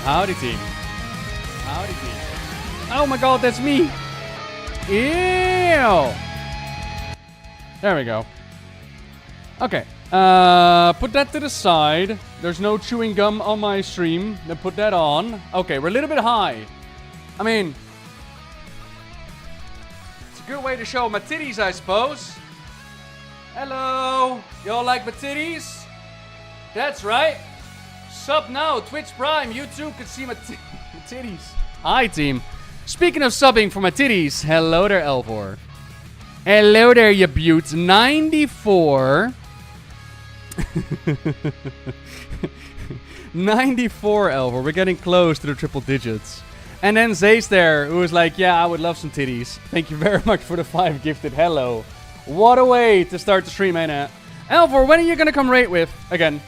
Howdy, team. Howdy, team. Oh my god, that's me. Ew. There we go. Okay. Put that to the side. There's no chewing gum on my stream. Then put that on. Okay, we're a little bit high. I mean, it's a good way to show my titties, I suppose. Hello. Y'all like my titties? That's right. Sub now. Twitch Prime. You too could see my titties. Hi, team. Speaking of subbing for my titties, hello there, Elvor. Hello there, you beaut. 94. 94, Elvor. We're getting close to the triple digits. And then Zay's there, who was like, yeah, I would love some titties. Thank you very much for the 5 gifted hello. What a way to start the stream, ain't it? Elvor, when are you gonna come rate with? Again.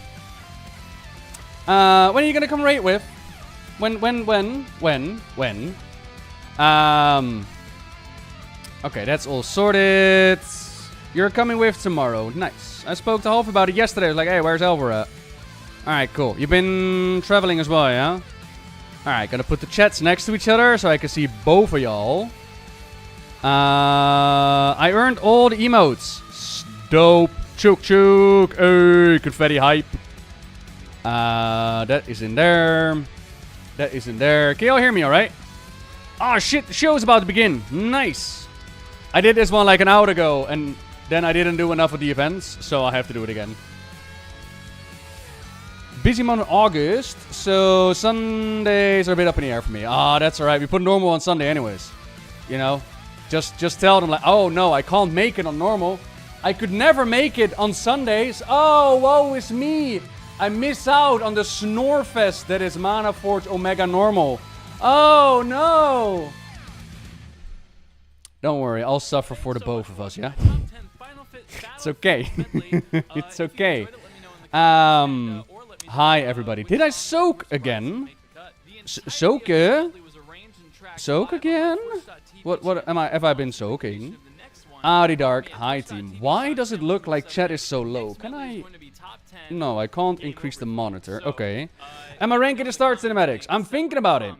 When are you gonna come rate with? When? Okay, that's all sorted. You're coming with tomorrow. Nice. I spoke to Half about it yesterday. I was like, hey, where's Elvor at? Alright, cool. You've been traveling as well, yeah? Alright, gonna put the chats next to each other so I can see both of y'all. I earned all the emotes. Dope. Chook chook. Hey, confetti hype. That is in there. That is in there. Can y'all hear me alright? Oh shit, the show's about to begin. Nice. I did this one like an hour ago and then I didn't do enough of the events, so I have to do it again. Busy month in August, so Sundays are a bit up in the air for me. Ah, that's alright. We put normal on Sunday anyways. You know? Just tell them like, oh no, I can't make it on normal. I could never make it on Sundays. Oh, woe is me. I miss out on the Snorefest that is Mana Forge Omega Normal. Oh no! Don't worry, I'll suffer for the both of us, yeah? It's okay. It's okay. Hi everybody. Did I soak again? Soak? Soak again? What have I been soaking? Adi Dark, hi team. Why does it look like chat is so low? Can I... No, I can't increase the monitor. Okay. Am I ranking the start cinematics? I'm thinking about it.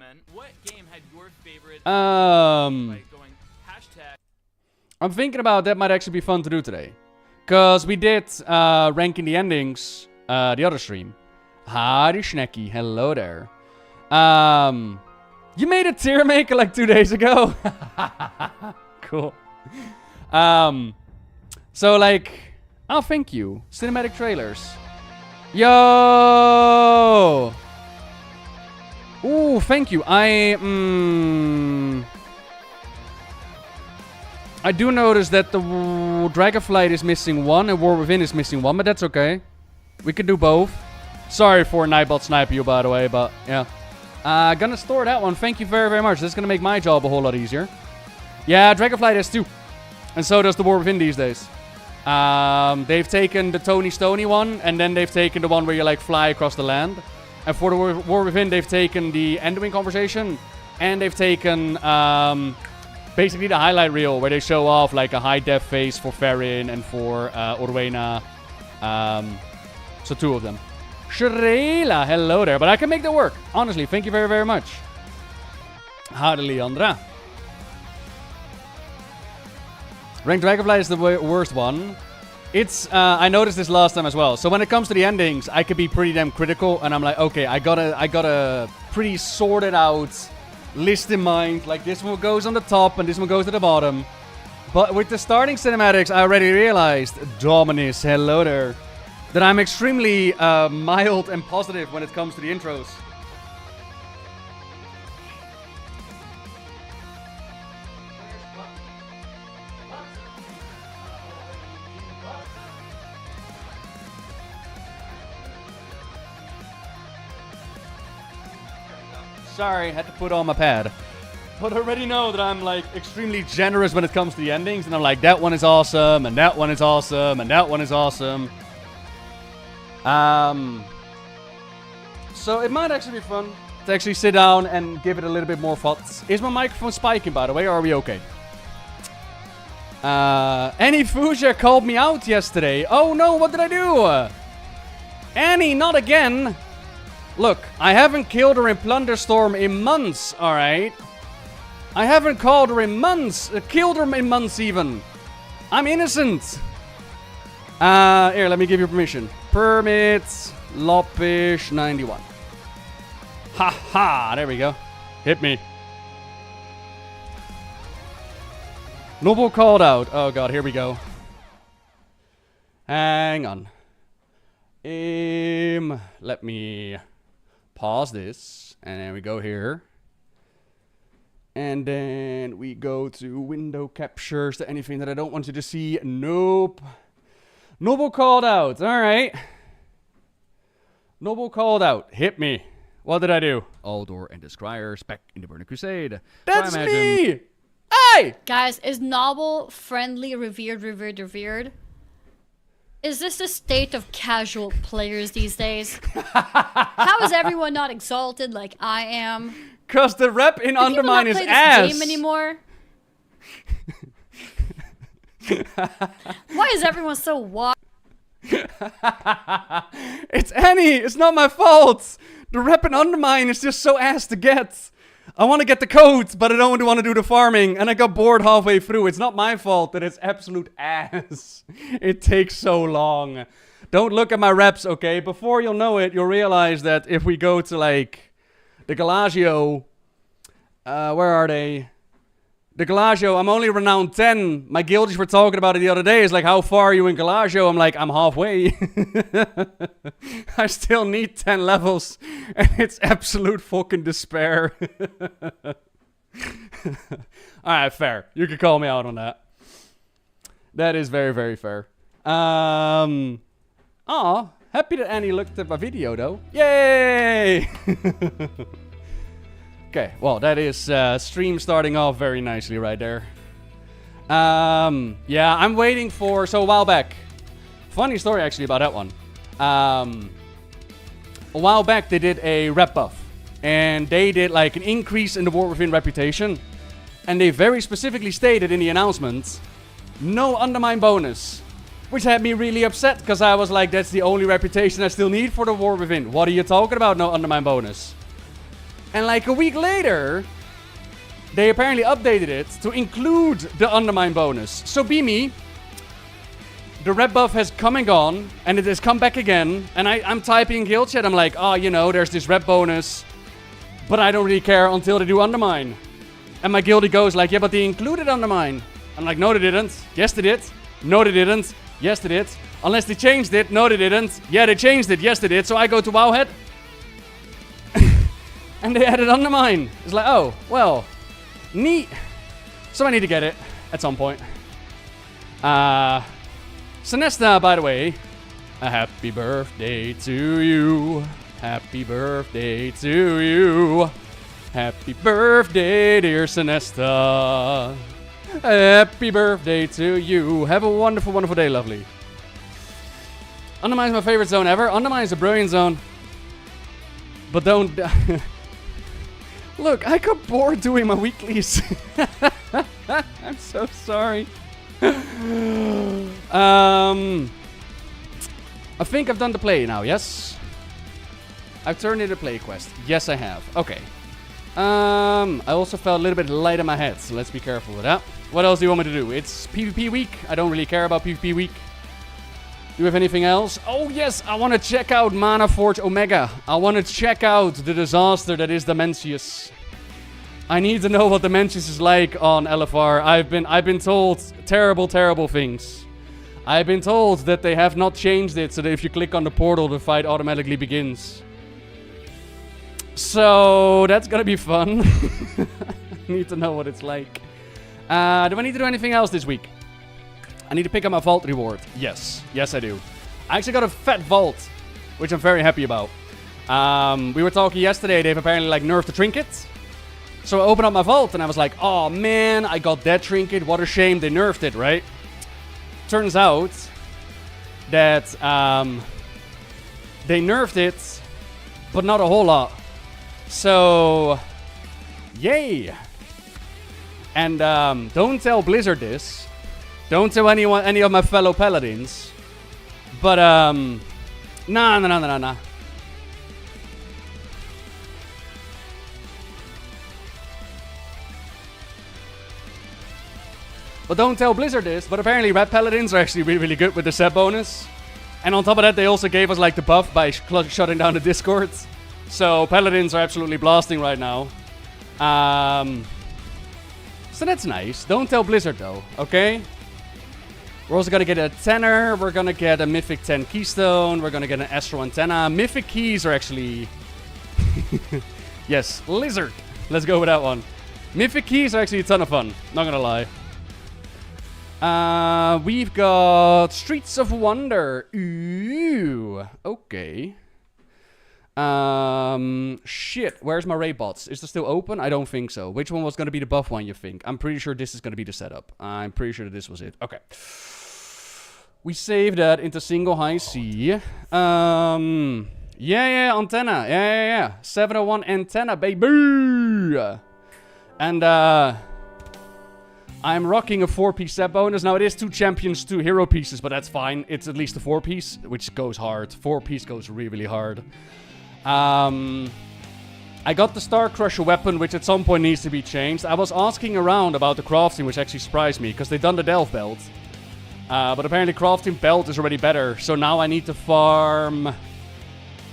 I'm thinking about that might actually be fun to do today. Because we did ranking the endings the other stream. Hardy Schnecky, hello there. You made a tier maker like 2 days ago. Cool. So like, oh thank you. Cinematic trailers. Yo! Ooh, thank you. I do notice that the Dragonflight is missing one and War Within is missing one, but that's okay. We can do both. Sorry for Nightbot snipe you, by the way, but yeah. Gonna store that one. Thank you very, very much. That's gonna make my job a whole lot easier. Yeah, Dragonflight has two. And so does the War Within these days. They've taken the Tony Stoney one, and then they've taken the one where you like fly across the land. And for the War Within, they've taken the Endwing conversation, and they've taken basically the highlight reel where they show off like a high def face for Farron and for Orwena. So 2 of them. Shrela, hello there. But I can make that work. Honestly, thank you very, very much. Hardy Leandra. Ranked Dragonfly is the worst one. It's, I noticed this last time as well. So when it comes to the endings, I could be pretty damn critical. And I'm like, okay, I got a pretty sorted out list in mind. Like this one goes on the top and this one goes to the bottom. But with the starting cinematics, I already realized, Dominus, hello there, that I'm extremely mild and positive when it comes to the intros. Sorry, had to put on my pad. But I already know that I'm like extremely generous when it comes to the endings. And I'm like, that one is awesome, and that one is awesome, and that one is awesome. So it might actually be fun to actually sit down and give it a little bit more thoughts. Is my microphone spiking, by the way, or are we okay? Annie Fuchsia called me out yesterday. Oh no, what did I do? Annie, not again. Look, I haven't killed her in Plunderstorm in months, alright? I haven't killed her in months even. I'm innocent. Here, let me give you permission. Permits, Loppish 91. Ha, there we go. Hit me. Nobbel called out. Oh god, here we go. Hang on. Let me pause this. And then we go here. And then we go to window captures to anything that I don't want you to see. Nope. Nobbel called out. Alright. Nobbel called out. Hit me. What did I do? Aldor and the Scryers back in the Burning Crusade. That's me! Hey! Guys, is Nobbel friendly, revered? Is this the state of casual players these days? How is everyone not exalted like I am? Cause the rep in Undermine is ass. Game anymore? Why is everyone so wild? It's Annie. It's not my fault. The rep in Undermine is just so ass to get. I want to get the codes, but I don't want to do the farming, and I got bored halfway through. It's not my fault that it's absolute ass. It takes so long. Don't look at my reps, okay? Before you'll know it, you'll realize that if we go to, like, the Galagio, where are they? The Galagio, I'm only renowned 10. My guildies were talking about it the other day. It's like, how far are you in Galagio? I'm like, I'm halfway. I still need 10 levels. And it's absolute fucking despair. Alright, fair. You can call me out on that. That is very, very fair. Happy that Annie looked at my video, though. Yay! Okay, well, that is stream starting off very nicely right there. Yeah, I'm waiting for... So, a while back. Funny story, actually, about that one. A while back, they did a rep buff. And they did, like, an increase in the War Within reputation. And they very specifically stated in the announcement, no Undermine bonus. Which had me really upset, because I was like, that's the only reputation I still need for the War Within. What are you talking about, no Undermine bonus? And like a week later, they apparently updated it to include the Undermine bonus. So be me. The red buff has come and gone, and it has come back again. And I'm typing in guild chat, I'm like, oh, you know, there's this red bonus. But I don't really care until they do Undermine. And my guildie goes like, yeah, but they included Undermine. I'm like, no, they didn't. Yes, they did. No, they didn't. Yes, they did. Unless they changed it. No, they didn't. Yeah, they changed it. Yes, they did. So I go to Wowhead. And they added Undermine. It's like, oh, well, neat. So I need to get it at some point. Sinesta, by the way, a happy birthday to you. Happy birthday to you. Happy birthday, dear Sinesta. Happy birthday to you. Have a wonderful, wonderful day, lovely. Undermine is my favorite zone ever. Undermine is a brilliant zone. But don't... Look, I got bored doing my weeklies. I'm so sorry. I think I've done the play now, yes? I've turned in a play quest. Yes, I have. Okay. I also felt a little bit light in my head, so let's be careful with that. What else do you want me to do? It's PvP week. I don't really care about PvP week. Do you have anything else? Oh, yes, I want to check out Mana Forge Omega. I want to check out the disaster that is Dimensius. I need to know what Dimensius is like on LFR. I've been told terrible, terrible things. I've been told that they have not changed it so that if you click on the portal, the fight automatically begins. So, that's gonna be fun. I need to know what it's like. Do I need to do anything else this week? I need to pick up my vault reward. Yes. Yes, I do. I actually got a fat vault, which I'm very happy about. We were talking yesterday. They've apparently, like, nerfed the trinket. So I opened up my vault, and I was like, oh, man, I got that trinket. What a shame they nerfed it, right? Turns out that they nerfed it, but not a whole lot. So, yay. And don't tell Blizzard this. Don't tell anyone, any of my fellow paladins. But, nah. But don't tell Blizzard this, but apparently Red Paladins are actually really, really good with the set bonus. And on top of that, they also gave us like the buff by shutting down the Discord. So Paladins are absolutely blasting right now. So that's nice. Don't tell Blizzard though, okay? We're also gonna get a Tenor, we're gonna get a Mythic 10 Keystone, we're gonna get an Astro Antenna. Mythic Keys are actually... yes, Lizard. Let's go with that one. Mythic Keys are actually a ton of fun, not gonna lie. We've got Streets of Wonder. Ooh, okay. Shit, where's my raid bots? Is it still open? I don't think so. Which one was going to be the buff one, you think? I'm pretty sure this is going to be the setup. I'm pretty sure that this was it. Okay. We save that into single high C. Yeah, antenna. Yeah. 701 antenna, baby! And, I'm rocking a 4-piece set bonus. Now, it is 2 champions, 2 hero pieces, but that's fine. It's at least a 4-piece, which goes hard. 4-piece goes really, really hard. I got the Star Crusher weapon, which at some point needs to be changed. I was asking around about the crafting, which actually surprised me, because they've done the Delve belt. But apparently crafting belt is already better, so now I need to farm...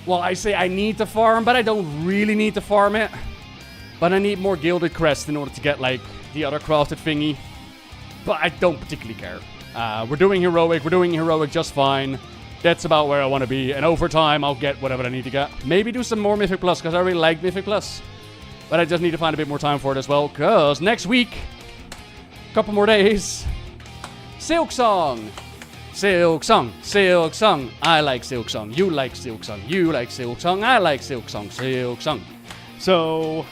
Well, I say I need to farm, but I don't really need to farm it. But I need more Gilded Crest in order to get, like, the other crafted thingy. But I don't particularly care. We're doing heroic just fine. That's about where I want to be. And over time, I'll get whatever I need to get. Maybe do some more Mythic Plus, because I really like Mythic Plus. But I just need to find a bit more time for it as well, because next week, couple more days, Silk Song. Silk Song, Silk Song. I like Silk Song. You like Silk Song. You like Silk Song. I like Silk Song. Silk Song. So...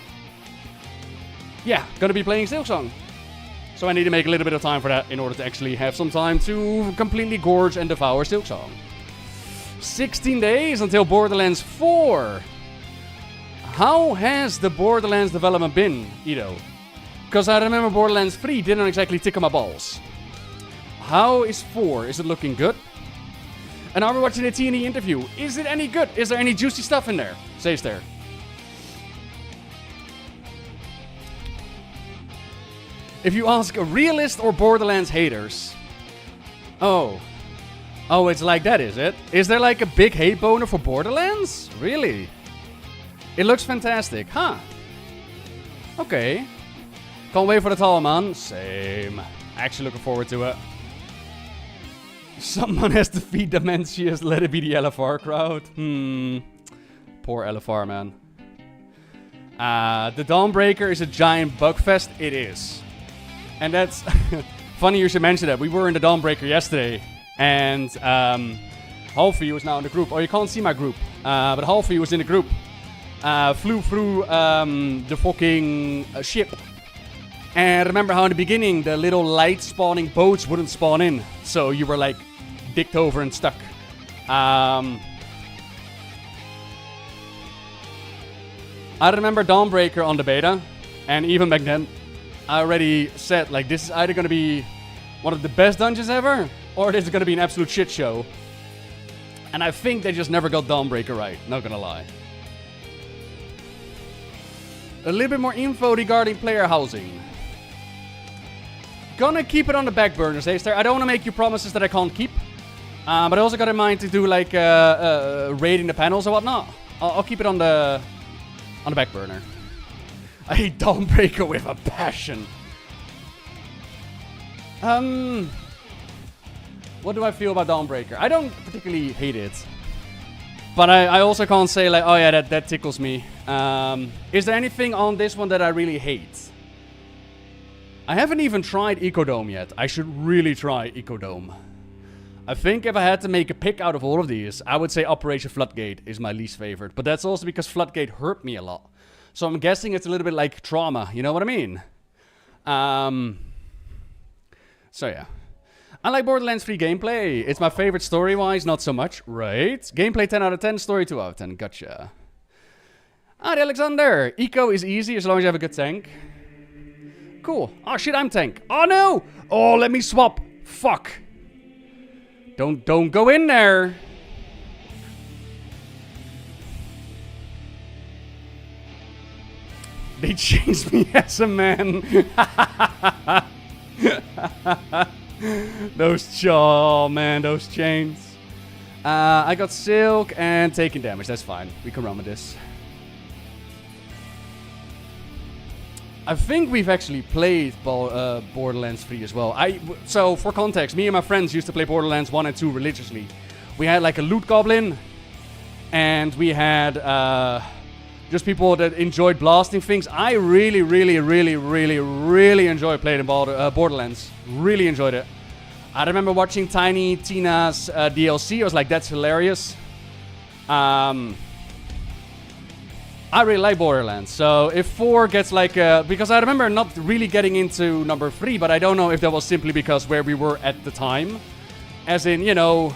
yeah, gonna be playing Silk Song. So I need to make a little bit of time for that in order to actually have some time to completely gorge and devour Silk Song. 16 days until Borderlands 4. How has the Borderlands development been, Ido? Because I remember Borderlands 3 didn't exactly tickle my balls. How is 4? Is it looking good? And are we watching a T&E interview? Is it any good? Is there any juicy stuff in there? Says there. If you ask a realist or Borderlands haters... Oh, it's like that, is it? Is there like a big hate boner for Borderlands? Really? It looks fantastic, huh? Okay. Can't wait for the tall man. Same. Actually looking forward to it. Someone has to feed Dementius. Let it be the LFR crowd. Poor LFR, man. The Dawnbreaker is a giant bugfest. It is. And that's funny you should mention that. We were in the Dawnbreaker yesterday, and Halfie was now in the group. Oh, you can't see my group, but Halfie was in the group. Flew through the fucking ship. And remember how in the beginning the little light spawning boats wouldn't spawn in, so you were like dicked over and stuck. I remember Dawnbreaker on the beta, and even back then I already said, like, this is either going to be one of the best dungeons ever, or this is going to be an absolute shit show. And I think they just never got Dawnbreaker right, not gonna lie. A little bit more info regarding player housing. Gonna keep it on the back burner, Zaster. I don't want to make you promises that I can't keep. But I also got in mind to do, like, raiding the panels or whatnot. I'll keep it on the back burner. I hate Dawnbreaker with a passion. What do I feel about Dawnbreaker? I don't particularly hate it. But I also can't say like, oh yeah, that tickles me. Is there anything on this one that I really hate? I haven't even tried Ecodome yet. I should really try Ecodome. I think if I had to make a pick out of all of these, I would say Operation Floodgate is my least favorite. But that's also because Floodgate hurt me a lot. So I'm guessing it's a little bit like trauma, you know what I mean? So yeah. I like Borderlands 3 gameplay. It's my favorite story-wise, not so much. Right. Gameplay 10 out of 10, story 2 out of 10. Gotcha. Adi Alexander. Eco is easy as long as you have a good tank. Cool. Oh shit, I'm tank. Oh no! Oh, let me swap. Fuck. Don't go in there. They changed me as a man. Oh man, those chains. I got Silk and taking damage. That's fine. We can run with this. I think we've actually played Borderlands 3 as well. So, for context, me and my friends used to play Borderlands 1 and 2 religiously. We had like a loot goblin, and we had just people that enjoyed blasting things. I really enjoyed playing Borderlands. Really enjoyed it. I remember watching Tiny Tina's DLC. I was like, that's hilarious. I really like Borderlands. So if 4 gets like... because I remember not really getting into number 3, but I don't know if that was simply because where we were at the time. As in, you know,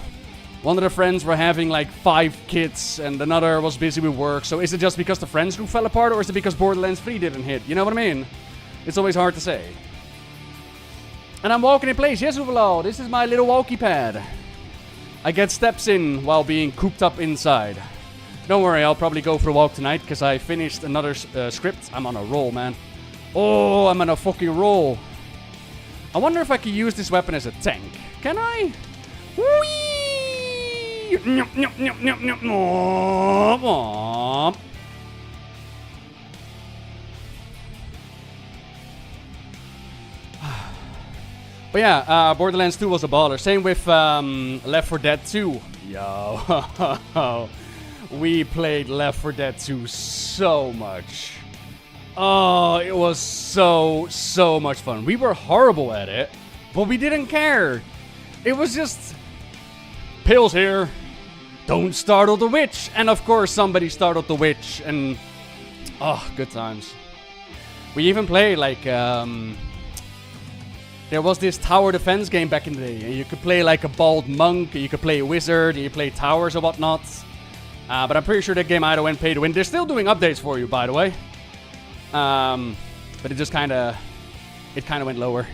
one of the friends were having like 5 kids and another was busy with work. So is it just because the friends group fell apart, or is it because Borderlands 3 didn't hit? You know what I mean? It's always hard to say. And I'm walking in place. Yes, Uvalo, this is my little walkie pad. I get steps in while being cooped up inside. Don't worry, I'll probably go for a walk tonight because I finished another script. I'm on a roll, man. Oh, I'm on a fucking roll. I wonder if I can use this weapon as a tank. Can I? Whee! But yeah, Borderlands 2 was a baller. Same with Left 4 Dead 2. Yo. We played Left 4 Dead 2 so much. Oh, it was so much fun. We were horrible at it, but we didn't care. It was just... pills here. Don't startle the witch. And of course somebody startled the witch. And... oh, good times. We even played like... there was this tower defense game back in the day. And you could play like a bald monk. You could play a wizard. And you play towers or whatnot. But I'm pretty sure that game either went pay to win. They're still doing updates for you, by the way. But it just kind of went lower.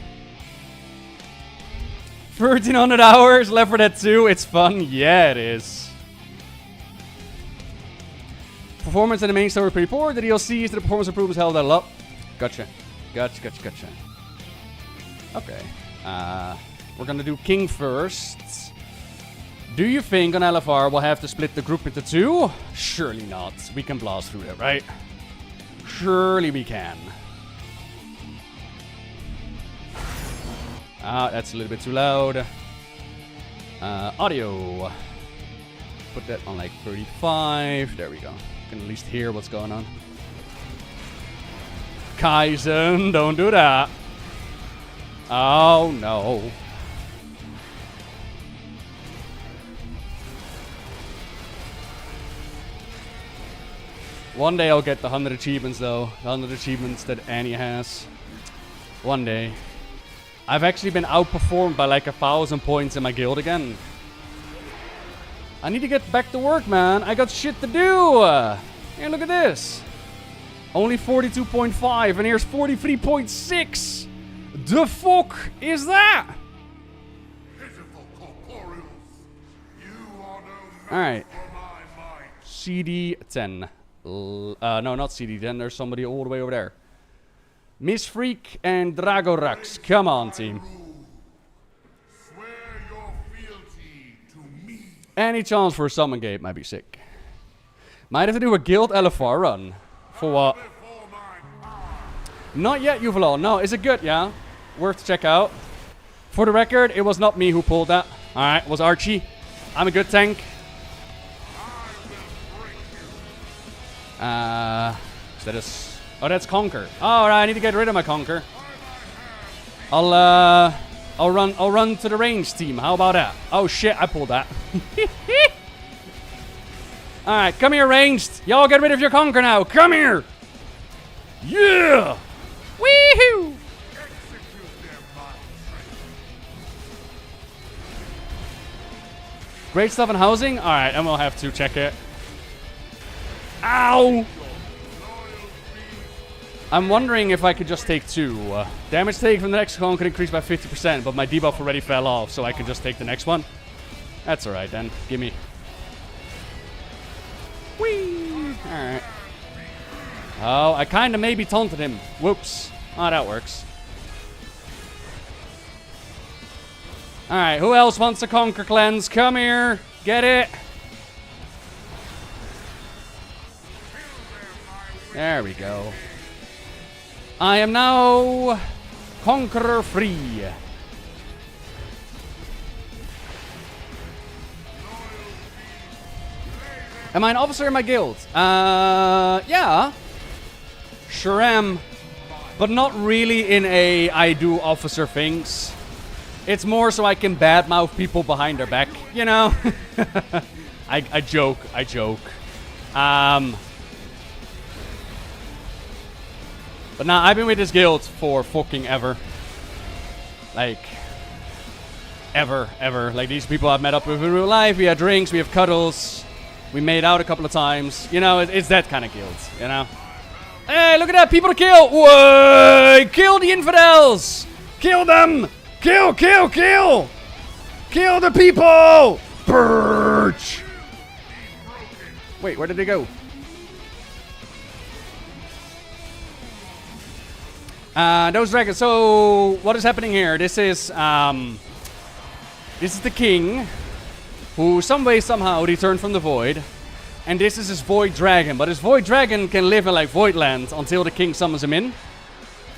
1300 hours Left 4 Dead 2. It's fun. Yeah, it is. Performance in the main story pretty poor. The DLCs, the performance improvements held that up. Gotcha. Okay. We're gonna do King first. Do you think on LFR we'll have to split the group into 2? Surely not. We can blast through it, right? Surely we can. Ah, that's a little bit too loud. Audio. Put that on like 35. There we go. Can at least hear what's going on. Kaizen, don't do that. Oh no. One day I'll get the 100 achievements though. The 100 achievements that Annie has. One day. I've actually been outperformed by like 1,000 points in my guild again. I need to get back to work, man. I got shit to do. Hey, look at this. Only 42.5 and here's 43.6. The fuck is that? Alright. CD10. No, not CD10. There's somebody all the way over there. Miss Freak and Dragorax. Come on, team. Any chance for a summon gate might be sick. Might have to do a guild LFR run. For what? Not yet, Yuvalon. No, is it good? Yeah. Worth to check out. For the record, it was not me who pulled that. Alright, it was Archie. I'm a good tank. That is... oh, that's Conquer. Alright, I need to get rid of my Conquer. I'll run to the range team. How about that? Oh shit, I pulled that. Alright, come here, ranged. Y'all get rid of your Conquer now. Come here. Yeah. Woohoo. Great stuff in housing? Alright, and we'll have to check it. Ow! I'm wondering if I could just take 2. Damage taken from the next one could increase by 50%, but my debuff already fell off, so I can just take the next one. That's alright then. Gimme. Whee! Alright. Oh, I kinda maybe taunted him. Whoops. Oh, that works. Alright, who else wants to conquer cleanse? Come here. Get it. There we go. I am now conqueror free. Am I an officer in my guild? Yeah. Sure am. But not really in a I do officer things. It's more so I can badmouth people behind their back, you know? I joke. But nah, I've been with this guild for fucking ever. Like, ever. Like, these people I've met up with in real life. We had drinks, we have cuddles. We made out a couple of times. You know, it's that kind of guild, you know? Hey, look at that, people to kill! Whoa! Kill the infidels! Kill them! Kill! Kill the people! Purge! Wait, where did they go? Those dragons. So, what is happening here? This is the king, who some way, somehow returned from the void. And this is his void dragon. But his void dragon can live in like void land until the king summons him in.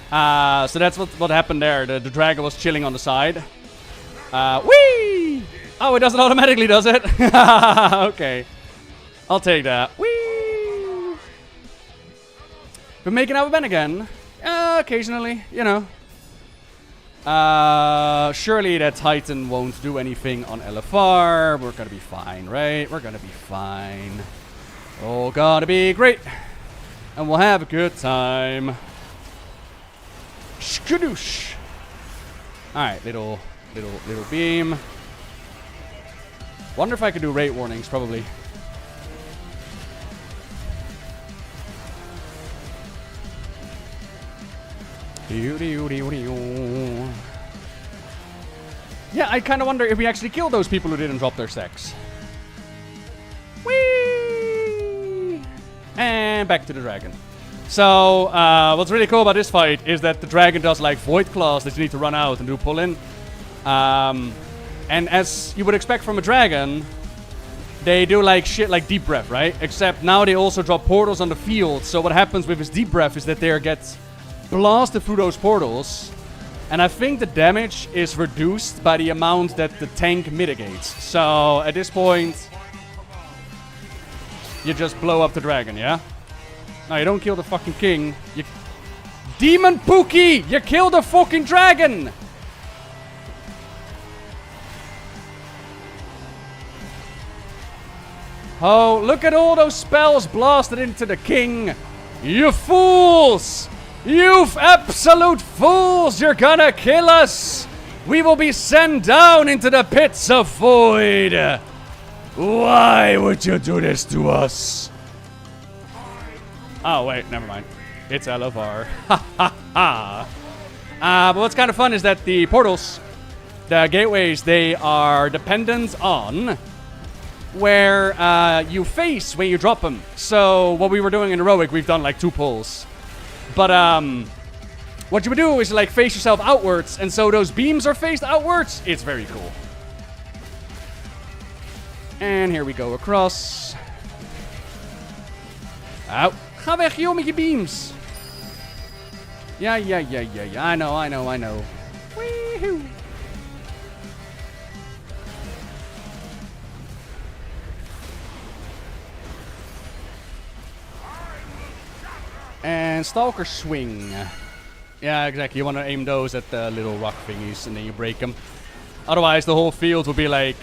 So that's what happened there. The dragon was chilling on the side. Whee! Oh, it doesn't automatically, does it? Okay. I'll take that. Whee! Been making out with Ben again. Occasionally, you know. Surely that Titan won't do anything on LFR. We're gonna be fine, right? We're gonna be fine. Oh, gonna be great. And we'll have a good time. Skadoosh. Alright, little beam. Wonder if I could do rate warnings, probably. Yeah, I kind of wonder if we actually kill those people who didn't drop their stacks. Whee! And back to the dragon. So, what's really cool about this fight is that the dragon does like void claws that you need to run out and do pull in. And as you would expect from a dragon, they do like shit like deep breath, right? Except now they also drop portals on the field. So what happens with his deep breath is that they get blasted through those portals. And I think the damage is reduced by the amount that the tank mitigates. So at this point, you just blow up the dragon, yeah? No, you don't kill the fucking king. You Demon Pookie! You killed the fucking dragon! Oh, look at all those spells blasted into the king. You fools! You absolute fools! You're gonna kill us! We will be sent down into the pits of void! Why would you do this to us? Oh, wait, never mind. It's LFR. Ha ha ha. But what's kind of fun is that the portals, the gateways, they are dependent on where you face when you drop them. So what we were doing in heroic, we've done like 2 pulls. But what you would do is like face yourself outwards, and so those beams are faced outwards. It's very cool. And here we go across. Out. Ga weg, joh, met je beams. Ja. I know. Wee-hoo. And Stalker Swing. Yeah, exactly. You want to aim those at the little rock thingies and then you break them. Otherwise, the whole field would be like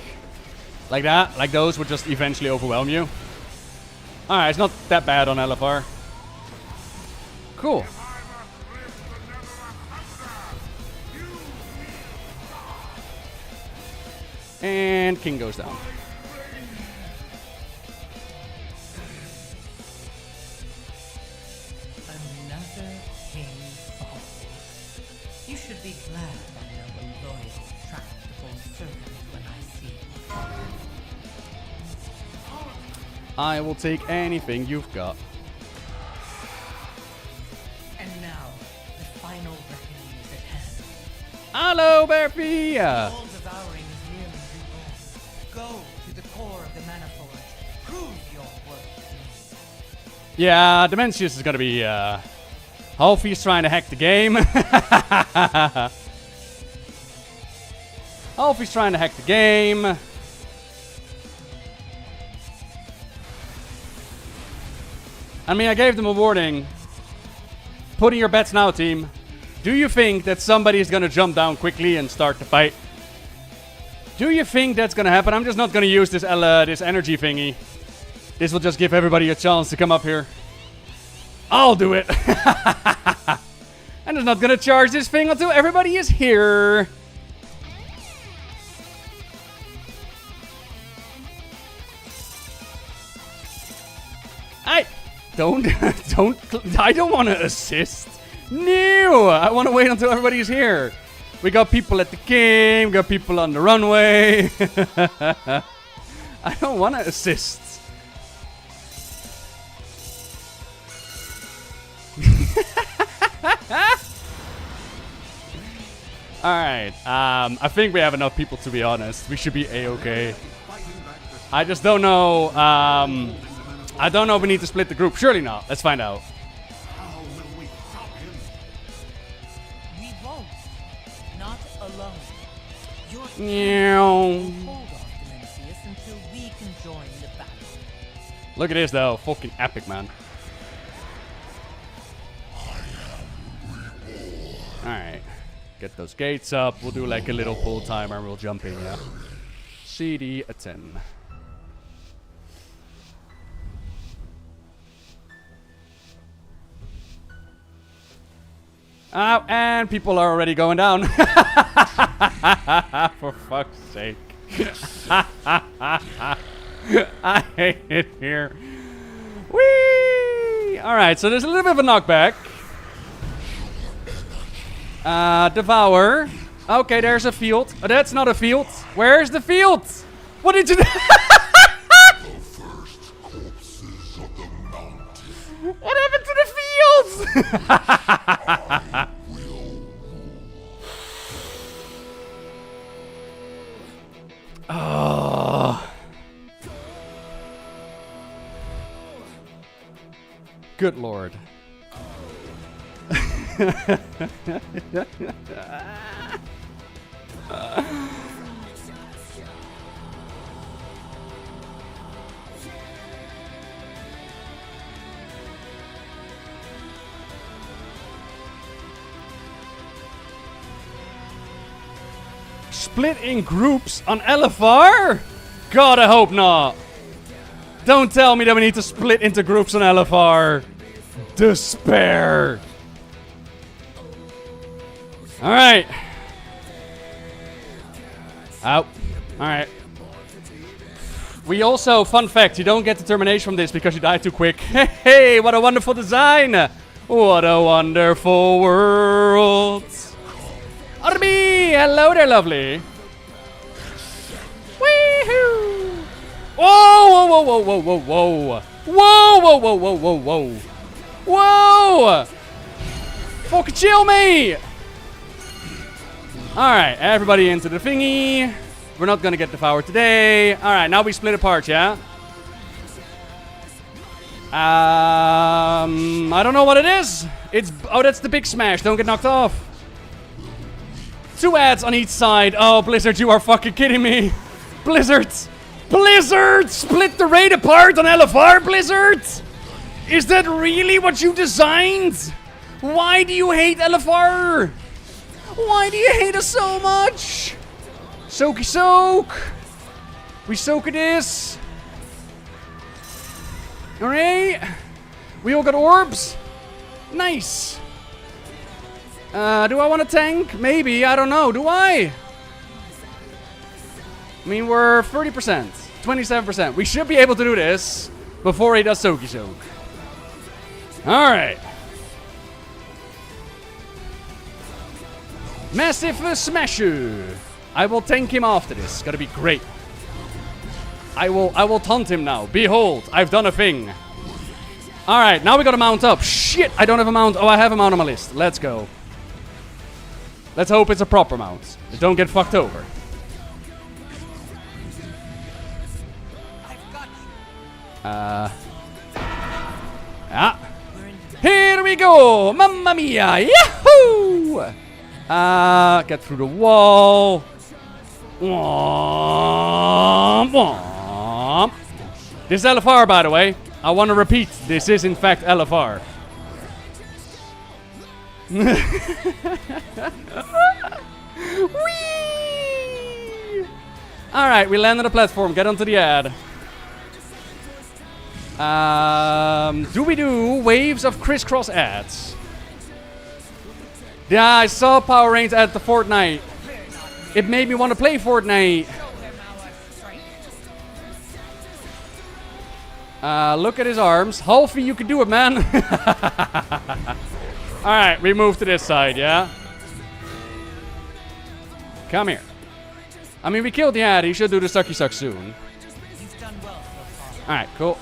that. Like those would just eventually overwhelm you. Alright, it's not that bad on LFR. Cool. And King goes down. Another king falls. You should be glad I am a loyal, tractable servant when I see you. I will take anything you've got. And now, the final reckoning is at hand. Hello, Bearpy! All devouring Yeah, Dimensius is gonna be, hopefully he's trying to hack the game. Hopefully he's trying to hack the game. I mean, I gave them a warning. Put in your bets now, team. Do you think that somebody is gonna jump down quickly and start the fight? Do you think that's gonna happen? I'm just not gonna use this this energy thingy. This will just give everybody a chance to come up here. I'll do it. I'm just not gonna charge this thing until everybody is here. I don't want to assist. No, I want to wait until everybody's here. We got people at the game, got people on the runway. I don't want to assist. Alright, I think we have enough people, to be honest. We should be A-okay. I just don't know, I don't know if we need to split the group. Surely not. Let's find out. We won't. Not alone. Meow. Hold off Dimensius until we can join the battle. Look at this, though. Fucking epic, man. Alright. Get those gates up. We'll do like a little pull timer and we'll jump in, yeah. CD a 10. And people are already going down. For fuck's sake. I hate it here. Whee! Alright, so there's a little bit of a knockback. Devour. Okay, there's a field. Oh, that's not a field. Where's the field? What did you do? What happened to the fields? Oh. Good lord. Split in groups on LFR? God, I hope not. Don't tell me that we need to split into groups on LFR. Despair. Alright. Out. Alright. We also, fun fact, you don't get determination from this because you died too quick. Hey, what a wonderful design. What a wonderful world. Arby! Hello there, lovely. Woohoo! Whoa, whoa, whoa, whoa, whoa, whoa. Whoa, whoa, whoa, whoa, whoa, whoa. Whoa! Fucking chill me! Alright, everybody into the thingy. We're not gonna get devoured today. Alright, now we split apart, yeah? I don't know what it is. Oh, that's the big smash. Don't get knocked off. 2 ads on each side. Oh, Blizzard, you are fucking kidding me. Blizzard! Blizzard! Split the raid apart on LFR, Blizzard! Is that really what you designed? Why do you hate LFR? Why do you hate us so much? Soaky soak! We soak this. Alright. We all got orbs. Nice. Do I want to tank? Maybe. I don't know. Do I? I mean, we're 30%. 27%. We should be able to do this before he does Soaky Soak. Alright. Massive Smasher. I will tank him after this. Gotta be great. I will taunt him now. Behold, I've done a thing. Alright, now we gotta mount up. Shit, I don't have a mount. Oh, I have a mount on my list. Let's go. Let's hope it's a proper mount. Don't get fucked over. Ah. Here we go! Mamma mia! Yahoo! Get through the wall. Womp, womp. This is LFR, by the way. I want to repeat, this is in fact LFR. Whee! Alright, we land on the platform. Get onto the ad. Do we do waves of crisscross ads? Yeah, I saw Power Rangers at the Fortnite. It made me want to play Fortnite. Look at his arms. Halfie, you can do it, man. Alright, we move to this side, yeah? Come here. I mean, we killed the ad. He should do the sucky suck soon. Alright, cool.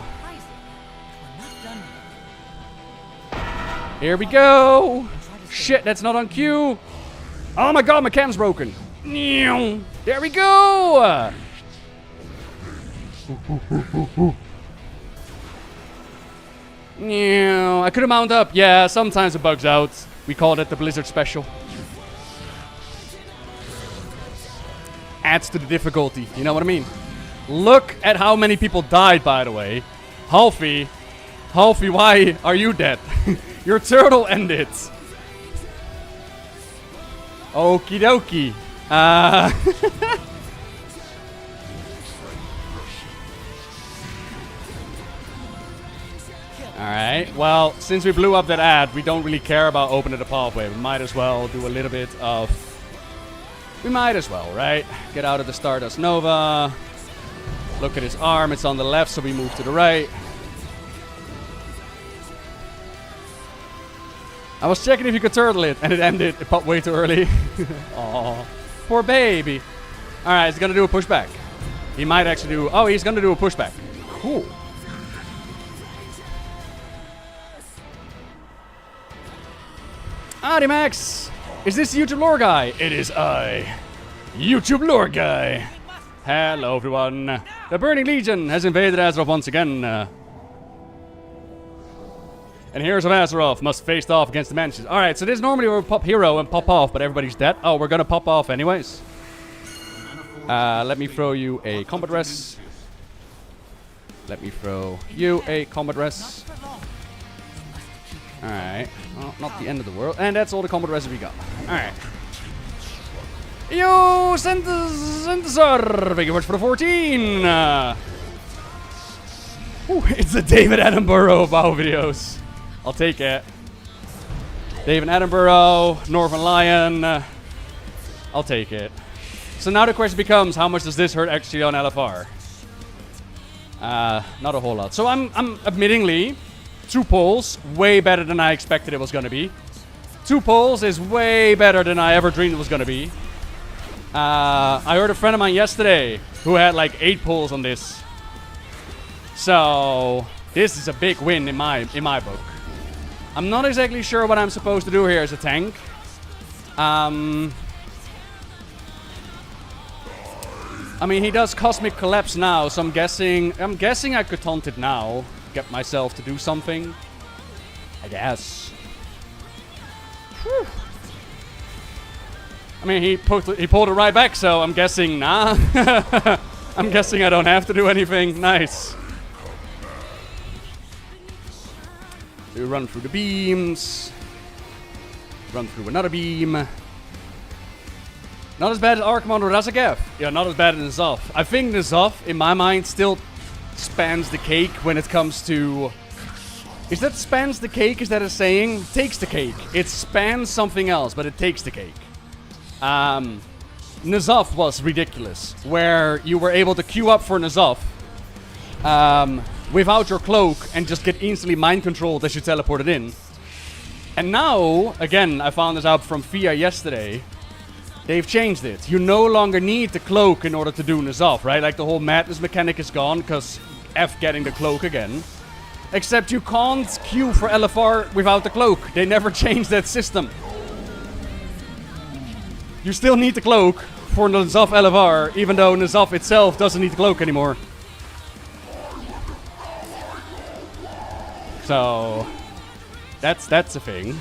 Here we go. Shit, that's not on cue. Oh my god, my cam's broken. There we go. I could have mounted up. Yeah, sometimes it bugs out. We call it the Blizzard Special. Adds to the difficulty. You know what I mean? Look at how many people died, by the way. Halfie, why are you dead? Your turtle ended. Okie dokie. Alright, well, since we blew up that ad, we don't really care about opening the pathway. We might as well do a little bit of... We might as well, right? Get out of the Stardust Nova. Look at his arm, it's on the left, so we move to the right. I was checking if you could turtle it, and it ended. It popped way too early. Aw, poor baby. Alright, he's gonna do a pushback. He might actually do... Oh, he's gonna do a pushback. Cool. Howdy, Max. Is this YouTube lore guy? It is I, YouTube lore guy. Hello, everyone. The Burning Legion has invaded Azeroth once again. And Heroes of Azeroth must face off against the Mansions. Alright, so this normally would pop hero and pop off, but everybody's dead. Oh, we're gonna pop off anyways. Let me throw you a combat res. Let me throw you a combat res. Alright. Well, not the end of the world. And that's all the combat res we got. Alright. Yo, Sentisar! Thank you much for the 14! It's the David Attenborough of WoW videos. I'll take it. David Attenborough, Northern Lion. I'll take it. So now the question becomes, how much does this hurt actually on LFR? Not a whole lot. So I'm admittingly, 2 pulls, way better than I expected it was going to be. 2 pulls is way better than I ever dreamed it was going to be. I heard a friend of mine yesterday who had like 8 pulls on this. So this is a big win in my book. I'm not exactly sure what I'm supposed to do here as a tank. I mean, he does Cosmic Collapse now, so I'm guessing I could taunt it now, get myself to do something. I guess. Whew. I mean, he pulled it right back, so I'm guessing nah. I'm guessing I don't have to do anything. Nice. We run through the beams. Run through another beam. Not as bad as Archimon or Razakev. Yeah, not as bad as N'Zoth. I think N'Zoth, in my mind, still spans the cake when it comes to... Is that spans the cake? Is that a saying? Takes the cake. It spans something else, but it takes the cake. N'Zoth was ridiculous, where you were able to queue up for N'Zoth without your cloak and just get instantly mind controlled as you teleported in. And now, again, I found this out from FIA yesterday, they've changed it. You no longer need the cloak in order to do N'Zoth, right? Like the whole madness mechanic is gone because F getting the cloak again. Except you can't queue for LFR without the cloak. They never changed that system. You still need the cloak for N'Zoth LFR, even though N'Zoth itself doesn't need the cloak anymore. So that's a thing.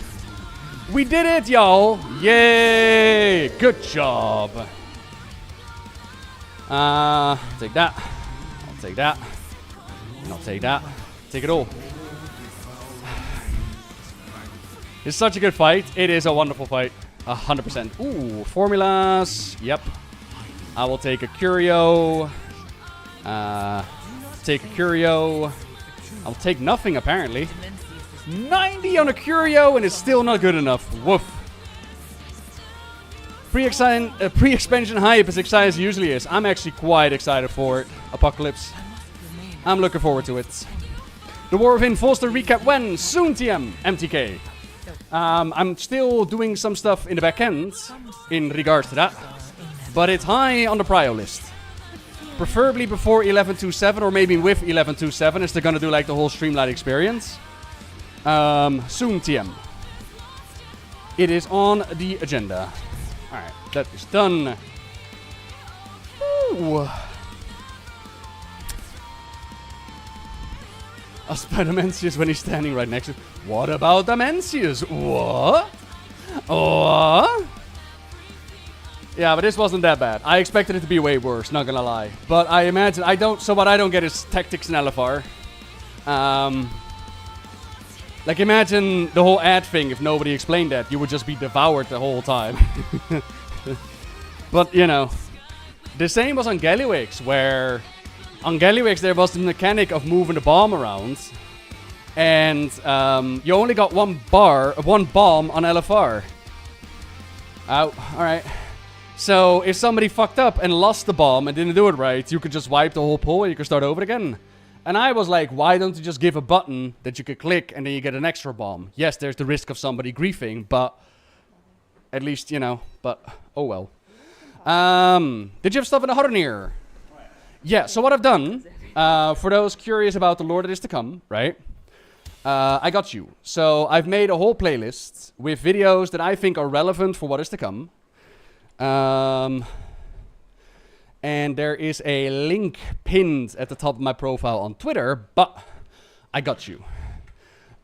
We did it, y'all! Yay! Good job. Take that. I'll take that. And I'll take that. Take it all. It's such a good fight. It is a wonderful fight. 100%. Ooh, formulas. Yep. I will take a Curio. Take a Curio. I'll take nothing, apparently. 90 on a Curio, and it's still not good enough. Woof. Pre-expansion hype, as excited as it usually is. I'm actually quite excited for it. Apocalypse. I'm looking forward to it. The War Within Foster recap when? Soon, TM. MTK. I'm still doing some stuff in the back end in regards to that. But it's high on the prio list. Preferably before 11.27 or maybe with 11.27 as they're gonna do like the whole Streamlight experience. Soon, TM. It is on the agenda. Alright, that is done. Ooh. I'll spell Mencius when he's standing right next to... What about the Mencius? What? What? Yeah, but this wasn't that bad. I expected it to be way worse, not gonna lie. But I imagine... So what I don't get is tactics and LFR. Like, imagine the whole ad thing. If nobody explained that, you would just be devoured the whole time. But, you know. The same was on Gallywix, where... On Gallywix, there was the mechanic of moving the bomb around. And you only got one bomb on LFR. Oh, alright. So, if somebody fucked up and lost the bomb and didn't do it right, you could just wipe the whole pool and you could start over again. And I was like, why don't you just give a button that you could click and then you get an extra bomb? Yes, there's the risk of somebody griefing, but at least, you know, but oh well. Did you have stuff in the Hardenir? Yeah, so what I've done, for those curious about the lore that is to come, right? I got you. So I've made a whole playlist with videos that I think are relevant for what is to come. And there is a link pinned at the top of my profile on Twitter, but I got you.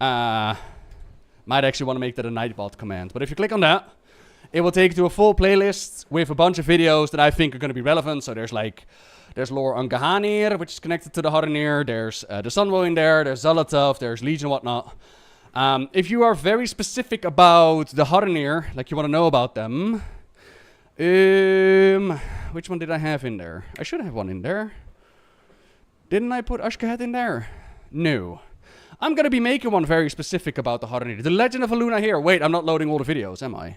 Might actually want to make that a Nightbot command. But if you click on that, it will take you to a full playlist with a bunch of videos that I think are going to be relevant. So there's lore on Gahanir, which is connected to the Hardenir. There's the Sunwow in there. There's Zolotov. There's Legion, whatnot. If you are very specific about the Hardenir, like you want to know about them... which one did I have in there? I should have one in there. Didn't I put Ashkahet in there? No. I'm gonna be making one very specific about the Hardenir. The Legend of Aluna here. Wait, I'm not loading all the videos, am I?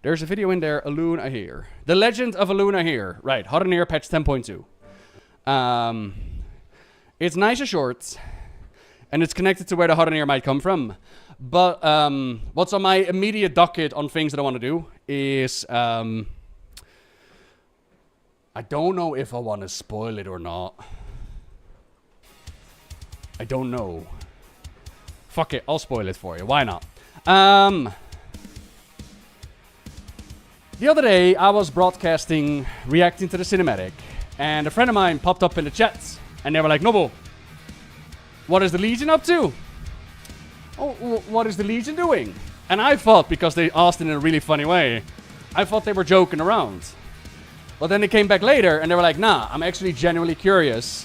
There's a video in there, Aluna here. The Legend of Aluna here. Right, Hardenir patch 10.2. It's nice and short. And it's connected to where the Hardenir might come from. But what's on my immediate docket on things that I want to do is... I don't know if I want to spoil it or not. I don't know. Fuck it, I'll spoil it for you. Why not? The other day, I was broadcasting, reacting to the cinematic, and a friend of mine popped up in the chat, and they were like, Nobbel, what is the Legion up to? Oh, what is the Legion doing? And I thought, because they asked it in a really funny way, I thought they were joking around. But then they came back later and they were like, nah, I'm actually genuinely curious.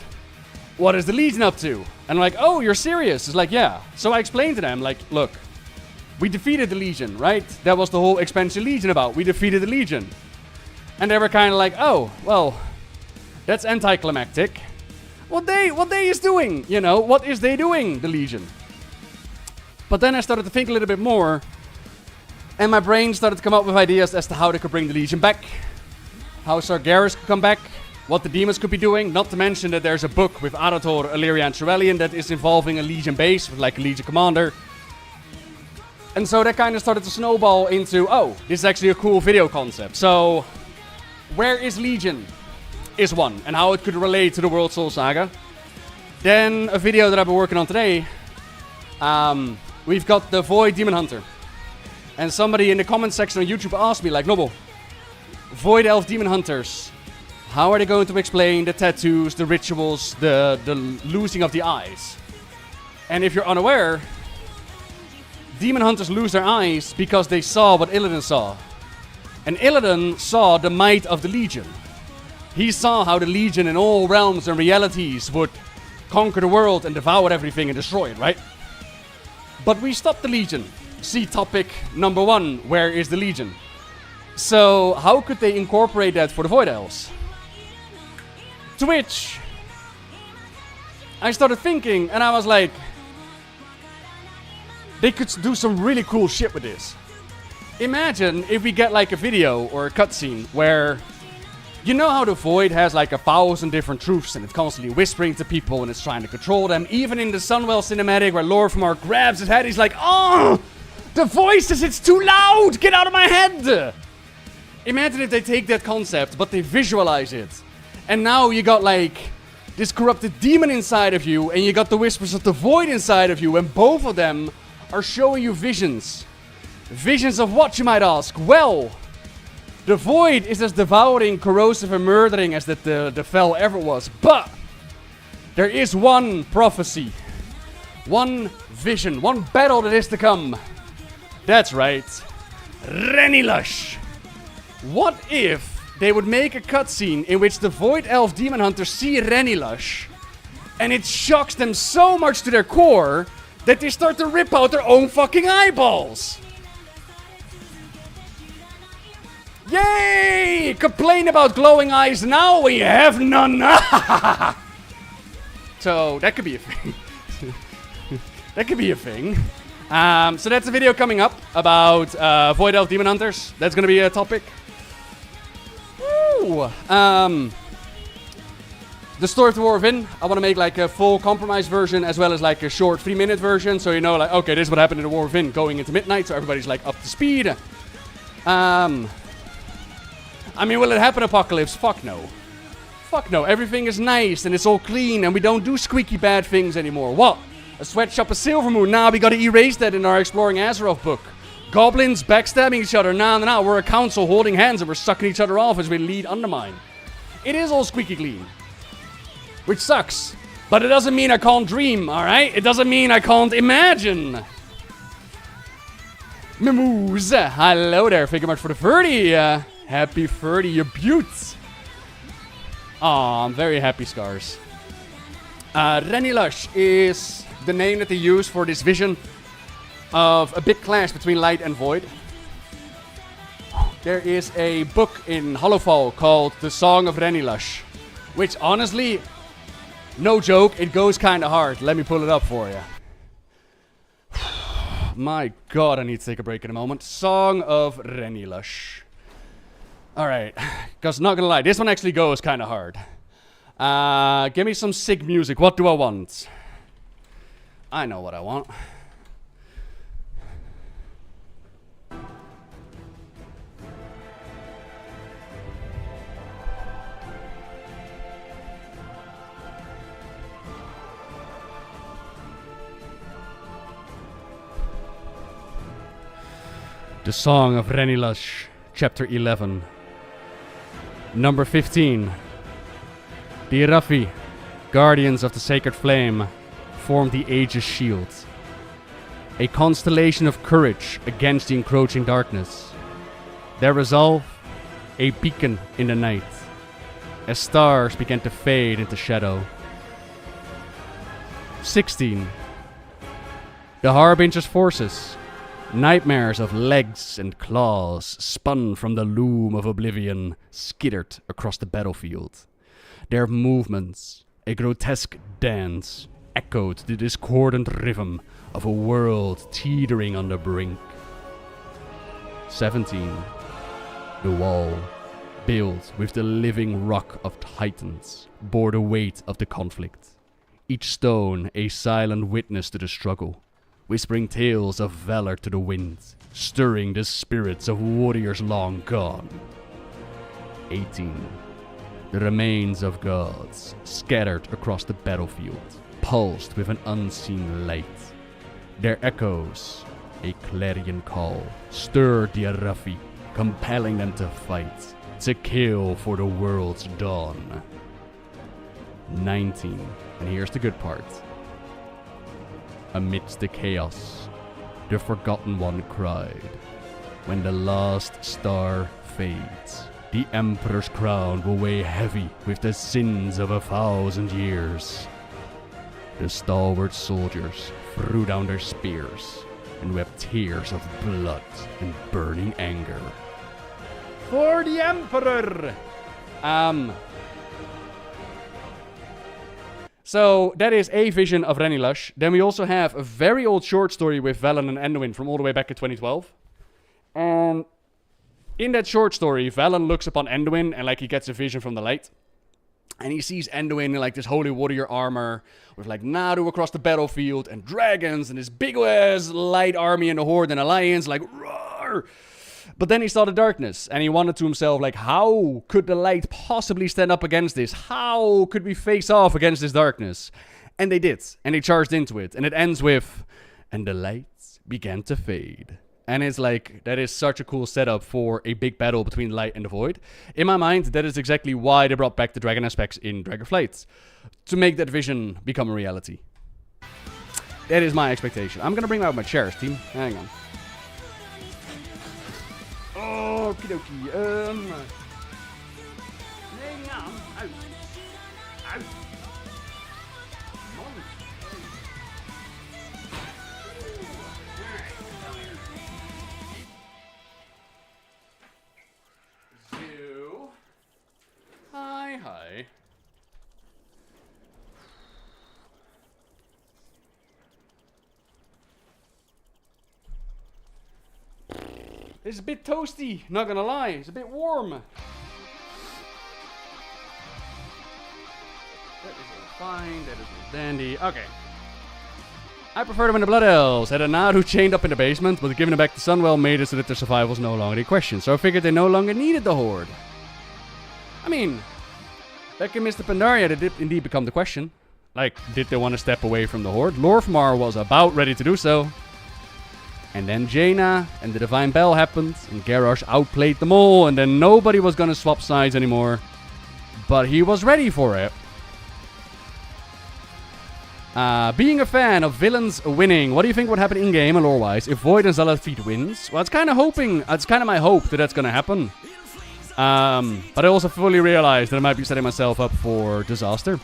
What is the Legion up to? And I'm like, oh, you're serious? It's like, yeah. So I explained to them, like, look, we defeated the Legion, right? That was the whole expansion Legion about. We defeated the Legion. And they were kind of like, oh, well, that's anticlimactic. What they is doing, you know, what is they doing, the Legion? But then I started to think a little bit more. And my brain started to come up with ideas as to how they could bring the Legion back. How Sargeras could come back, what the demons could be doing, not to mention that there's a book with Arator, Illyria, and Trevelian that is involving a Legion base with like a Legion commander. And so that kind of started to snowball into, oh, this is actually a cool video concept. So, where is Legion? Is one, and how it could relate to the World Soul Saga. Then a video that I've been working on today, we've got the Void Demon Hunter. And somebody in the comment section on YouTube asked me, like, Nobbel, Void Elf Demon Hunters, how are they going to explain the tattoos, the rituals, the losing of the eyes? And if you're unaware, demon hunters lose their eyes because they saw what Illidan saw. And Illidan saw the might of the Legion. He saw how the Legion in all realms and realities would conquer the world and devour everything and destroy it, right? But we stopped the Legion. See topic number 1, where is the Legion? So how could they incorporate that for the Void Elves? To which I started thinking, and I was like, they could do some really cool shit with this. Imagine if we get like a video or a cutscene where, you know how the Void has like 1,000 different truths and it's constantly whispering to people and it's trying to control them. Even in the Sunwell cinematic where Lord from Ark grabs his head, he's like, oh, the voices, it's too loud, get out of my head. Imagine if they take that concept, but they visualize it. And now you got like this corrupted demon inside of you and you got the whispers of the Void inside of you, and both of them are showing you visions. Visions of what, you might ask? Well, the Void is as devouring, corrosive, and murdering as the Fel ever was. But there is one prophecy, one vision, one battle that is to come. That's right, Renilush. What if they would make a cutscene in which the Void Elf Demon Hunters see Renilush, and it shocks them so much to their core that they start to rip out their own fucking eyeballs? Yay! Complain about glowing eyes now when you have none. So that could be a thing. That could be a thing. So that's a video coming up about Void Elf Demon Hunters. That's gonna be a topic. Woo! The Story of the War Within, I want to make like a full compromise version as well as like a short 3-minute version. So you know, like, okay, this is what happened in the War Within going into midnight, so everybody's like up to speed. I mean, will it happen, Apocalypse? Fuck no. Fuck no. Everything is nice and it's all clean and we don't do squeaky bad things anymore. What? A sweatshop of Silvermoon? Nah, we gotta erase that in our Exploring Azeroth book. Goblins backstabbing each other? Nah. We're a council holding hands and we're sucking each other off as we lead Undermine. It is all squeaky clean. Which sucks. But it doesn't mean I can't dream, alright? It doesn't mean I can't imagine. Mimoose, hello there. Thank you much for the 30. Happy 30, you beaut. Aw, I'm very happy, Scars. Renilush is the name that they use for this vision of a big clash between light and void. There is a book in Hollowfall called The Song of Renilush, which honestly, no joke, it goes kind of hard. Let me pull it up for you. My god, I need to take a break in a moment. Song of Renilush. Alright, because not gonna lie, this one actually goes kind of hard. Give me some sick music. What do I want? I know what I want. The Song of Renilush, Chapter 11. Number 15. The Irafi, guardians of the sacred flame, formed the Aegis Shield. A constellation of courage against the encroaching darkness. Their resolve, a beacon in the night, as stars began to fade into shadow. 16. The Harbinger's forces, nightmares of legs and claws spun from the loom of oblivion, skittered across the battlefield. Their movements, a grotesque dance, echoed the discordant rhythm of a world teetering on the brink. 17. The wall, built with the living rock of titans, bore the weight of the conflict. Each stone a silent witness to the struggle, whispering tales of valor to the wind, stirring the spirits of warriors long gone. 18. The remains of gods, scattered across the battlefield, pulsed with an unseen light. Their echoes, a clarion call, stirred the Arafi, compelling them to fight, to kill for the world's dawn. 19. And here's the good part. Amidst the chaos, the Forgotten One cried, "When the last star fades, the Emperor's crown will weigh heavy with the sins of 1,000 years." The stalwart soldiers threw down their spears and wept tears of blood and burning anger. For the Emperor! So that is a vision of Renilush. Then we also have a very old short story with Velen and Anduin from all the way back in 2012. And in that short story, Velen looks upon Anduin and like he gets a vision from the light. And he sees Anduin in like this holy warrior armor with like Naru across the battlefield and dragons and this big ass light army and a horde and alliance like roar. But then he saw the darkness and he wondered to himself like, how could the light possibly stand up against this? How could we face off against this darkness? And they did, and they charged into it. And it ends with, "And the lights began to fade." And it's like, that is such a cool setup for a big battle between light and the void. In my mind, that is exactly why they brought back the dragon aspects in Dragonflight, to make that vision become a reality. That is my expectation. I'm gonna bring out my chairs, team. Hang on. Okie dokie. Hang on. Out. Out. Zoo. Hi. It's a bit toasty, not gonna lie. It's a bit warm. That is all fine. That is all dandy. Okay. I prefer them in the Blood Elves. Had a Naru chained up in the basement, but giving it back to Sunwell made it so that their survival was no longer a question. So I figured they no longer needed the Horde. I mean, back in Mr. Pandaria, that did indeed become the question. Like, did they want to step away from the Horde? Lorfmar was about ready to do so. And then Jaina and the Divine Bell happened, and Garrosh outplayed them all, and then nobody was gonna swap sides anymore. But he was ready for it. Being a fan of villains winning, what do you think would happen in-game and lore-wise if Void and Zalafit wins? Well, it's kind of my hope that that's gonna happen. But I also fully realize that I might be setting myself up for disaster.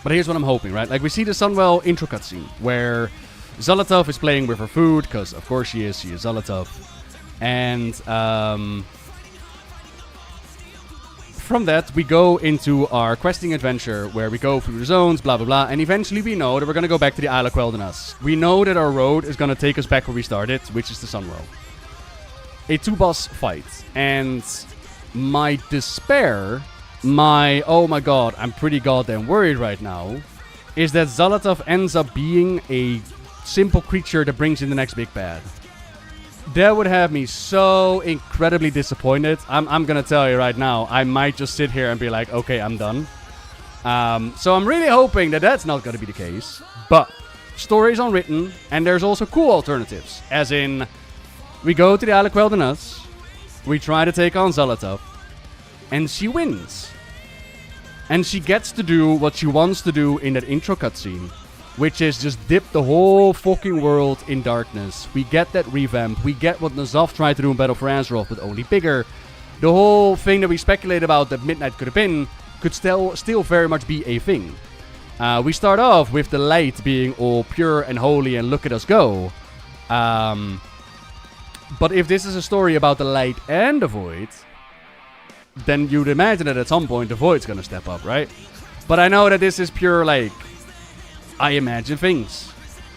But here's what I'm hoping, right? Like, we see the Sunwell intro cutscene, where Zolotov is playing with her food, because of course she is Zolotov. And from that, we go into our questing adventure, where we go through the zones, blah, blah, blah, and eventually we know that we're going to go back to the Isle of Quel'Danas. We know that our road is going to take us back where we started, which is the Sunwell. A two-boss fight. And my despair, oh my god, I'm pretty goddamn worried right now, is that Zolotov ends up being a simple creature that brings in the next big bad. That would have me so incredibly disappointed. I'm gonna tell you right now, I might just sit here and be like, okay, I'm done. So I'm really hoping that that's not gonna be the case. But story's unwritten, and there's also cool alternatives. As in, we go to the Isle of Quel'Danas, we try to take on Zolotov, and she wins. And she gets to do what she wants to do in that intro cutscene, which is just dip the whole fucking world in darkness. We get that revamp. We get what N'Zoth tried to do in Battle for Azeroth, but only bigger. The whole thing that we speculate about that Midnight could have been could still very much be a thing. We start off with the light being all pure and holy and look at us go. But if this is a story about the light and the void, then you'd imagine that at some point the void's gonna step up, right? But I know that this is pure, like, I imagine things.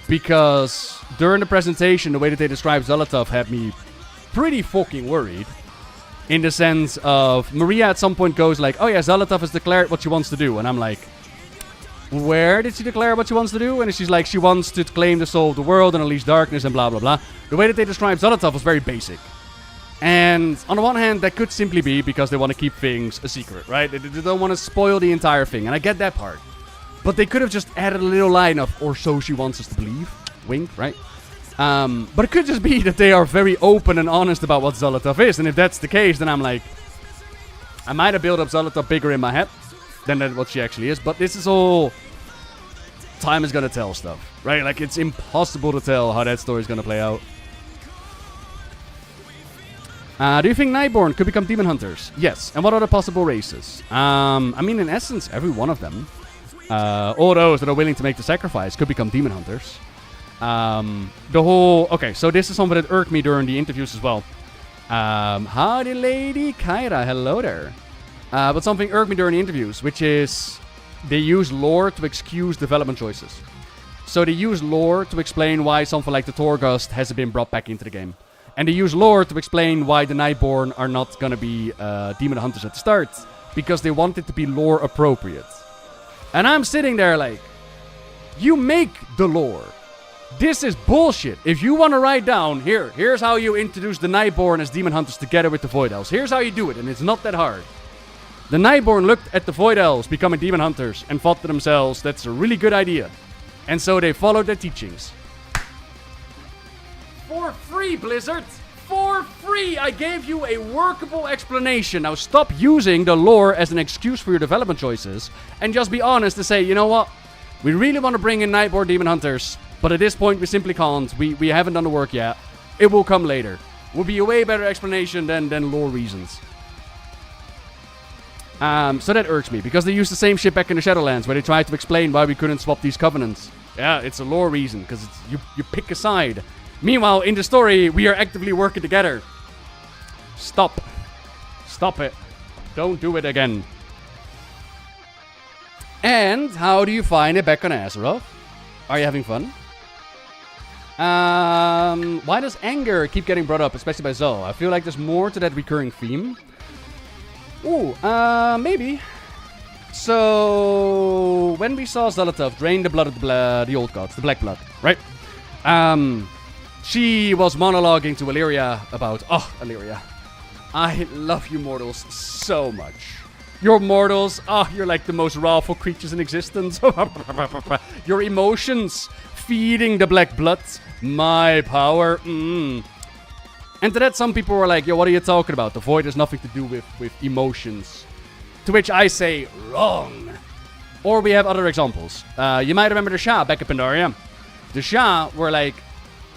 Because during the presentation, the way that they described Zolotov had me pretty fucking worried. In the sense of, Maria at some point goes like, oh yeah, Zolotov has declared what she wants to do. And I'm like, where did she declare what she wants to do? And she's like, she wants to claim the soul of the world and unleash darkness and blah, blah, blah. The way that they described Zolotov was very basic. And on the one hand, that could simply be because they want to keep things a secret, right? They don't want to spoil the entire thing. And I get that part. But they could have just added a little line of, or so she wants us to believe. Wink, right? But it could just be that they are very open and honest about what Zolotov is. And if that's the case, then I'm like, I might have built up Zolotov bigger in my head than what she actually is. But this is all time is gonna tell stuff, right? Like, it's impossible to tell how that story is gonna play out. Do you think Nightborn could become demon hunters? Yes. And what are the possible races? I mean, in essence, every one of them. All those that are willing to make the sacrifice could become demon hunters. Okay, so this is something that irked me during the interviews as well. Howdy, Lady Kyra. Hello there. But something irked me during the interviews, which is they use lore to excuse development choices. So they use lore to explain why something like the Torghast hasn't been brought back into the game. And they use lore to explain why the Nightborn are not gonna be demon hunters at the start. Because they want it to be lore appropriate. And I'm sitting there like, you make the lore. This is bullshit. If you want to write down, here's how you introduce the Nightborn as demon hunters together with the Void Elves. Here's how you do it, and it's not that hard. The Nightborn looked at the Void Elves becoming demon hunters and thought to themselves, that's a really good idea. And so they followed their teachings. For free, Blizzard! For free! I gave you a workable explanation. Now stop using the lore as an excuse for your development choices and just be honest and say, you know what? We really want to bring in Nightborn demon hunters, but at this point we simply can't. We haven't done the work yet. It will come later. Would be a way better explanation than lore reasons. So that irks me, because they used the same shit back in the Shadowlands, where they tried to explain why we couldn't swap these covenants. Yeah, it's a lore reason, because you pick a side. Meanwhile, in the story, we are actively working together. Stop. Stop it. Don't do it again. And how do you find it back on Azeroth? Are you having fun? Why does anger keep getting brought up, especially by Zoe? I feel like there's more to that recurring theme. Ooh, maybe. So, when we saw Zolotov drain the blood of the old gods, the black blood, right? She was monologuing to Illyria about, oh, Illyria, I love you mortals so much. You're mortals, you're like the most wrathful creatures in existence. Your emotions, feeding the black blood, my power. And to that, some people were like, yo, what are you talking about? The void has nothing to do with emotions. To which I say, wrong. Or we have other examples. You might remember the Shah back in Pandaria. The Shah were like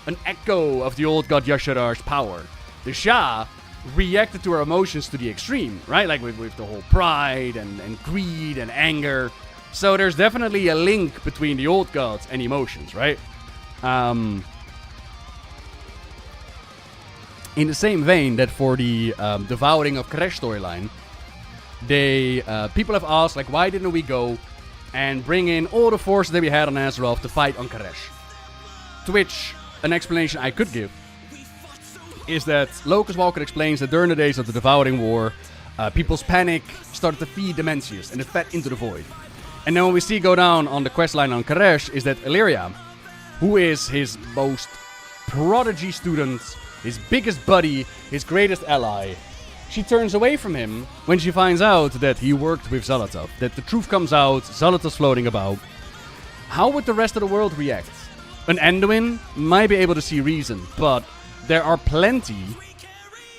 an echo of the old god Yasharar's power. The Shah reacted to her emotions to the extreme, right? Like with the whole pride and greed and anger. So there's definitely a link between the old gods and emotions, right? In the same vein that for the Devouring of Koresh storyline, people have asked, like, why didn't we go and bring in all the forces that we had on Azeroth to fight on Koresh? To which an explanation I could give is that Locust Walker explains that during the days of the Devouring War, people's panic started to feed Demencius, and it fed into the void. And then what we see go down on the questline on Koresh is that Illyria, who is his most prodigy student, his biggest buddy, his greatest ally, she turns away from him when she finds out that he worked with Zolotov, that the truth comes out, Zolotov's floating about. How would the rest of the world react? An Anduin might be able to see reason, but there are plenty.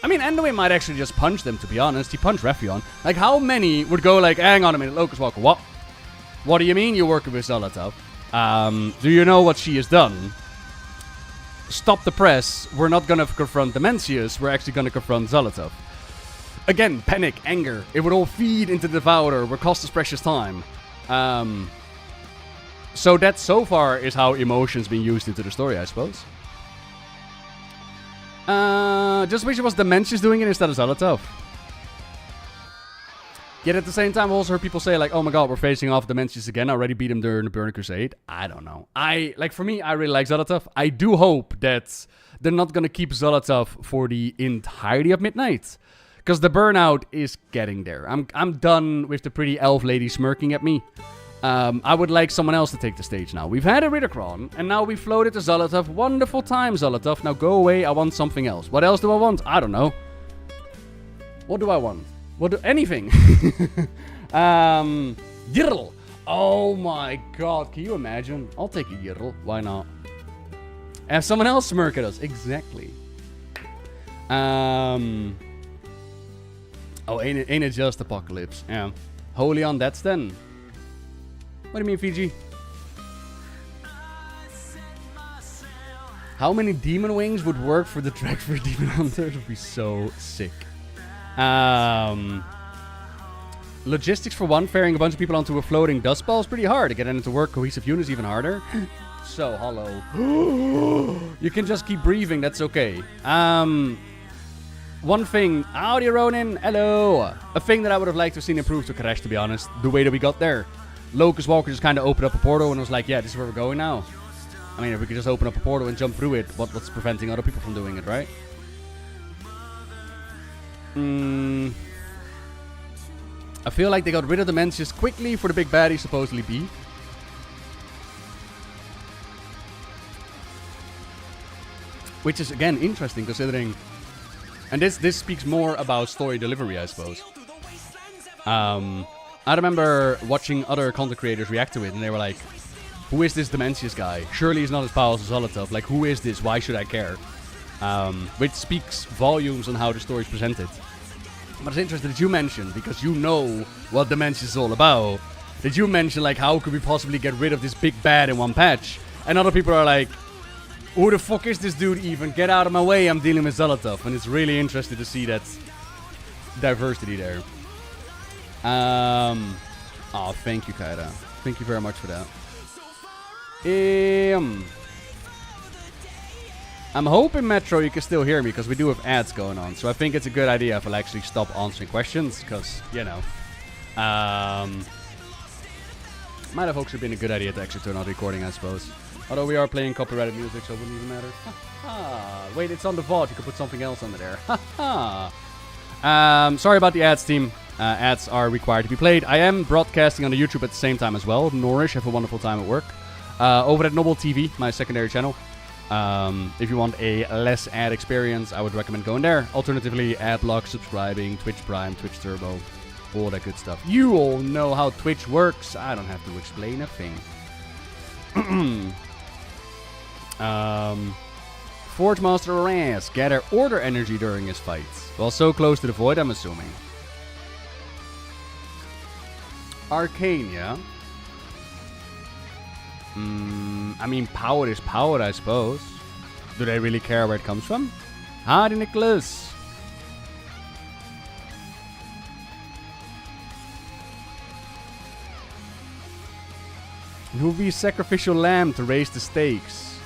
I mean, Anduin might actually just punch them, to be honest. He punched Rephion. Like, how many would go like, hang on a minute, Locust Walker, what? What do you mean you're working with Zolotov? Do you know what she has done? Stop the press. We're not gonna confront Demencius. We're actually gonna confront Zolotov. Again, panic, anger. It would all feed into the Devourer. Would cost us precious time. So that so far is how emotion's been used into the story, I suppose. Just wish it was Demencius doing it instead of Zolotov. Yet at the same time, I also heard people say, like, oh my god, we're facing off Demencius again. I already beat him during the Burning Crusade. I don't know. For me, I really like Zolotov. I do hope that they're not going to keep Zolotov for the entirety of Midnight. Because the burnout is getting there. I'm done with the pretty elf lady smirking at me. I would like someone else to take the stage now. We've had a Riddercron, and now we've floated to Zolotov. Wonderful time, Zolotov. Now go away. I want something else. What else do I want? I don't know. What do I want? Anything. Yirl. Oh my god. Can you imagine? I'll take a Yirl. Why not? Have someone else smirk at us. Exactly. Oh, ain't it just Apocalypse? Yeah. Holy Undeads then. What do you mean, Fiji? How many demon wings would work for the track for Demon Hunter? It would be so sick. Logistics for one, ferrying a bunch of people onto a floating dust ball is pretty hard. To get it to work, cohesive units even harder. So hollow. You can just keep breathing, that's okay. One thing, howdy Ronin, hello. A thing that I would have liked to have seen improved to Crash, to be honest. The way that we got there. Locust Walker just kind of opened up a portal and was like, yeah, this is where we're going now. I mean, if we could just open up a portal and jump through it, what's preventing other people from doing it, right? I feel like they got rid of the Mencius quickly for the big baddie, supposedly B. Which is, again, interesting considering... And this speaks more about story delivery, I suppose. I remember watching other content creators react to it, and they were like, who is this Dimensius guy? Surely he's not as powerful as Zolotov. Like, who is this? Why should I care? Which speaks volumes on how the story is presented. But it's interesting that you mentioned, because you know what Dimensius is all about, that you mentioned, like, how could we possibly get rid of this big bad in one patch? And other people are like, who the fuck is this dude even? Get out of my way, I'm dealing with Zolotov. And it's really interesting to see that diversity there. Oh, thank you, Kaira. Thank you very much for that. I'm hoping, Metro, you can still hear me, because we do have ads going on. So I think it's a good idea if I'll actually stop answering questions, because, you know. Might have actually been a good idea to actually turn on recording, I suppose. Although we are playing copyrighted music, so it wouldn't even matter. Wait, it's on the VOD. You can put something else under there. Sorry about the ads, team. Ads are required to be played. I am broadcasting on the YouTube at the same time as well. Nourish, have a wonderful time at work. Over at Nobbel TV, my secondary channel. If you want a less ad experience, I would recommend going there. Alternatively, ad block, subscribing, Twitch Prime, Twitch Turbo, all that good stuff. You all know how Twitch works. I don't have to explain a thing. Forge Master Raz, gather order energy during his fights. Well, so close to the void, I'm assuming. Arcane, yeah? I mean, power is power, I suppose. Do they really care where it comes from? Howdy, Nicholas. Who will be a sacrificial lamb to raise the stakes?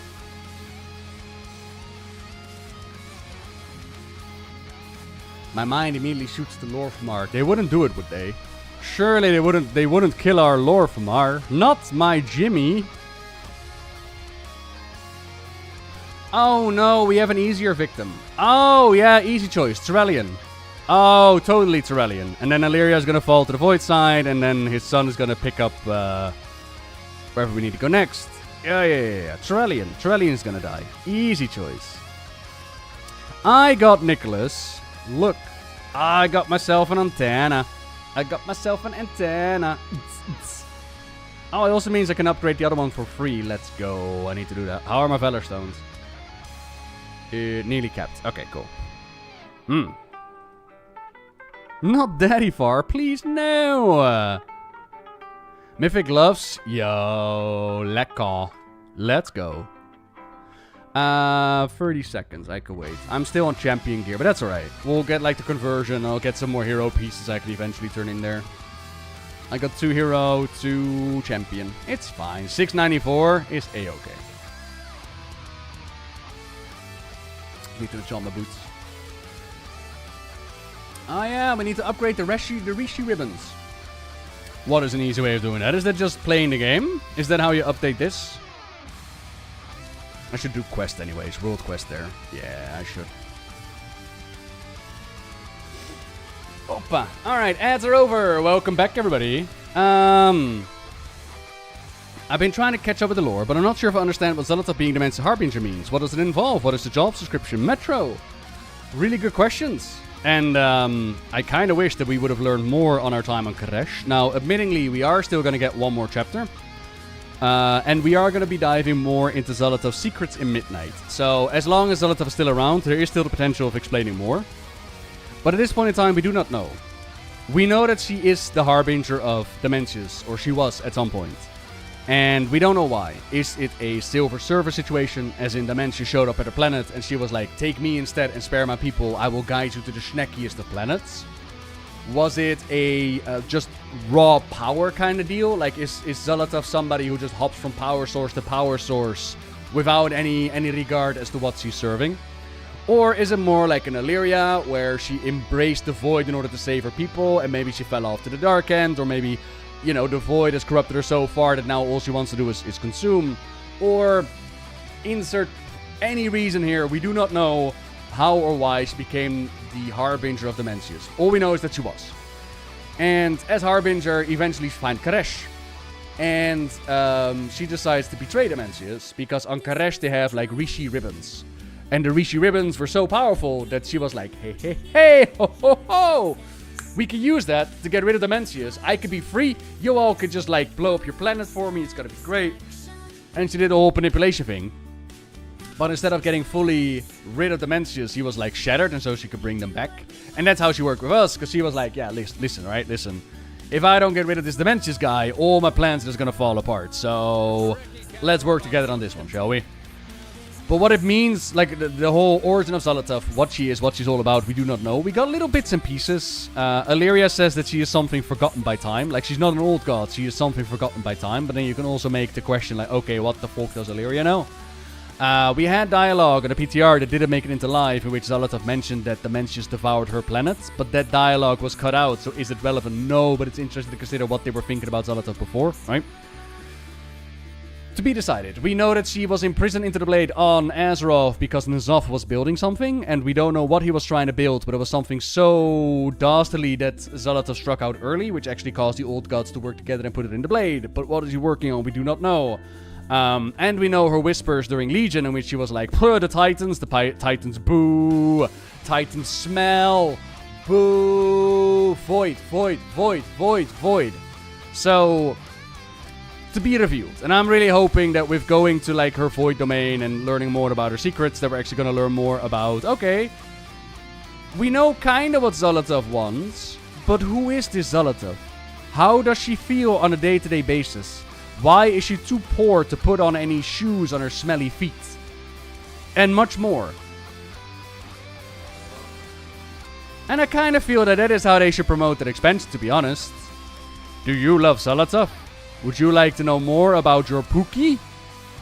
My mind immediately shoots to Lorfmar. They wouldn't do it, would they? Surely they wouldn't kill our Lorfmar. Not my Jimmy. Oh no, we have an easier victim. Oh yeah, easy choice. Tyrellian. Oh, totally Tyrellian. And then Illyria is gonna fall to the void side, and then his son is gonna pick up wherever we need to go next. Yeah. Tyrellian. Tyrellian is gonna die. Easy choice. I got Nicholas. Look, I got myself an antenna. I got myself an antenna. Oh, it also means I can upgrade the other one for free. Let's go. I need to do that. How are my Valor Stones? Nearly capped. Okay, cool. Not daddy far. Please, no. Mythic Gloves. Yo, lekker. Let's go. 30 seconds. I can wait. I'm still on champion gear, but that's alright. We'll get like the conversion. I'll get some more hero pieces I can eventually turn in there. I got 2 hero, 2 champion. It's fine. 694 is a-okay. Need to enchant my boots. Oh yeah, we need to upgrade the Rishi ribbons. What is an easy way of doing that? Is that just playing the game? Is that how you update this? I should do quest anyways. World quest there. Yeah, I should. Opa. Alright, ads are over. Welcome back, everybody. I've been trying to catch up with the lore, but I'm not sure if I understand what Zolotov being the Mensa Harbinger means. What does it involve? What is the job description? Metro. Really good questions. And I kind of wish that we would have learned more on our time on Karesh. Now, admittingly, we are still going to get one more chapter. And we are going to be diving more into Zolotov's secrets in Midnight. So, as long as Zolotov is still around, there is still the potential of explaining more. But at this point in time, we do not know. We know that she is the Harbinger of Dimensius, or she was at some point. And we don't know why. Is it a Silver Surfer situation, as in Dementia showed up at a planet and she was like, take me instead and spare my people, I will guide you to the schneckiest of planets? Was it a just raw power kind of deal? Like, is Zolotov somebody who just hops from power source to power source without any regard as to what she's serving? Or is it more like an Illyria, where she embraced the Void in order to save her people, and maybe she fell off to the Dark End, or maybe, you know, the Void has corrupted her so far that now all she wants to do is consume? Or insert any reason here, we do not know how or why she became the Harbinger of Dementius. All we know is that she was. And as Harbinger, eventually she finds Karesh. And she decides to betray Dementius, because on Karesh they have like Rishi ribbons. And the Rishi ribbons were so powerful that she was like, hey, hey, hey, ho, ho, ho. We can use that to get rid of Dementius. I could be free. You all could just like blow up your planet for me. It's gonna be great. And she did the whole manipulation thing. But instead of getting fully rid of Dementius, he was like shattered, and so she could bring them back. And that's how she worked with us, because she was like, yeah, listen, right? Listen. If I don't get rid of this Dementius guy, all my plans are just gonna fall apart. So let's work together on this one, shall we? But what it means, like the whole origin of Zolotov, what she is, what she's all about, we do not know. We got little bits and pieces. Illyria says that she is something forgotten by time. Like, she's not an old god, she is something forgotten by time. But then you can also make the question, like, okay, what the fuck does Illyria know? We had dialogue on the PTR that didn't make it into live, in which Zolotov mentioned that Dementius devoured her planet. But that dialogue was cut out, so is it relevant? No, but it's interesting to consider what they were thinking about Zolotov before, right? To be decided. We know that she was imprisoned into the blade on Azeroth because N'Zoth was building something, and we don't know what he was trying to build, but it was something so dastardly that Zolotov struck out early, which actually caused the old gods to work together and put it in the blade. But what is he working on? We do not know. And we know her whispers during Legion, in which she was like, the Titans, Titans boo, Titans smell, boo, void, void, void, void, void. So, to be revealed. And I'm really hoping that with going to like her void domain and learning more about her secrets, that we're actually going to learn more about, okay, we know kind of what Zolotov wants, but who is this Zolotov? How does she feel on a day-to-day basis? Why is she too poor to put on any shoes on her smelly feet? And much more. And I kind of feel that that is how they should promote their expansion, to be honest. Do you love Zolotov? Would you like to know more about your Pookie?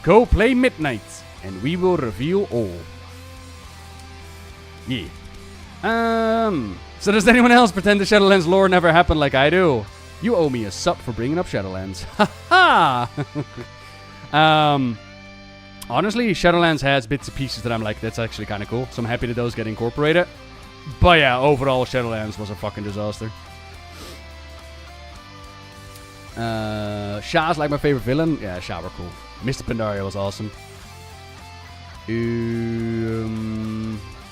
Go play Midnight, and we will reveal all. Yeah. So does anyone else pretend the Shadowlands lore never happened like I do? You owe me a sub for bringing up Shadowlands. Ha ha! Honestly, Shadowlands has bits and pieces that I'm like, that's actually kind of cool. So I'm happy that those get incorporated. But yeah, overall, Shadowlands was a fucking disaster. Sha's like my favorite villain. Yeah, Sha were cool. Mr. Pandaria was awesome.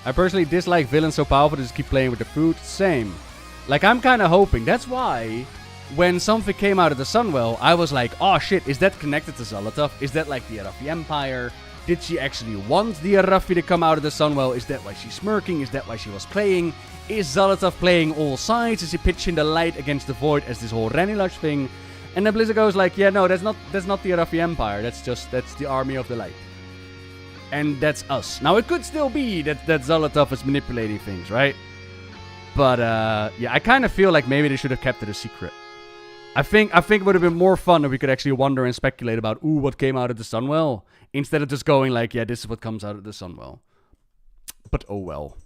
I personally dislike villains so powerful to just keep playing with the food. Same. Like, I'm kind of hoping. That's why when something came out of the Sunwell, I was like, oh shit, is that connected to Zolotov? Is that like the Arathi Empire? Did she actually want the Arathi to come out of the Sunwell? Is that why she's smirking? Is that why she was playing? Is Zolotov playing all sides? Is he pitching the light against the void as this whole Renilash thing? And then Blizzard goes like, yeah, no, that's not the Arathi Empire. That's the Army of the Light. And that's us. Now, it could still be that Zolotov is manipulating things, right? But, yeah, I kind of feel like maybe they should have kept it a secret. I think it would have been more fun if we could actually wonder and speculate about, ooh, what came out of the Sunwell? Instead of just going like, yeah, this is what comes out of the Sunwell. But, oh well.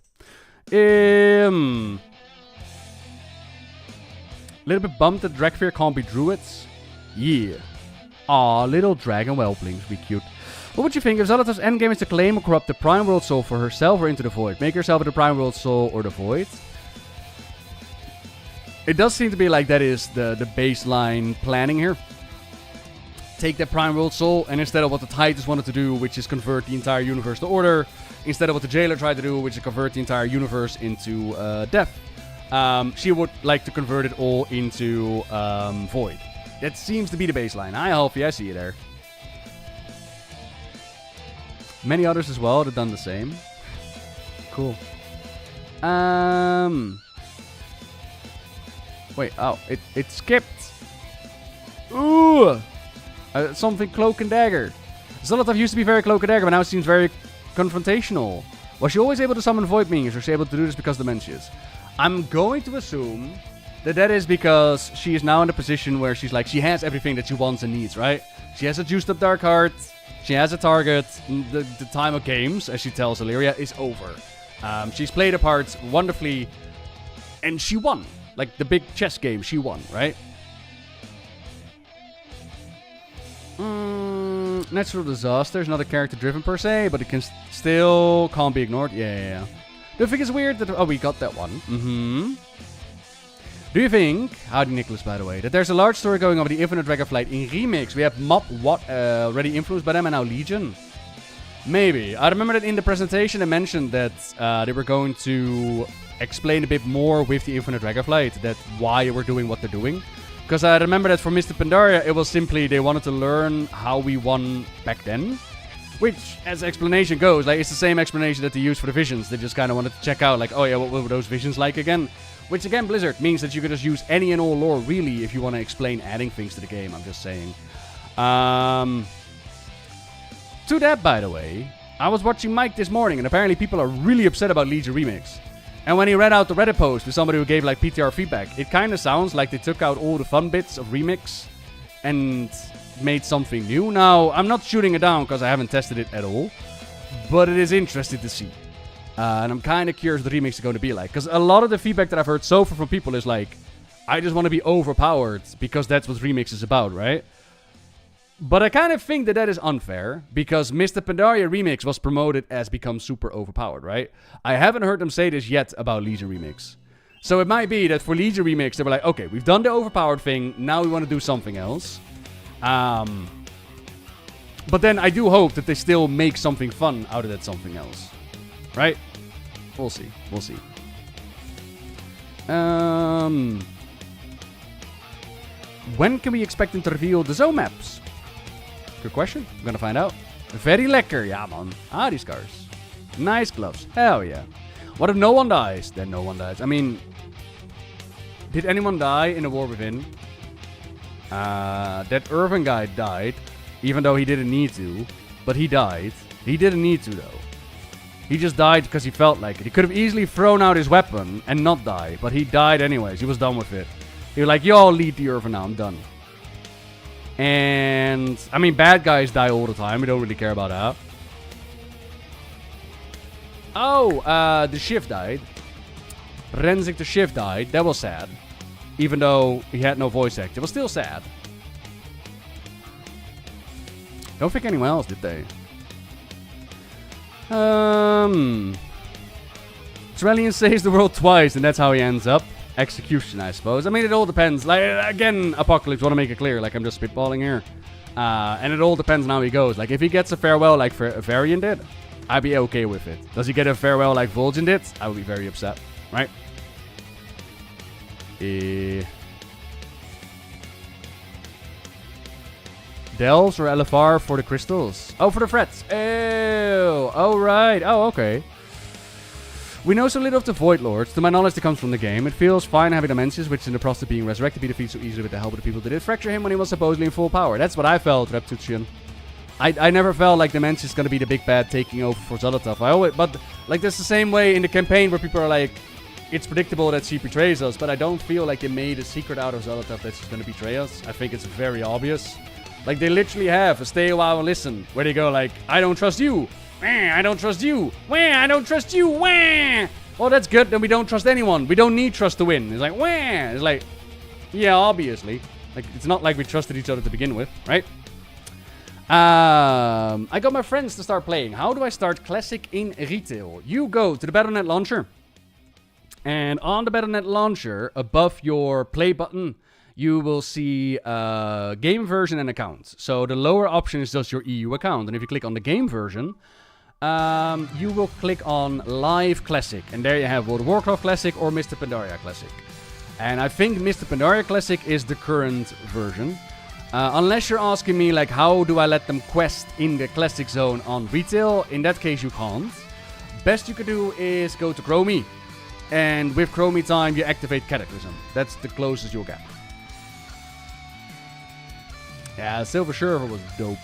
Little bit bummed that Dragfear can't be druids. Yeah. Aw, little dragon whelplings, be cute. What would you think if Zolotov's endgame is to claim or corrupt the Prime World Soul for herself or into the Void? Make herself the Prime World Soul or the Void? It does seem to be like that is the baseline planning here. Take that Prime World Soul, and instead of what the Titans wanted to do, which is convert the entire universe to order, instead of what the Jailer tried to do, which is convert the entire universe into death, she would like to convert it all into Void. That seems to be the baseline. Hi, Alfie, I see you there. Many others as well have done the same. Cool. Wait, oh, it skipped. Ooh! Something Cloak and Dagger. Zolotov used to be very Cloak and Dagger, but now it seems very confrontational. Was she always able to summon Void Beings, or was she able to do this because of the Dementias? I'm going to assume that is because she is now in a position where she's like, she has everything that she wants and needs, right? She has a juiced up Dark Heart, she has a target, the time of games, as she tells Illyria, is over. She's played her parts wonderfully, and she won. Like, the big chess game, she won, right? Natural Disaster is not a character driven per se, but it can still can't be ignored. Yeah. Do you think it's weird that... Oh, we got that one. Do you think... Howdy, Nicholas, by the way. That there's a large story going on with the Infinite Dragonflight in Remix. We have Mob already influenced by them and now Legion. Maybe. I remember that in the presentation I mentioned that they were going to explain a bit more with the Infinite Dragonflight. That why we're doing what they're doing. Because I remember that for Mr. Pandaria, it was simply they wanted to learn how we won back then. Which, as explanation goes, like it's the same explanation that they used for the visions. They just kind of wanted to check out, like, oh yeah, what were those visions like again? Which again, Blizzard means that you can just use any and all lore, really, if you want to explain adding things to the game. I'm just saying. To that, by the way, I was watching Mike this morning, and apparently people are really upset about Legion Remix. And when he read out the Reddit post with somebody who gave like PTR feedback, it kind of sounds like they took out all the fun bits of Remix and made something new. Now, I'm not shooting it down because I haven't tested it at all, but it is interesting to see. And I'm kind of curious what the remix is going to be like. Because a lot of the feedback that I've heard so far from people is like, I just want to be overpowered because that's what remix is about, right? But I kind of think that is unfair because Mr. Pandaria Remix was promoted as become super overpowered, right? I haven't heard them say this yet about Legion Remix. So it might be that for Legion Remix, they were like, okay, we've done the overpowered thing, now we want to do something else. But then I do hope that they still make something fun out of that something else. Right? We'll see. We'll see. When can we expect them to reveal the zone maps? Good question. I'm gonna find out. Very lekker. Yeah, man. Ah, these scars. Nice gloves. Hell yeah. What if no one dies? Then no one dies. I mean, did anyone die in the War Within? That Irvin guy died, even though he didn't need to. But he died. He didn't need to, though. He just died because he felt like it. He could have easily thrown out his weapon and not die, but he died anyways. He was done with it. He was like, yo, I'll lead the Irvin now. I'm done. And, I mean, bad guys die all the time. We don't really care about that. Oh, the Shiv died. Renzik the Shiv died. That was sad. Even though he had no voice act. It was still sad. Don't think anyone else did they? Trellian saves the world twice, and that's how he ends up. Execution, I suppose. I mean, it all depends. Like, again, Apocalypse, want to make it clear. Like, I'm just spitballing here. And it all depends on how he goes. Like, if he gets a farewell like Varian did, I'd be okay with it. Does he get a farewell like Vol'jin did? I would be very upset. Right? Delves or LFR for the crystals? Oh, for the frets. Oh, right. Oh, okay. We know so little of the Void Lords. To my knowledge, that comes from the game. It feels fine having Dimensions, which in the process of being resurrected, be defeated so easily with the help of the people that did fracture him when he was supposedly in full power. That's what I felt, Reptution. I never felt like Dimensions is going to be the big bad taking over for Zolotov. But, like, that's the same way in the campaign where people are like, it's predictable that she betrays us, but I don't feel like they made a secret out of Zolotov that she's going to betray us. I think it's very obvious. Like, they literally have a stay a while and listen, where they go like, I don't trust you. I don't trust you. I don't trust you. Well, that's good. Then we don't trust anyone. We don't need trust to win. It's like, it's like, yeah, obviously. Like, it's not like we trusted each other to begin with, right? I got my friends to start playing. How do I start Classic in retail? You go to the Battle.net launcher. And on the Battle.net launcher, above your play button, you will see game version and account. So the lower option is just your EU account. And if you click on the game version, you will click on Live Classic. And there you have World of Warcraft Classic or Mr. Pandaria Classic. And I think Mr. Pandaria Classic is the current version. Unless you're asking me, like, how do I let them quest in the Classic Zone on retail? In that case, you can't. Best you could do is go to Chromie. And with Chromie time, you activate Cataclysm. That's the closest you'll get. Yeah, Silver Surfer was dope.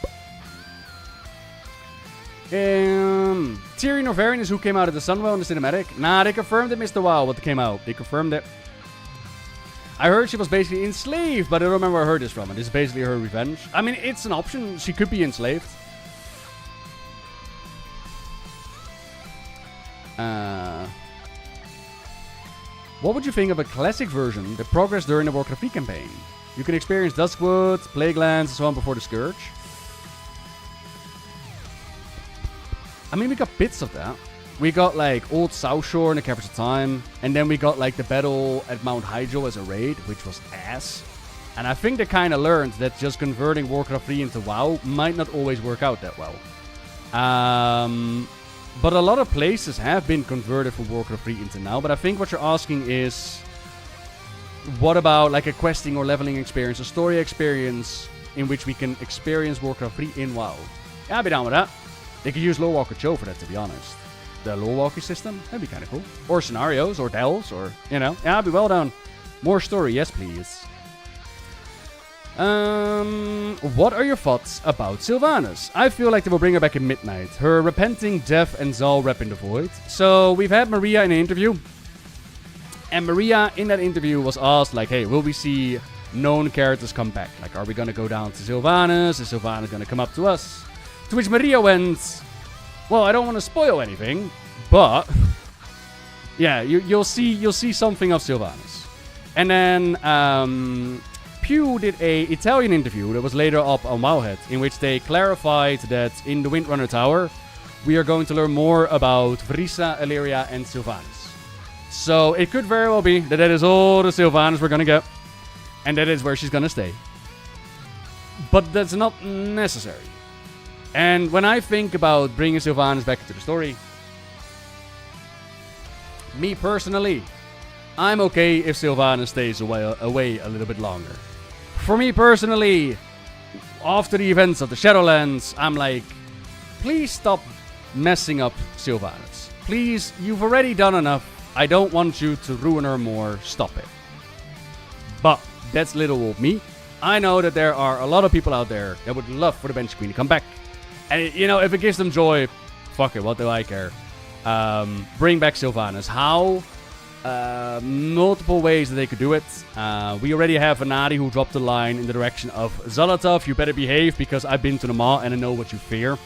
Tyrion Ovarian is who came out of the Sunwell in the cinematic. Nah, they confirmed it, Mr. WoW, what came out. They confirmed it. I heard she was basically enslaved, but I don't remember where I heard this from. And this is basically her revenge. I mean, it's an option. She could be enslaved. What would you think of a classic version that progressed during the Warcraft 3 campaign? You can experience Duskwood, Plaguelands, and so on before the Scourge. I mean, we got bits of that. We got like Old South Shore in the Caverns of Time, and then we got like the battle at Mount Hyjal as a raid, which was ass. And I think they kind of learned that just converting Warcraft 3 into WoW might not always work out that well. But a lot of places have been converted from Warcraft 3 into now. But I think what you're asking is, what about like a questing or leveling experience, a story experience in which we can experience Warcraft 3 in WoW? Yeah, I'd be down with that. They could use Lorewalker Cho for that, to be honest. The Lorewalker system, that'd be kind of cool. Or scenarios, or delves, or, you know. Yeah, I'd be well down. More story, yes please. What are your thoughts about Sylvanas? I feel like they will bring her back in Midnight. Her repenting, deaf, and Zal rep in the void. So, we've had Maria in an interview. And Maria, in that interview, was asked, like, hey, will we see known characters come back? Like, are we gonna go down to Sylvanas? Is Sylvanas gonna come up to us? To which Maria went, well, I don't want to spoil anything, but yeah, you'll see something of Sylvanas. And then Pew did a Italian interview that was later up on Wowhead, in which they clarified that in the Windrunner Tower, we are going to learn more about Vrisa, Illyria, and Sylvanas. So it could very well be that is all the Sylvanas we're gonna get, and that is where she's gonna stay. But that's not necessary. And when I think about bringing Sylvanas back into the story, me personally, I'm okay if Sylvanas stays away a little bit longer. For me personally, after the events of the Shadowlands, I'm like, please stop messing up Sylvanas. Please, you've already done enough. I don't want you to ruin her more. Stop it. But that's little old me. I know that there are a lot of people out there that would love for the Bench Queen to come back. And, you know, if it gives them joy, fuck it, what do I care? Bring back Sylvanas. How? Multiple ways that they could do it. We already have Anadi who dropped the line in the direction of Zolotov. You better behave because I've been to the Maw and I know what you fear.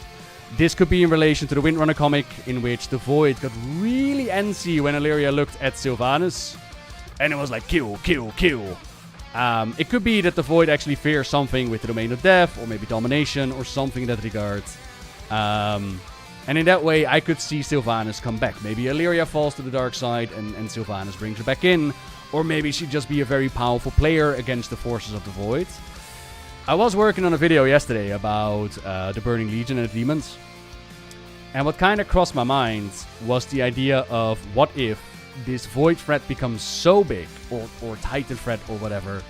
This could be in relation to the Windrunner comic, in which the Void got really antsy when Illyria looked at Sylvanas. And it was like, kill, kill, kill. It could be that the Void actually fears something with the Domain of Death, or maybe Domination, or something in that regard. And in that way, I could see Sylvanas come back. Maybe Illyria falls to the dark side, and Sylvanas brings her back in. Or maybe she'd just be a very powerful player against the forces of the Void. I was working on a video yesterday about the Burning Legion and the demons. And what kind of crossed my mind was the idea of what if this Void threat becomes so big, or Titan threat or whatever,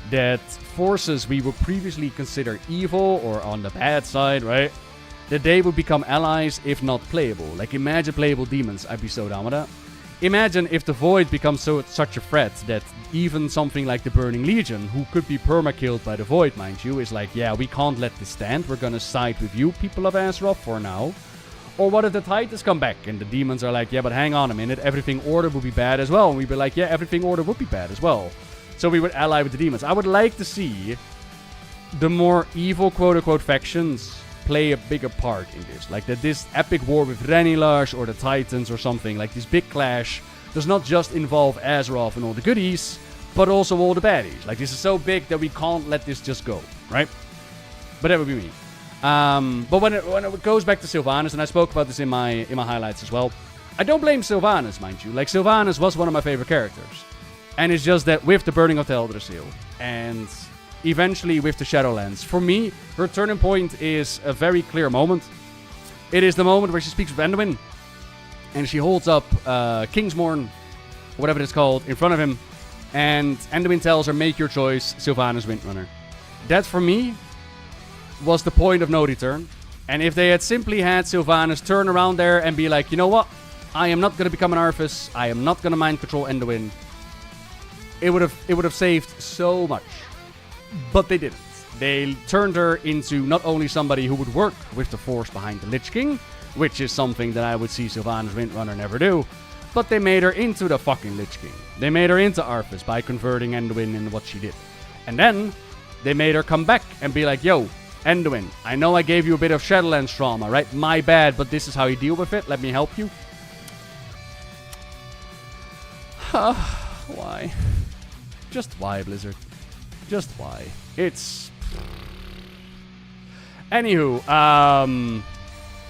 that forces we would previously consider evil or on the bad side, right, that they would become allies if not playable. Like, imagine playable demons. I'd be so down with that. Imagine if the Void becomes such a threat that even something like the Burning Legion, who could be perma-killed by the Void, mind you, is like, yeah, we can't let this stand. We're gonna side with you, people of Azeroth, for now. Or what if the Titans come back and the demons are like, yeah, but hang on a minute, everything Order would be bad as well. And we'd be like, yeah, everything Order would be bad as well. So we would ally with the demons. I would like to see the more evil, quote-unquote, factions play a bigger part in this. Like that this epic war with Renilars or the Titans or something, like this big clash, does not just involve Azeroth and all the goodies, but also all the baddies. Like, this is so big that we can't let this just go, right? But that would be me. But when it goes back to Sylvanas, and I spoke about this in my highlights as well, I don't blame Sylvanas, mind you. Like, Sylvanas was one of my favorite characters. And it's just that with the burning of the Eldrasil, and eventually with the Shadowlands, for me, her turning point is a very clear moment. It is the moment where she speaks with Anduin, and she holds up Kingsmorn, whatever it's called, in front of him, and Anduin tells her, make your choice, Sylvanas Windrunner. That, for me, was the point of no return. And if they had simply had Sylvanas turn around there and be like, you know what, I am not going to become an Arthas, I am not going to mind control Anduin, it would have saved so much. But they didn't. they turned her into not only somebody who would work with the force behind the Lich King, which is something that I would see Sylvanas Windrunner never do, but they made her into the fucking Lich King. They made her into Arthas by converting Anduin into what she did. And then they made her come back and be like, yo, Anduin, I know I gave you a bit of Shadowlands trauma, right? My bad, but this is how you deal with it. Let me help you. Why? Just why, Blizzard? Just why? It's... Anywho,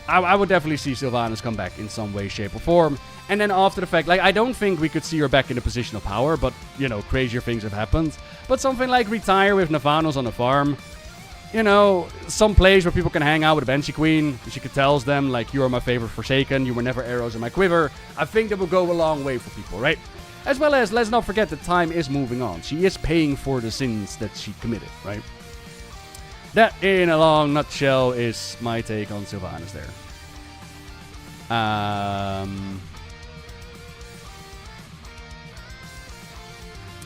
I would definitely see Sylvanas come back in some way, shape, or form. And then after the fact, like, I don't think we could see her back in a position of power, but, you know, crazier things have happened. But something like retire with Navanos on the farm. You know, some place where people can hang out with a Banshee Queen. She could tell them, like, you are my favorite Forsaken, you were never arrows in my quiver. I think that will go a long way for people, right? As well as, let's not forget that time is moving on. She is paying for the sins that she committed, right? That, in a long nutshell, is my take on Sylvanas there.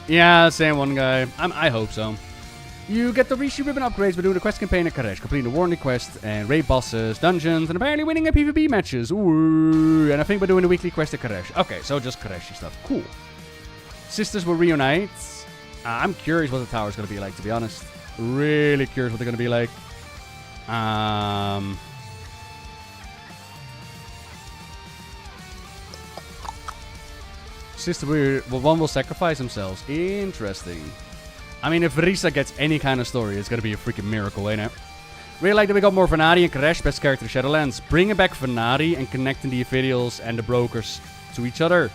Yeah, same one guy. I hope so. You get the Rishi Ribbon upgrades by doing the quest campaign at Karesh, completing the Warning quest and raid bosses, dungeons, and apparently winning a PvP matches. Ooh, and I think by doing the weekly quest at Karesh. Okay, so just Kareshi stuff. Cool. Sisters will reunite. I'm curious what the tower's going to be like, to be honest. Really curious what they're going to be like. Sister one will sacrifice themselves. Interesting. I mean, if Risa gets any kind of story, it's gonna be a freaking miracle, ain't it? Really like that we got more Venari and Karesh, best character of Shadowlands. Bringing back Venari and connecting the Ophidials and the Brokers to each other.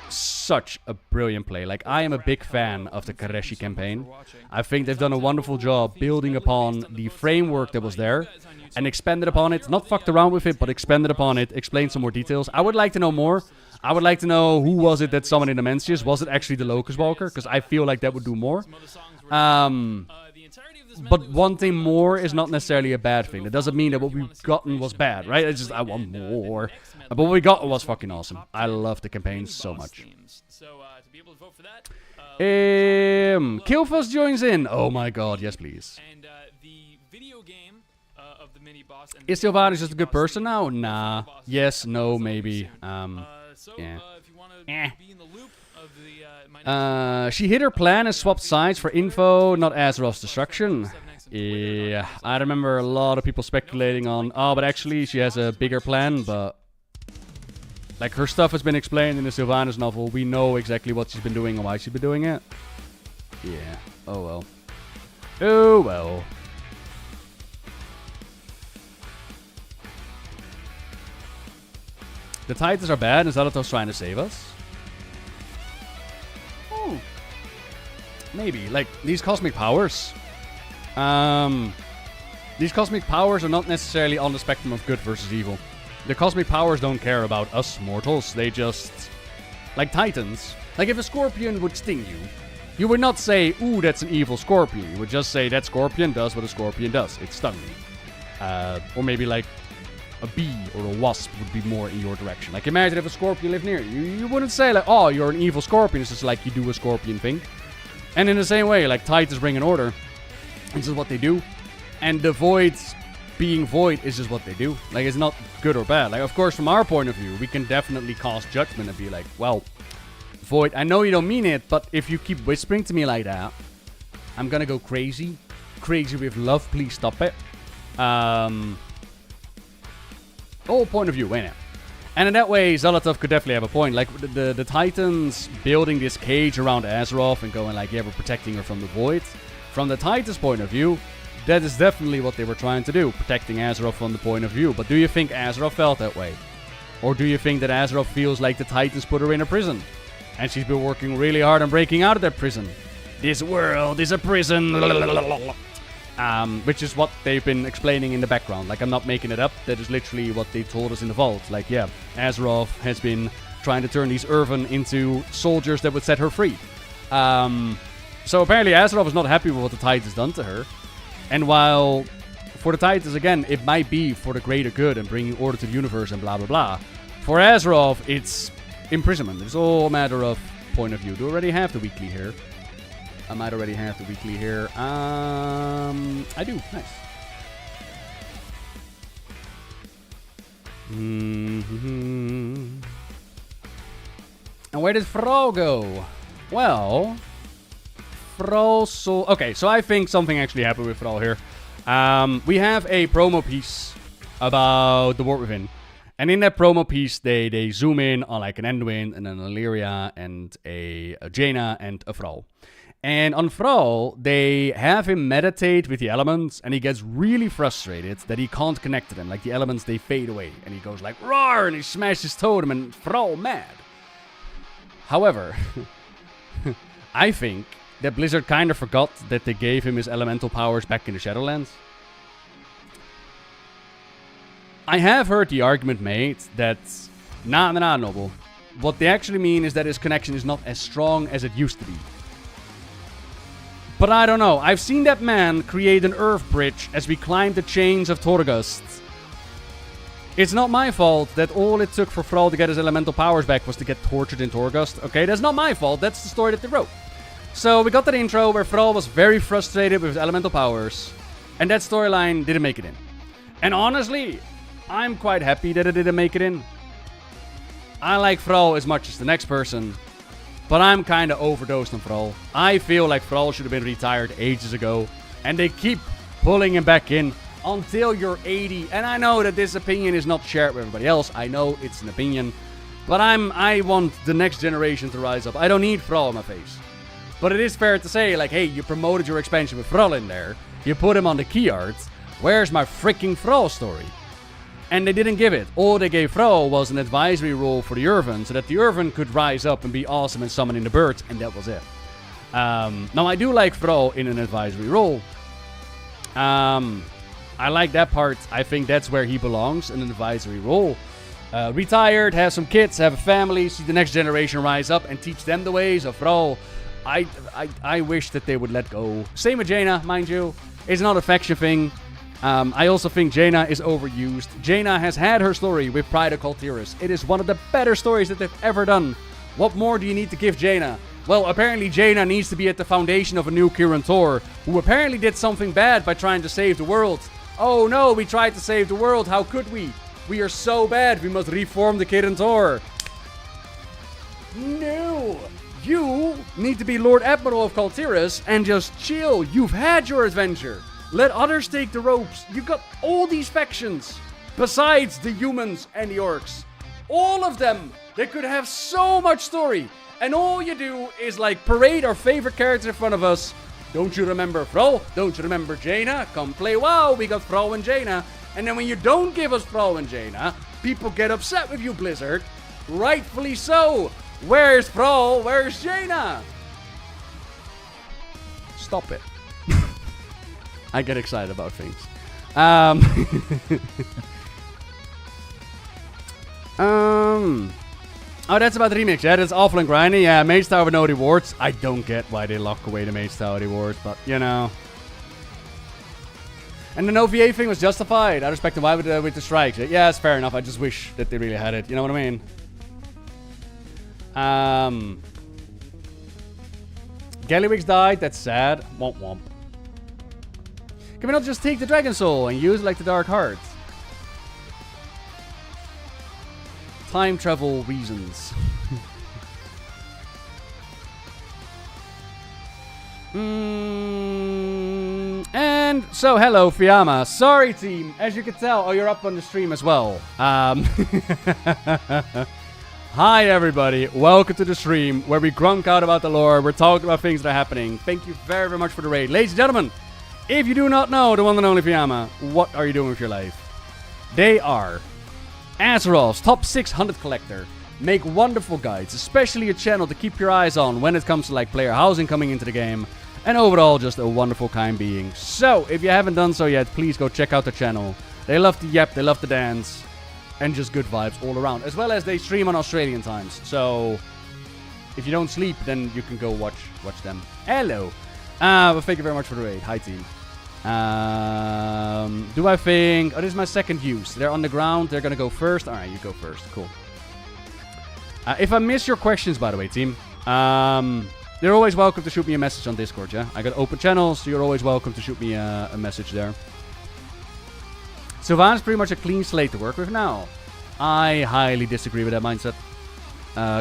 Such a brilliant play. Like, I am a big fan of the Kareshi campaign. I think they've done a wonderful job building upon the framework that was there and expanded upon it. Not fucked around with it, but expanded upon it, explained some more details. I would like to know more. I would like to know who was it that summoned in Dimensius. Was it actually the Locust Walker? Because I feel like that would do more. But wanting more is not necessarily a bad thing. That doesn't mean that what we've gotten was bad, right? It's just, I want more. But what we got was fucking awesome. I love the campaign so much. Killfuss joins in. Oh my god, yes please. Is Sylvanas just a good person now? Nah. Yes, no, maybe. Yeah. She hit her plan and swapped sides for info, not Azeroth's destruction. Yeah, I remember a lot of people speculating on, oh, but actually she has a bigger plan, but... Like, her stuff has been explained in the Sylvanas novel. We know exactly what she's been doing and why she's been doing it. Yeah, oh well. Oh well. The Titans are bad and Zalato's trying to save us? Oh. Maybe. Like, these cosmic powers. These cosmic powers are not necessarily on the spectrum of good versus evil. The cosmic powers don't care about us mortals. They just... Like Titans. Like, if a scorpion would sting you, you would not say, ooh, that's an evil scorpion. You would just say, that scorpion does what a scorpion does. It stung me. Or maybe, like, a bee or a wasp would be more in your direction. Like, imagine if a scorpion lived near you. You wouldn't say, like, oh, you're an evil scorpion. It's just like you do a scorpion thing. And in the same way, like, Titans bring an order. This is what they do. And the voids being void is just what they do. Like, it's not good or bad. Like, of course, from our point of view, we can definitely cast judgment and be like, well, void, I know you don't mean it, but if you keep whispering to me like that, I'm gonna go crazy. Crazy with love, please stop it. Oh, point of view, ain't it? And in that way, Zalatoth could definitely have a point. Like, the Titans building this cage around Azeroth and going like, yeah, we're protecting her from the void. From the Titans' point of view, that is definitely what they were trying to do, protecting Azeroth from the point of view. But do you think Azeroth felt that way? Or do you think that Azeroth feels like the Titans put her in a prison? And she's been working really hard on breaking out of that prison. This world is a prison. Which is what they've been explaining in the background. Like, I'm not making it up. That is literally what they told us in the vault. Like, yeah, Azeroth has been trying to turn these Irvin into soldiers that would set her free. So apparently Azeroth is not happy with what the Titans done to her. And while for the Titans, again, it might be for the greater good and bringing order to the universe and blah, blah, blah. For Azeroth, it's imprisonment. It's all a matter of point of view. Do already have the weekly here. I might already have the weekly here. I do. Nice. And where did Fro go? Well, Fro so okay, so I think something actually happened with Fro here. We have a promo piece about the War Within. And in that promo piece, they zoom in on like an Endwind and an Illyria and a Jaina and a Thrall. And on Thrall, they have him meditate with the elements, and he gets really frustrated that he can't connect to them. Like the elements, they fade away, and he goes like roar, and he smashes his totem, and Thrall mad. However, I think that Blizzard kind of forgot that they gave him his elemental powers back in the Shadowlands. I have heard the argument made that, nah, Nobbel. What they actually mean is that his connection is not as strong as it used to be. But I don't know. I've seen that man create an earth bridge as we climbed the chains of Torghast. It's not my fault that all it took for Thrall to get his elemental powers back was to get tortured in Torghast. Okay, that's not my fault. That's the story that they wrote. So we got that intro where Thrall was very frustrated with his elemental powers. And that storyline didn't make it in. And honestly, I'm quite happy that it didn't make it in. I like Thrall as much as the next person, but I'm kind of overdosed on Thrall. I feel like Thrall should have been retired ages ago, and they keep pulling him back in until you're 80. And I know that this opinion is not shared with everybody else. I know it's an opinion, but I want the next generation to rise up. I don't need Thrall in my face. But it is fair to say, like, hey, you promoted your expansion with Thrall in there. You put him on the key art. Where's my freaking Thrall story? And they didn't give it. All they gave Thrall was an advisory role for the Irvin, so that the Irvin could rise up and be awesome and summon in the birds, and that was it. Now, I do like Thrall in an advisory role. I like that part. I think that's where he belongs, in an advisory role. Retired, have some kids, have a family, see the next generation rise up and teach them the ways of Thrall. I wish that they would let go. Same with Jaina, mind you. It's not a faction thing. I also think Jaina is overused. Jaina has had her story with Pride of Kultiris. It is one of the better stories that they've ever done. What more do you need to give Jaina? Well, apparently Jaina needs to be at the foundation of a new Kirin Tor, who apparently did something bad by trying to save the world. Oh no, we tried to save the world. How could we? We are so bad. We must reform the Kirin Tor. No! You need to be Lord Admiral of Kultiris and just chill. You've had your adventure. Let others take the ropes. You've got all these factions. Besides the humans and the orcs. All of them. They could have so much story. And all you do is like parade our favorite characters in front of us. Don't you remember Thrall? Don't you remember Jaina? Come play WoW. We got Thrall and Jaina. And then when you don't give us Thrall and Jaina, people get upset with you, Blizzard. Rightfully so. Where's Thrall? Where's Jaina? Stop it. I get excited about things. Oh, that's about the remix. Yeah, that's awful and grindy. Yeah, Mage Tower with no rewards. I don't get why they lock away the Mage Tower rewards, but you know. And the no VA thing was justified. I respect them. Why with the strikes? Yeah, it's fair enough. I just wish that they really had it. You know what I mean? Gallywix died. That's sad. Womp womp. Can we not just take the Dragon Soul and use it like the Dark Heart? Time travel reasons. And so, hello, Fiamma. Sorry, team. As you can tell, oh, you're up on the stream as well. Hi, everybody. Welcome to the stream where we grunk out about the lore. We're talking about things that are happening. Thank you very, very much for the raid. Ladies and gentlemen, if you do not know the one and only Fiamma, what are you doing with your life? They are Azeroth's top 600 collector. Make wonderful guides, especially a channel to keep your eyes on when it comes to like player housing coming into the game. And overall, just a wonderful kind being. So, if you haven't done so yet, please go check out the channel. They love to yap, they love to dance. And just good vibes all around. As well as they stream on Australian times. So, if you don't sleep, then you can go watch them. Hello. Well, thank you very much for the raid. Hi, team. Do I think... Oh, this is my second use. They're on the ground. They're going to go first. All right, you go first. Cool. If I miss your questions, by the way, team, You're always welcome to shoot me a message on Discord, yeah? I got open channels, so you're always welcome to shoot me a message there. Sylvanas pretty much a clean slate to work with now. I highly disagree with that mindset.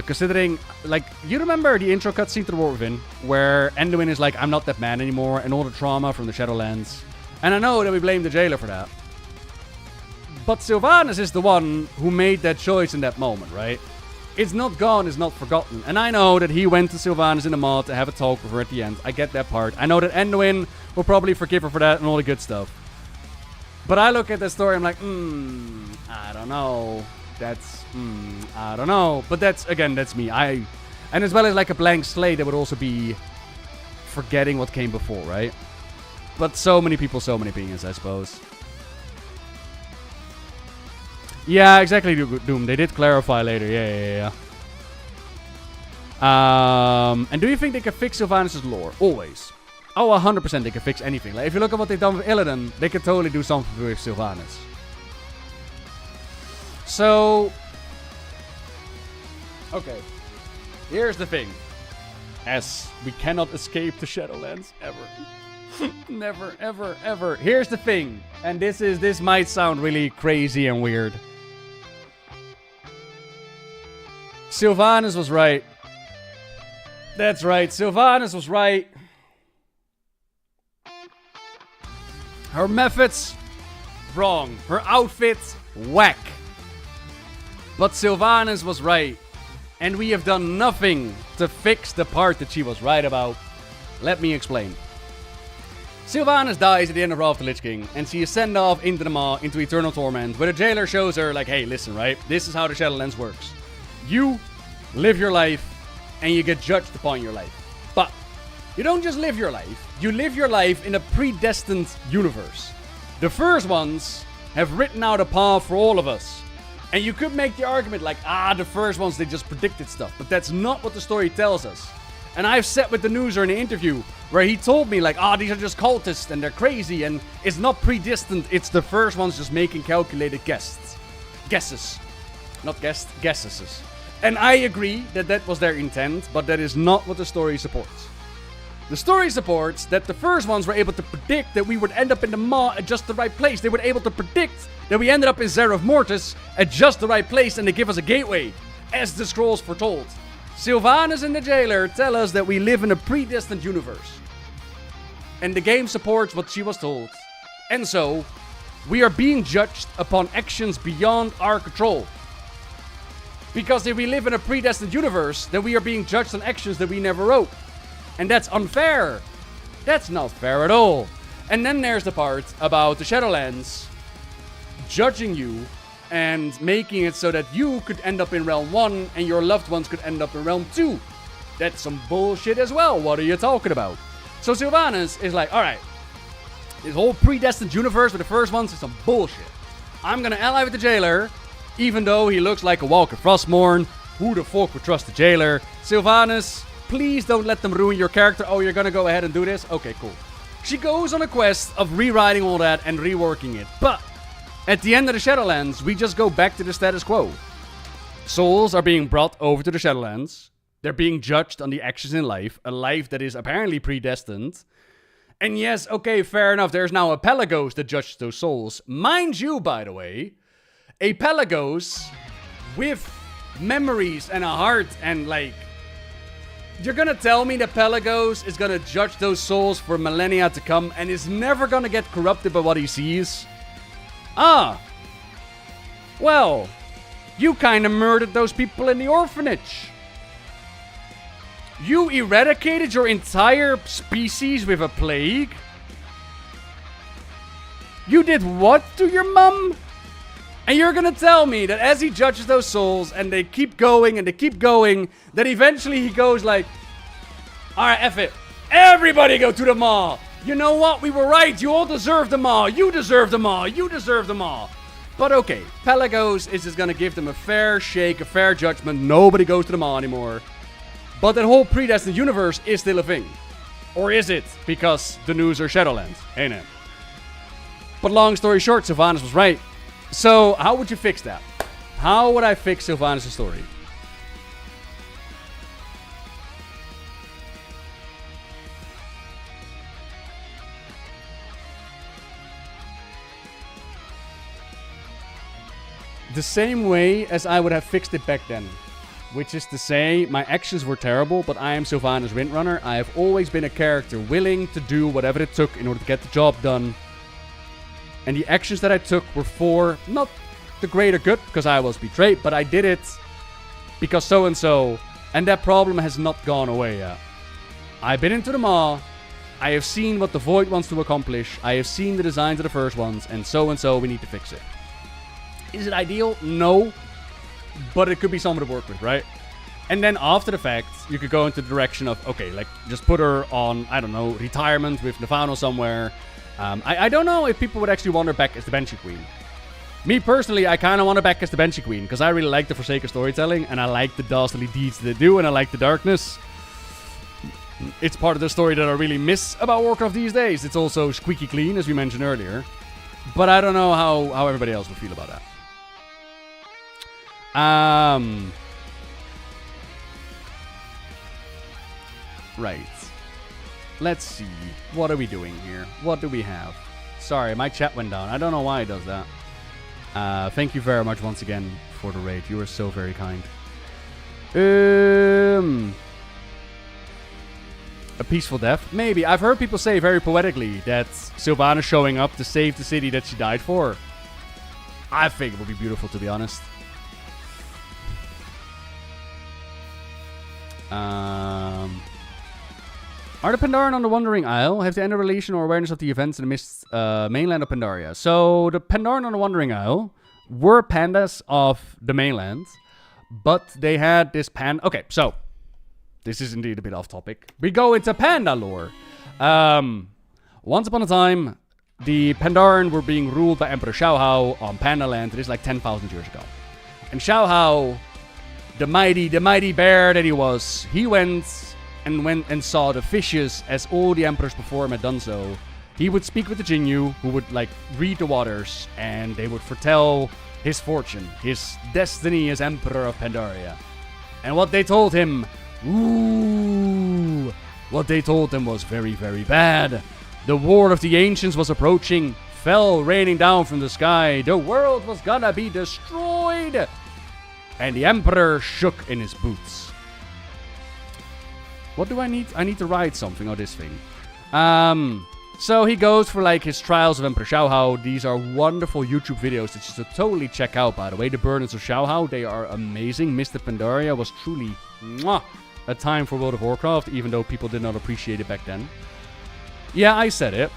Considering, like, you remember the intro cutscene to The War Within, where Anduin is like, I'm not that man anymore, and all the trauma from the Shadowlands. And I know that we blame the jailer for that. But Sylvanas is the one who made that choice in that moment, right? It's not gone, it's not forgotten. And I know that he went to Sylvanas in the mod to have a talk with her at the end. I get that part. I know that Anduin will probably forgive her for that and all the good stuff. But I look at that story, I'm like, I don't know. I don't know. But that's, again, that's me. And as well as like a blank slate, that would also be forgetting what came before, right? But so many people, so many opinions, I suppose. Yeah, exactly, Doom. They did clarify later. Yeah. And do you think they can fix Sylvanas' lore? Always. Oh, 100% they can fix anything. Like, if you look at what they've done with Illidan, they can totally do something with Sylvanas. So... okay. Here's the thing. As we cannot escape the Shadowlands, ever. Never, ever, ever. Here's the thing. And this might sound really crazy and weird. Sylvanas was right. That's right. Sylvanas was right. Her methods, wrong. Her outfits, whack. But Sylvanas was right. And we have done nothing to fix the part that she was right about. Let me explain. Sylvanas dies at the end of Wrath of the Lich King, and she is sent off into the Maw, into Eternal Torment, where the jailer shows her, like, hey, listen, right? This is how the Shadowlands works. You live your life, and you get judged upon your life. But you don't just live your life. You live your life in a predestined universe. The first ones have written out a path for all of us. And you could make the argument like, the first ones, they just predicted stuff. But that's not what the story tells us. And I've sat with the newser in an interview where he told me like, these are just cultists and they're crazy and it's not predestined. It's the first ones just making calculated guesses. Not guesses. And I agree that that was their intent, but that is not what the story supports. The story supports that the first ones were able to predict that we would end up in the Maw at just the right place. They were able to predict that we ended up in Zereth Mortis at just the right place, and they give us a gateway, as the scrolls foretold. Sylvanas and the jailer tell us that we live in a predestined universe. And the game supports what she was told. And so, we are being judged upon actions beyond our control. Because if we live in a predestined universe, then we are being judged on actions that we never wrote. And that's unfair. That's not fair at all. And then there's the part about the Shadowlands judging you and making it so that you could end up in Realm 1 and your loved ones could end up in Realm 2. That's some bullshit as well. What are you talking about? So Sylvanas is like, alright, this whole predestined universe with the first ones is some bullshit. I'm gonna ally with the jailer, even though he looks like a Walker Frostmourne. Who the fuck would trust the jailer? Sylvanas, please don't let them ruin your character. Oh, you're gonna go ahead and do this? Okay, cool. She goes on a quest of rewriting all that and reworking it. But at the end of the Shadowlands, we just go back to the status quo. Souls are being brought over to the Shadowlands. They're being judged on the actions in life. A life that is apparently predestined. And yes, okay, fair enough. There's now a Pelagos that judges those souls. Mind you, by the way, a Pelagos with memories and a heart and like... You're gonna tell me that Pelagos is gonna judge those souls for millennia to come and is never gonna get corrupted by what he sees? Well, you kinda murdered those people in the orphanage. You eradicated your entire species with a plague? You did what to your mum? And you're gonna tell me that as he judges those souls and they keep going and they keep going, that eventually he goes like, alright, F it. Everybody go to the Maw. You know what? We were right. You all deserve the Maw. You deserve the Maw. You deserve the Maw. But okay, Pelagos is just gonna give them a fair shake, a fair judgment. Nobody goes to the Maw anymore. But that whole predestined universe is still a thing. Or is it? Because the news are Shadowlands. Ain't it? But long story short, Sylvanas was right. So, how would you fix that? How would I fix Sylvanas' story? the same way as I would have fixed it back then. Which is to say, my actions were terrible, but I am Sylvanas Windrunner. I have always been a character willing to do whatever it took in order to get the job done. And the actions that I took were for not the greater good, because I was betrayed, but I did it because so-and-so, and that problem has not gone away yet. I've been into the Maw, I have seen what the Void wants to accomplish, I have seen the designs of the first ones, and so, we need to fix it. Is it ideal? No. But it could be something to work with, right? And then after the fact, you could go into the direction of, okay, like, just put her on, I don't know, retirement with Nefano somewhere. I don't know if people would actually want her back as the Banshee Queen. Me personally, I kind of want her back as the Banshee Queen, because I really like the Forsaken storytelling, and I like the dastardly deeds that they do, and I like the darkness. It's part of the story that I really miss about Warcraft these days. It's also squeaky clean, as we mentioned earlier. But I don't know how everybody else would feel about that. Right. Let's see. What are we doing here? What do we have? Sorry, my chat went down. I don't know why it does that. Thank you very much once again for the raid. You are so very kind. A peaceful death? Maybe. I've heard people say very poetically that Sylvanas showing up to save the city that she died for. I think it would be beautiful, to be honest. Are the Pandaren on the Wandering Isle? Have they any relation or awareness of the events in the mist mainland of Pandaria? So, the Pandaren on the Wandering Isle were pandas of the mainland, but they had this Okay, so, this is indeed a bit off topic. We go into panda lore. Once upon a time, the Pandaren were being ruled by Emperor Xiaohao on Pandaland. It is like 10,000 years ago. And Xiaohao, the mighty bear that he was, he went and saw the fishes as all the emperors before him had done so. He would speak with the Jinyu, who would like read the waters, and they would foretell his fortune, his destiny as Emperor of Pandaria. And what they told him, what they told him was very, very bad. The war of the ancients was approaching, fell raining down from the sky. The world was gonna be destroyed. And the Emperor shook in his boots. What do I need? I need to write something on this thing. So he goes for like his trials of Emperor Xiaohao. These are wonderful YouTube videos that you should totally check out, by the way. The Burdens of Xiaohao, they are amazing. Mr. Pandaria was truly a time for World of Warcraft, even though people did not appreciate it back then. Yeah, I said it.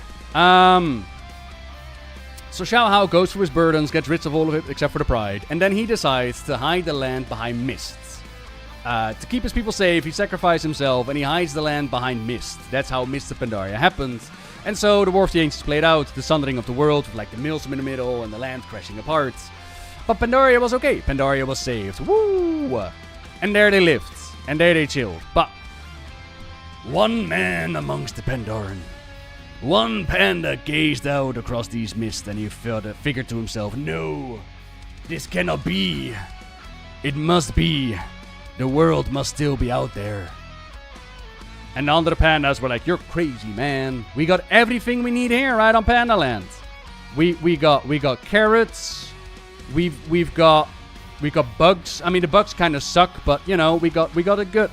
So Xiaohao goes for his burdens, gets rid of all of it except for the pride, and then he decides to hide the land behind mists. To keep his people safe, he sacrificed himself, and he hides the land behind mist. That's how Mist of Pandaria happened. And so the War of the Ancients played out, the sundering of the world, with like the Milsom in the middle and the land crashing apart. But Pandaria was okay. Pandaria was saved. Woo! And there they lived, and there they chilled. But one man amongst the Pandaren, one panda gazed out across these mists, and he figured to himself, no, this cannot be. It must be. The world must still be out there. And none of the pandas were like, you're crazy, man. We got everything we need here, right on Pandaland. We got carrots. We've got bugs. I mean, the bugs kind of suck, but you know, we got it good.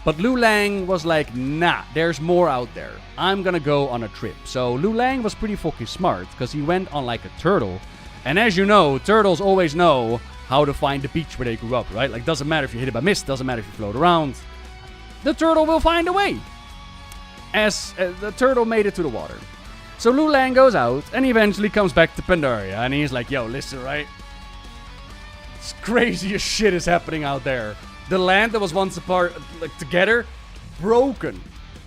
But Lu Lang was like, nah, there's more out there. I'm gonna go on a trip. So Lu Lang was pretty fucking smart, because he went on like a turtle. And as you know, turtles always know how to find the beach where they grew up, right? Like, doesn't matter if you're hit by mist, doesn't matter if you float around. The turtle will find a way. As the turtle made it to the water. So Lu Lang goes out, and he eventually comes back to Pandaria. And he's like, yo, listen, right? It's crazy as shit is happening out there. The land that was once apart, like, together, broken.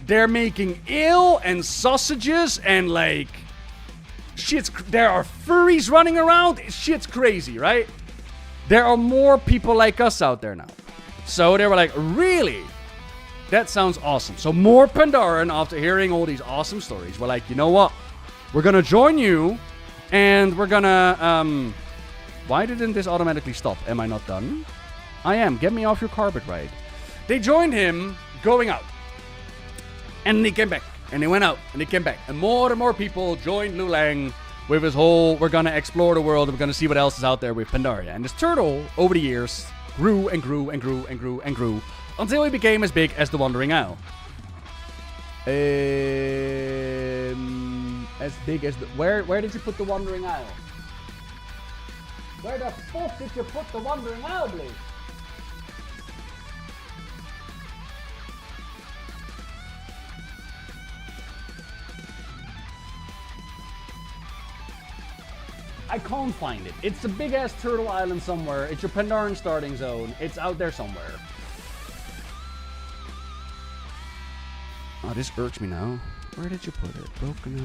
They're making ale and sausages and, like, there are furries running around. Shit's crazy, right? There are more people like us out there now. So they were like, really? That sounds awesome. So more Pandaren, after hearing all these awesome stories, were like, you know what? We're gonna join you, and we're gonna, why didn't this automatically stop? Am I not done? I am. Get me off your carpet ride. They joined him going out. And they came back. And they went out. And they came back. And more people joined Lu Lang with his whole, we're gonna explore the world and we're gonna see what else is out there with Pandaria. And this turtle, over the years, grew and grew and grew and grew and grew until he became as big as the Wandering Owl. As big as the... Where did you put the Wandering Owl? Where the fuck did you put the Wandering Owl, please? I can't find it. It's a big-ass turtle island somewhere. It's your Pandaren starting zone. It's out there somewhere. Oh, this irks me now. Where did you put it? Broken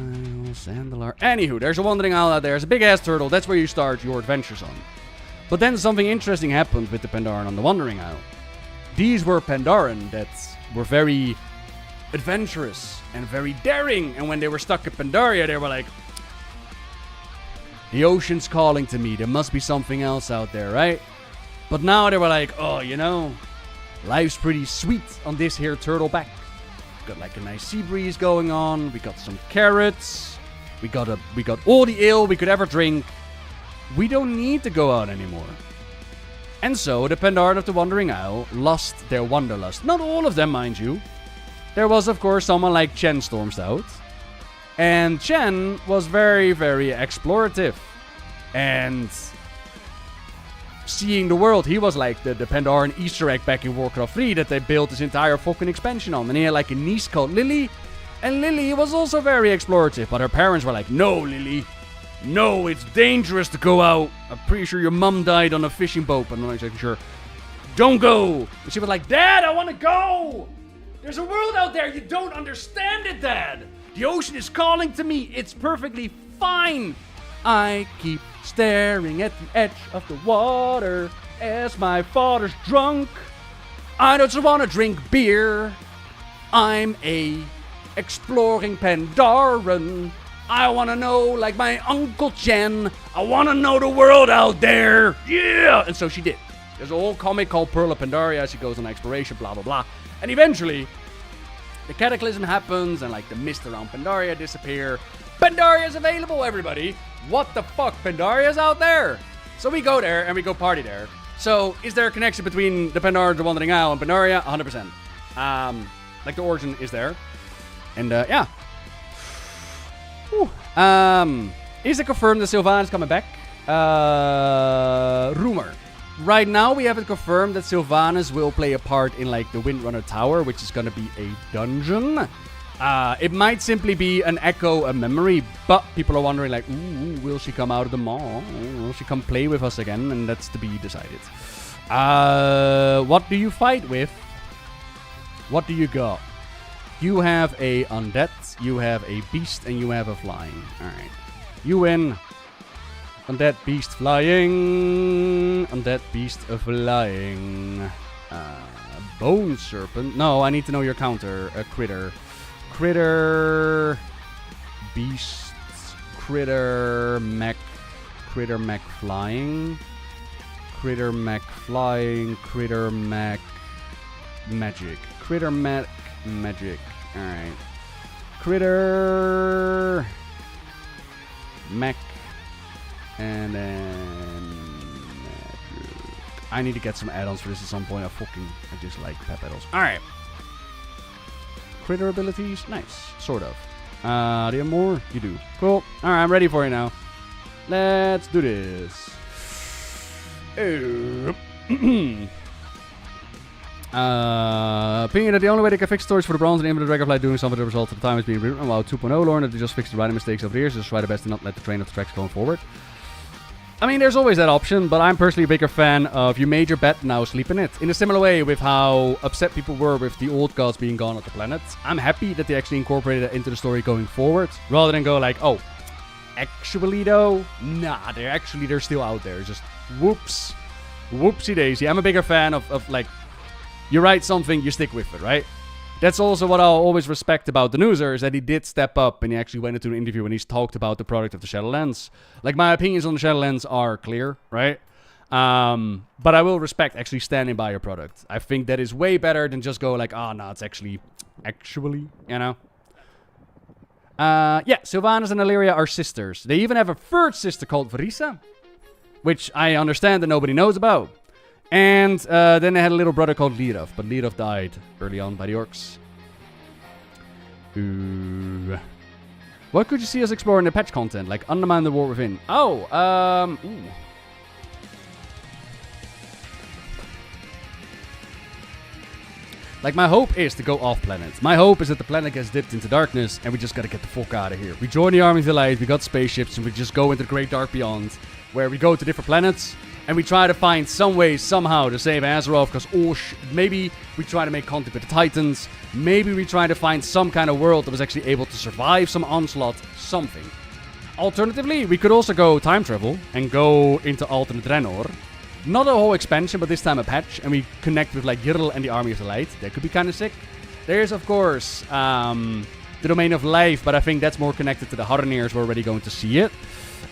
Isle, Sandalar. Anywho, there's a Wandering Owl out there. There's a big-ass turtle. That's where you start your adventures on. But then something interesting happened with the Pandaren on the Wandering Isle. These were Pandaren that were very adventurous and very daring. And when they were stuck at Pandaria, they were like, the ocean's calling to me. There must be something else out there, right? But now they were like, oh, you know, life's pretty sweet on this here turtle back. Got like a nice sea breeze going on. We got some carrots. We got all the ale we could ever drink. We don't need to go out anymore. And so the Pandaren of the Wandering Owl lost their wanderlust. Not all of them, mind you. There was, of course, someone like Chen storms out. And Chen was very, very explorative. And seeing the world, he was like the Pandaren Easter egg back in Warcraft 3 that they built this entire fucking expansion on. And he had like a niece called Lily. And Lily was also very explorative. But her parents were like, no, Lily. No, it's dangerous to go out. I'm pretty sure your mum died on a fishing boat, but I'm not exactly sure. Don't go. And she was like, Dad, I want to go. There's a world out there. You don't understand it, Dad. The ocean is calling to me. It's perfectly fine. I keep staring at the edge of the water as my father's drunk. I don't want to drink beer. I'm a exploring Pandaren. I want to know, like my Uncle Chen, I want to know the world out there. Yeah! And so she did. There's a whole comic called Pearl of Pandaria. She goes on exploration, blah, blah, blah. And eventually, the cataclysm happens and like the mist around Pandaria disappear. Pandaria's available, everybody. What the fuck? Pandaria's out there. So we go there and we go party there. So is there a connection between the Pandaren, the Wandering Isle, and Pandaria? 100%. Like the origin is there. And yeah. Whew. Is it confirmed that Sylvain is coming back? Rumor. Right now, we haven't confirmed that Sylvanas will play a part in like the Windrunner Tower, which is gonna be a dungeon. It might simply be an echo, a memory, but people are wondering like, ooh, will she come out of the mall? Will she come play with us again? And that's to be decided. What do you fight with? What do you got? You have a undead, you have a beast, and you have a flying. Alright. You win. Undead beast flying. Undead beast flying. Bone serpent. No, I need to know your counter. A critter. Critter. Beast. Critter mech. Critter mech flying. Critter mech flying. Critter mech magic. Critter mech magic. Alright. Critter mech. And then I need to get some add-ons for this at some point. I just like pep add-ons. Alright. Critter abilities? Nice. Sort of. Do you have more? You do. Cool. Alright, I'm ready for you now. Let's do this. Opinion that the only way they can fix storage for the bronze and aim at the Dragonfly doing something the result of the time is being written. Wow, 2.0 Lorne, that they just fixed the writing mistakes over the years. Just try the best to not let the train of the tracks going forward. I mean, there's always that option, but I'm personally a bigger fan of you made your bet, now sleep in it. In a similar way with how upset people were with the old gods being gone off the planet. I'm happy that they actually incorporated that into the story going forward, rather than go like, oh, actually though, nah, they're still out there. Just whoops, whoopsie daisy. I'm a bigger fan of like, you write something, you stick with it, right? That's also what I'll always respect about the Newser, is that he did step up and he actually went into an interview and he's talked about the product of the Shadowlands. Like, my opinions on the Shadowlands are clear, right? But I will respect actually standing by your product. I think that is way better than just go like, oh, no, it's actually, you know? Yeah, Sylvanas and Illyria are sisters. They even have a third sister called Varisa, which I understand that nobody knows about. And then they had a little brother called Lirov, but Lirov died early on by the orcs. Ooh. What could you see us explore in the patch content? Like Undermine the War Within. Oh, ooh. Like, my hope is to go off-planet. My hope is that the planet gets dipped into darkness, and we just gotta get the fuck out of here. We join the Army of the Light, we got spaceships, and we just go into the Great Dark Beyond, where we go to different planets, and we try to find some way, somehow, to save Azeroth, because, maybe we try to make contact with the Titans, maybe we try to find some kind of world that was actually able to survive some onslaught, something. Alternatively, we could also go time travel, and go into alternate Draenor. Not a whole expansion, but this time a patch, and we connect with like Yrl and the Army of the Light. That could be kind of sick. There's, of course, the Domain of Life, but I think that's more connected to the Harneers. We're already going to see it.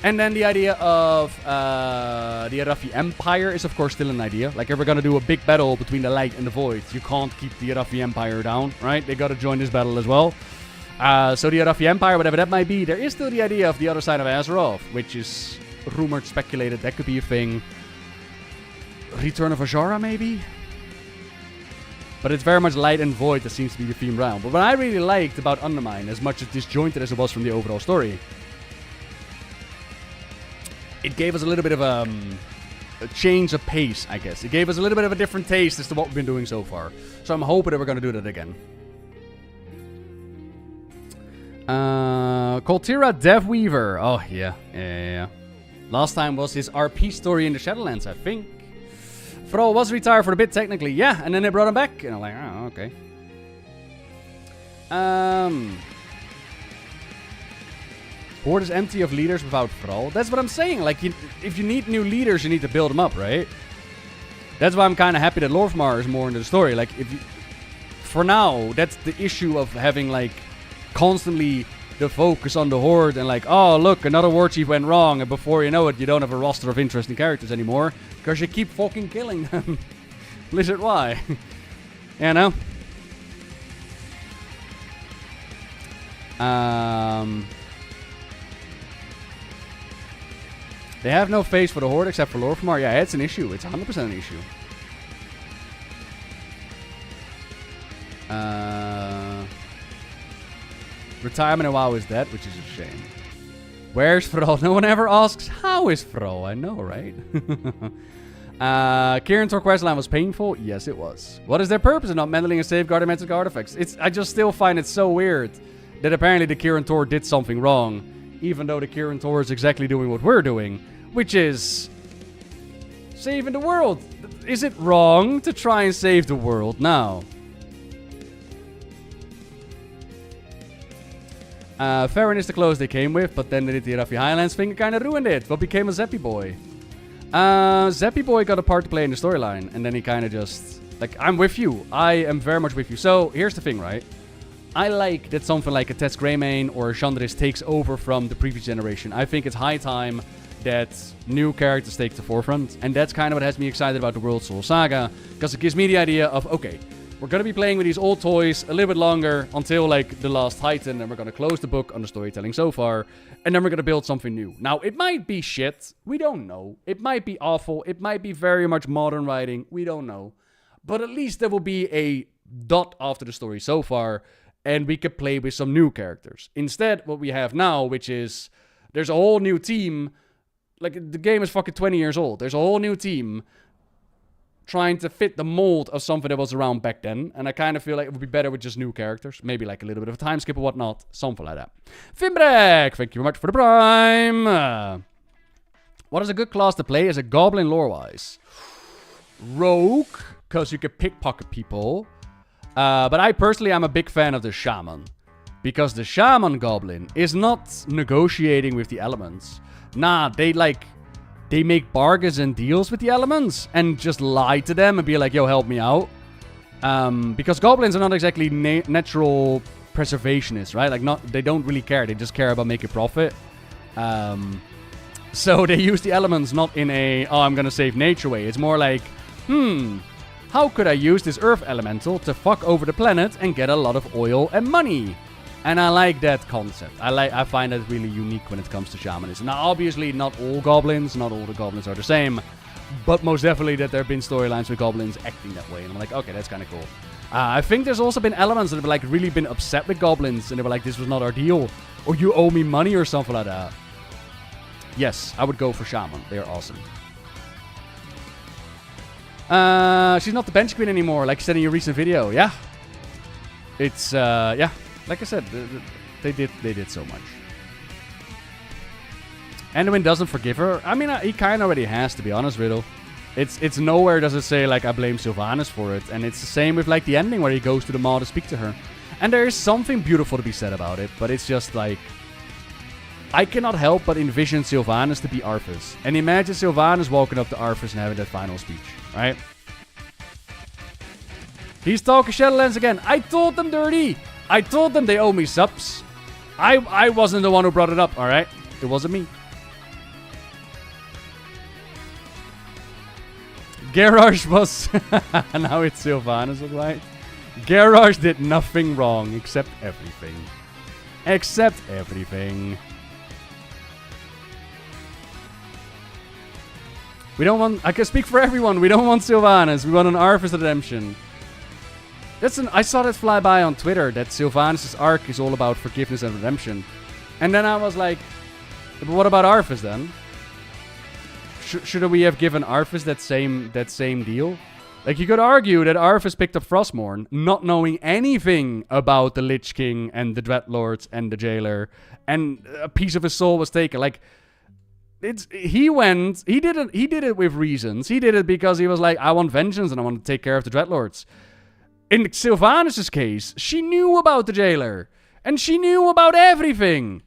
And then the idea of the Arathi Empire is, of course, still an idea. Like, if we're going to do a big battle between the Light and the Void, you can't keep the Arathi Empire down, right? They got to join this battle as well. So the Arathi Empire, whatever that might be, there is still the idea of the other side of Azeroth, which is rumored, speculated, that could be a thing. Return of Azara, maybe? But it's very much Light and Void that seems to be the theme realm. But what I really liked about Undermine, as much as disjointed as it was from the overall story, it gave us a little bit of a change of pace, I guess. It gave us a little bit of a different taste as to what we've been doing so far. So I'm hoping that we're going to do that again. Coltira Devweaver. Oh, yeah. Last time was his RP story in the Shadowlands, I think. Fro was retired for a bit, technically. Yeah, and then they brought him back. And I'm like, oh, okay. Horde is empty of leaders without Thrall. That's what I'm saying. Like, if you need new leaders, you need to build them up, right? That's why I'm kind of happy that Lorthmar is more into the story. Like, for now, that's the issue of having, like, constantly the focus on the Horde and like, oh, look, another war chief went wrong, and before you know it, you don't have a roster of interesting characters anymore because you keep fucking killing them. Blizzard, why? You know? They have no face for the Horde except for Lorthmar. Yeah, it's an issue. It's 100% an issue. Retirement and WoW is dead, which is a shame. Where's Fro? No one ever asks, how is Fro? I know, right? Kirin Tor questline was painful? Yes, it was. What is their purpose in not meddling and safeguarding magical artifacts? I just still find it so weird that apparently the Kirin Tor did something wrong, even though the Kirin Tor is exactly doing what we're doing, which is saving the world. Is it wrong to try and save the world now? Farron is the clothes they came with, but then they did the Arathi Highlands thing and kind of ruined it. What became of Zeppy Boy? Zeppy Boy got a part to play in the storyline, and then he kind of just... Like, I'm with you. I am very much with you. So, here's the thing, right? I like that something like a Tess Greymane or a Chandris takes over from the previous generation. I think it's high time that new characters take the forefront, and that's kind of what has me excited about the World Soul Saga, because it gives me the idea of, okay, we're going to be playing with these old toys a little bit longer until, like, The Last Titan, and we're going to close the book on the storytelling so far, and then we're going to build something new. Now, it might be shit. We don't know. It might be awful. It might be very much modern writing. We don't know. But at least there will be a dot after the story so far, and we could play with some new characters. Instead, what we have now, which is, there's a whole new team. Like, the game is fucking 20 years old. There's a whole new team trying to fit the mold of something that was around back then. And I kind of feel like it would be better with just new characters. Maybe like a little bit of a time skip or whatnot. Something like that. Finbrek, thank you very much for the prime. What is a good class to play as a goblin lore-wise? Rogue, because you can pickpocket people. But I personally am a big fan of the shaman. Because the shaman goblin is not negotiating with the elements. Nah, they make bargains and deals with the elements and just lie to them and be like, yo, help me out. Because goblins are not exactly natural preservationists, right? Like, they don't really care. They just care about making profit. So they use the elements not in a, oh, I'm gonna save nature way. It's more like, how could I use this earth elemental to fuck over the planet and get a lot of oil and money? And I like that concept. I find that really unique when it comes to shamanism. Now, obviously, not all the goblins are the same. But most definitely that there have been storylines with goblins acting that way. And I'm like, okay, that's kind of cool. I think there's also been elements that have like really been upset with goblins. And they were like, this was not our deal. Or you owe me money or something like that. Yes, I would go for shaman. They are awesome. She's not the bench queen anymore, like you said in your recent video. Yeah. It's, yeah. Like I said, they did so much. Anduin doesn't forgive her. I mean, he kind of already has, to be honest, Riddle. It's nowhere does it say, like, I blame Sylvanas for it. And it's the same with, like, the ending where he goes to the mall to speak to her. And there is something beautiful to be said about it, but it's just, like... I cannot help but envision Sylvanas to be Arthas. And imagine Sylvanas walking up to Arthas and having that final speech, right? He's talking Shadowlands again. I told them dirty! I told them they owe me subs. I wasn't the one who brought it up, alright? It wasn't me. Garrosh was... now it's Sylvanas, right? Garrosh did nothing wrong except everything. Except everything. We don't want... I can speak for everyone. We don't want Sylvanas. We want an Arthas redemption. I saw that fly by on Twitter, that Sylvanas' arc is all about forgiveness and redemption. And then I was like, but what about Arthas then? Should we have given Arthas that same deal? Like, you could argue that Arthas picked up Frostmourne, not knowing anything about the Lich King and the Dreadlords and the Jailer, and a piece of his soul was taken. Like, he did it with reasons. He did it because he was like, I want vengeance and I want to take care of the Dreadlords. In Sylvanas' case, she knew about the Jailer. And she knew about everything.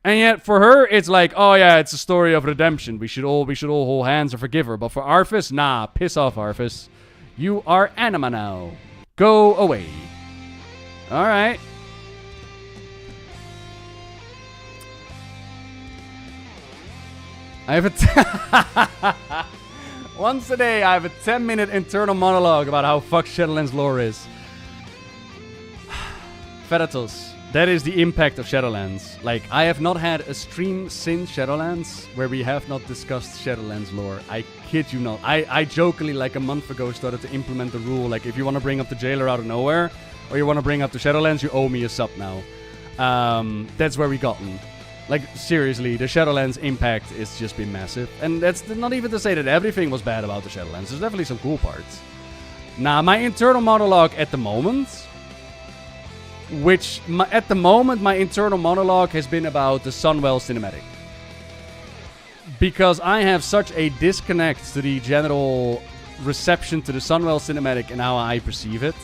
And yet, for her, it's like, oh yeah, it's a story of redemption. We should all hold hands and forgive her. But for Arthas, nah, piss off, Arthas. You are anima now. Go away. Alright. I have a... Once a day, I have a 10-minute internal monologue about how fucked Shadowlands lore is. Thanatos. That is the impact of Shadowlands. Like, I have not had a stream since Shadowlands where we have not discussed Shadowlands lore. I kid you not. I jokingly, like a month ago, started to implement the rule. Like, if you want to bring up the Jailer out of nowhere, or you want to bring up the Shadowlands, you owe me a sub now. That's where we gotten. Like, seriously, the Shadowlands impact has just been massive. And that's not even to say that everything was bad about the Shadowlands. There's definitely some cool parts. Now, my internal monologue at the moment... at the moment, my internal monologue has been about the Sunwell cinematic. Because I have such a disconnect to the general reception to the Sunwell cinematic and how I perceive it.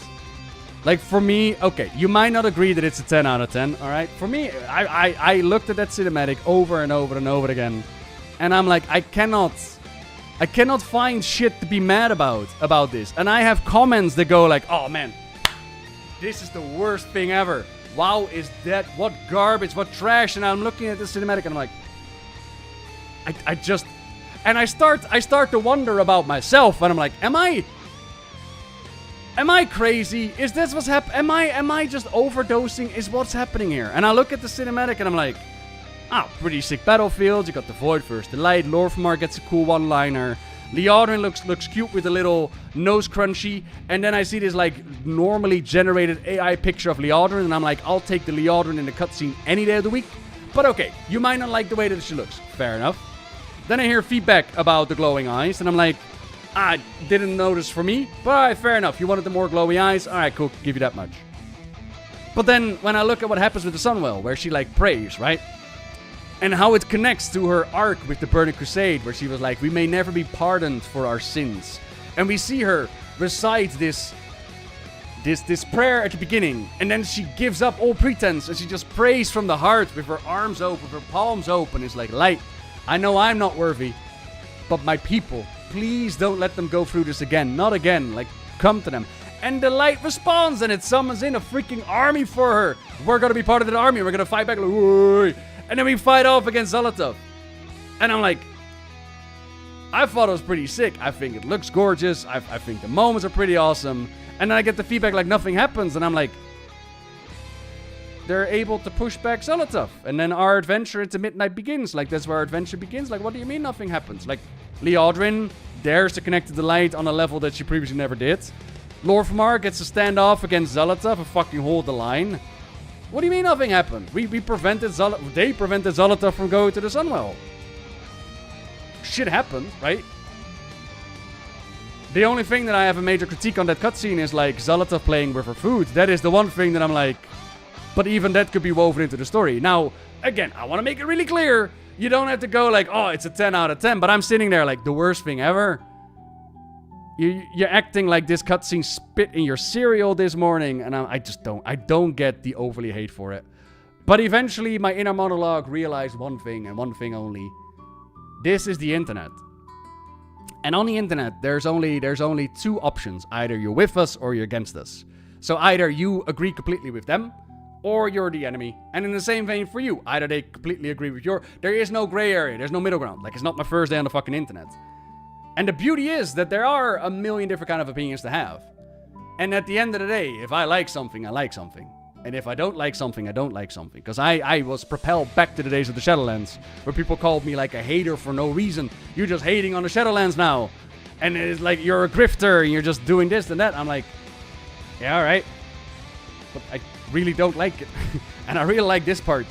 Like, for me, okay, you might not agree that it's a 10 out of 10, alright? For me, I looked at that cinematic over and over and over again. And I'm like, I cannot find shit to be mad about this. And I have comments that go like, oh man, this is the worst thing ever. Wow, is that, what garbage, what trash. And I'm looking at the cinematic and I'm like, I start to wonder about myself. And I'm like, Am I crazy? Is this what's happening? Am I just overdosing? Is what's happening here? And I look at the cinematic and I'm like, pretty sick battlefield. You got the Void First Delight. Lorfmar gets a cool one-liner. Liadrin looks cute with a little nose crunchy. And then I see this like normally generated AI picture of Liadrin, and I'm like, I'll take the Liadrin in the cutscene any day of the week. But okay, you might not like the way that she looks. Fair enough. Then I hear feedback about the glowing eyes, and I'm like, I didn't notice for me, but alright, fair enough. You wanted the more glowy eyes? Alright, cool, give you that much. But then, when I look at what happens with the Sunwell, where she, like, prays, right? And how it connects to her arc with the Burning Crusade, where she was like, we may never be pardoned for our sins. And we see her recite this prayer at the beginning, and then she gives up all pretense, and she just prays from the heart with her arms open, with her palms open. It's like, light, I know I'm not worthy, but my people, please don't let them go through this again. Not again. Like, come to them. And the light responds, and it summons in a freaking army for her. We're gonna be part of that army. We're gonna fight back. Like, whoa. And then we fight off against Zolotov. And I'm like, I thought it was pretty sick. I think it looks gorgeous. I think the moments are pretty awesome. And then I get the feedback like nothing happens. And I'm like, they're able to push back Zolotov. And then our adventure into Midnight begins. Like, that's where our adventure begins. Like, what do you mean nothing happens? Like, Liodrin dares to connect to the light on a level that she previously never did. Lorfmar gets to stand off against Zolotov and fucking hold the line. What do you mean nothing happened? They prevented Zolotov from going to the Sunwell. Shit happened, right? The only thing that I have a major critique on that cutscene is, like, Zolotov playing with her food. That is the one thing that I'm like... But even that could be woven into the story. Now, again, I want to make it really clear. You don't have to go like, oh, it's a 10 out of 10. But I'm sitting there like, the worst thing ever. You're acting like this cutscene spit in your cereal this morning. And I don't get the overly hate for it. But eventually, my inner monologue realized one thing and one thing only. This is the internet. And on the internet, there's only two options. Either you're with us or you're against us. So either you agree completely with them, or you're the enemy. And in the same vein for you, either they completely agree with your... There is no gray area. There's no middle ground. Like, it's not my first day on the fucking internet. And the beauty is that there are a million different kind of opinions to have. And at the end of the day, if I like something, I like something. And if I don't like something, I don't like something. Because I was propelled back to the days of the Shadowlands, where people called me like a hater for no reason. You're just hating on the Shadowlands now. And it's like, you're a grifter, and you're just doing this and that. I'm like, yeah, alright. But I really don't like it. And I really like this part.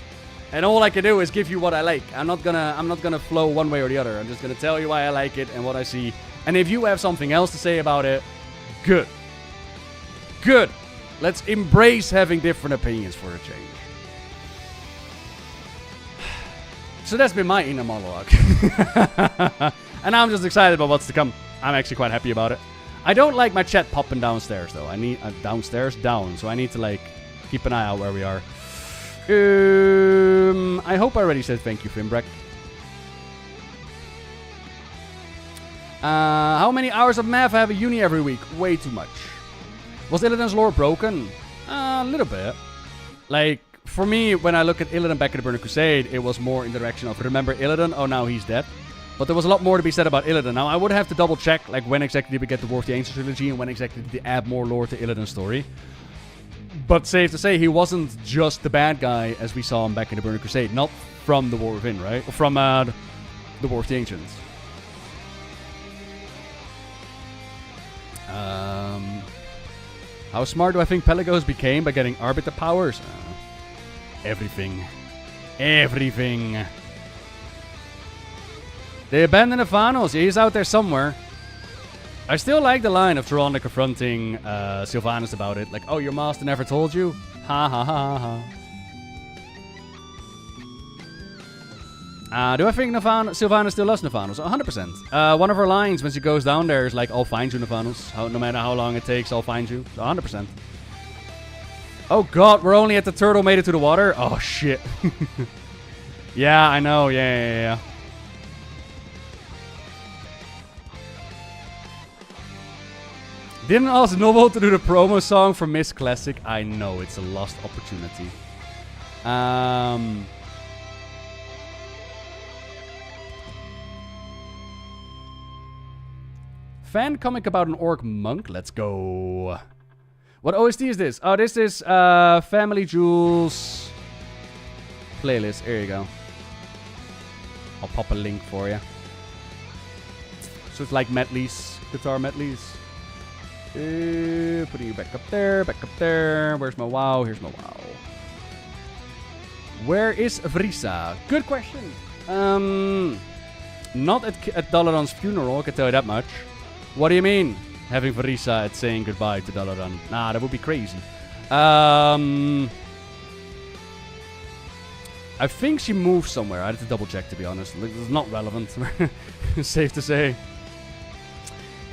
And all I can do is give you what I like. I'm not gonna flow one way or the other. I'm just gonna tell you why I like it and what I see. And if you have something else to say about it, good. Good. Let's embrace having different opinions for a change. So that's been my inner monologue. And I'm just excited about what's to come. I'm actually quite happy about it. I don't like my chat popping downstairs though. I need down. So I need to like keep an eye out where we are. I hope I already said thank you, Fimbreck. How many hours of math I have at uni every week? Way too much. Was Illidan's lore broken? A little bit. Like, for me, when I look at Illidan back in the Burning Crusade, it was more in the direction of, remember Illidan? Oh, now he's dead. But there was a lot more to be said about Illidan. Now, I would have to double check, like, when exactly did we get the War of the Ancients trilogy and when exactly did they add more lore to Illidan's story. But safe to say, he wasn't just the bad guy as we saw him back in the Burning Crusade. Not from the War Within, right? Or from the War of the Ancients. How smart do I think Pelagos became by getting Arbiter powers? Everything. Everything. They abandoned Ephanos. He's out there somewhere. I still like the line of Tyrande confronting Sylvanas about it. Like, oh, your master never told you? Ha ha ha ha. Do I think Sylvanas still loves Nephanos? 100%. One of her lines when she goes down there is like, I'll find you, Nephanos. No matter how long it takes, I'll find you. 100%. Oh god, we're only at the turtle made it to the water? Oh shit. Yeah, I know. Yeah. Didn't ask Nobbel to do the promo song for Miss Classic. I know, it's a lost opportunity. Fan comic about an orc monk. Let's go. What OST is this? Oh, this is Family Jewels playlist. Here you go. I'll pop a link for you. So it's like medleys, guitar medleys. Putting you back up there, back up there. Where's my WoW? Here's my WoW. Where is Vrisa? Good question. Not at Dalaran's funeral, I can tell you that much. What do you mean? Having Vrisa at saying goodbye to Dalaran? Nah, that would be crazy. I think she moved somewhere. I had to double check, to be honest. Like, it's not relevant. Safe to say.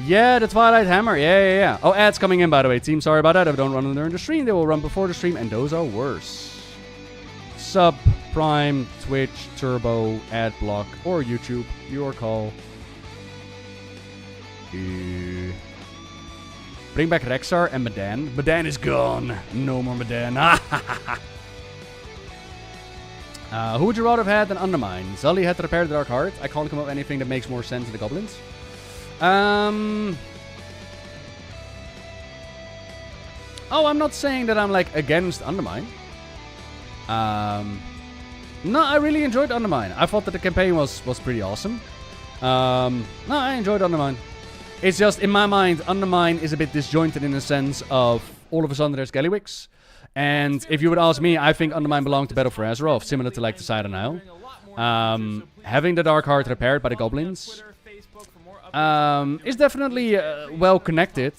Yeah, the Twilight Hammer. Yeah. Oh, ads coming in, by the way. Team, sorry about that. If I don't run them during the stream, they will run before the stream, and those are worse. Sub, Prime, Twitch, Turbo, ad block, or YouTube. Your call. Bring back Rexar and Medan. Medan is gone. No more Medan. Who would you rather have had than Undermine? Zully had to repair the Dark Heart. I can't come up with anything that makes more sense to the goblins. Oh, I'm not saying that I'm like against Undermine. No, I really enjoyed Undermine. I thought that the campaign was pretty awesome. No, I enjoyed Undermine. It's just, in my mind, Undermine is a bit disjointed in the sense of all of a sudden there's Gallywix. And if you would ask me, I think Undermine belonged to Battle for Azeroth, similar to like the Side of Nile. Having the Dark Heart repaired by the goblins is definitely well connected,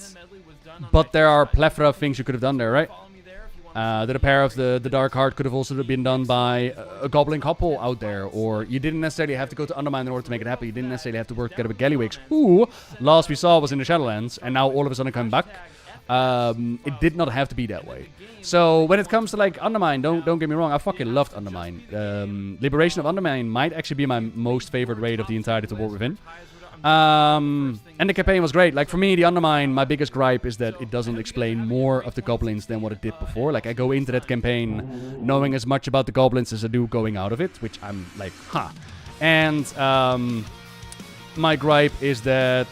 but there are a plethora of things you could have done there, right? The repair of the Dark Heart could have also been done by a goblin couple out there, or you didn't necessarily have to go to Undermine in order to make it happen. You didn't necessarily have to work together with Gallywix, who last we saw was in the Shadowlands, and now all of a sudden come back. It did not have to be that way. So when it comes to like Undermine, don't get me wrong, I fucking loved Undermine. Liberation of Undermine might actually be my most favorite raid of the entirety of the War Within. And the campaign was great. Like for me, the Undermine, my biggest gripe is that it doesn't explain more of the goblins than what it did before. Like I go into that campaign knowing as much about the goblins as I do going out of it, which I'm like, huh. And my gripe is that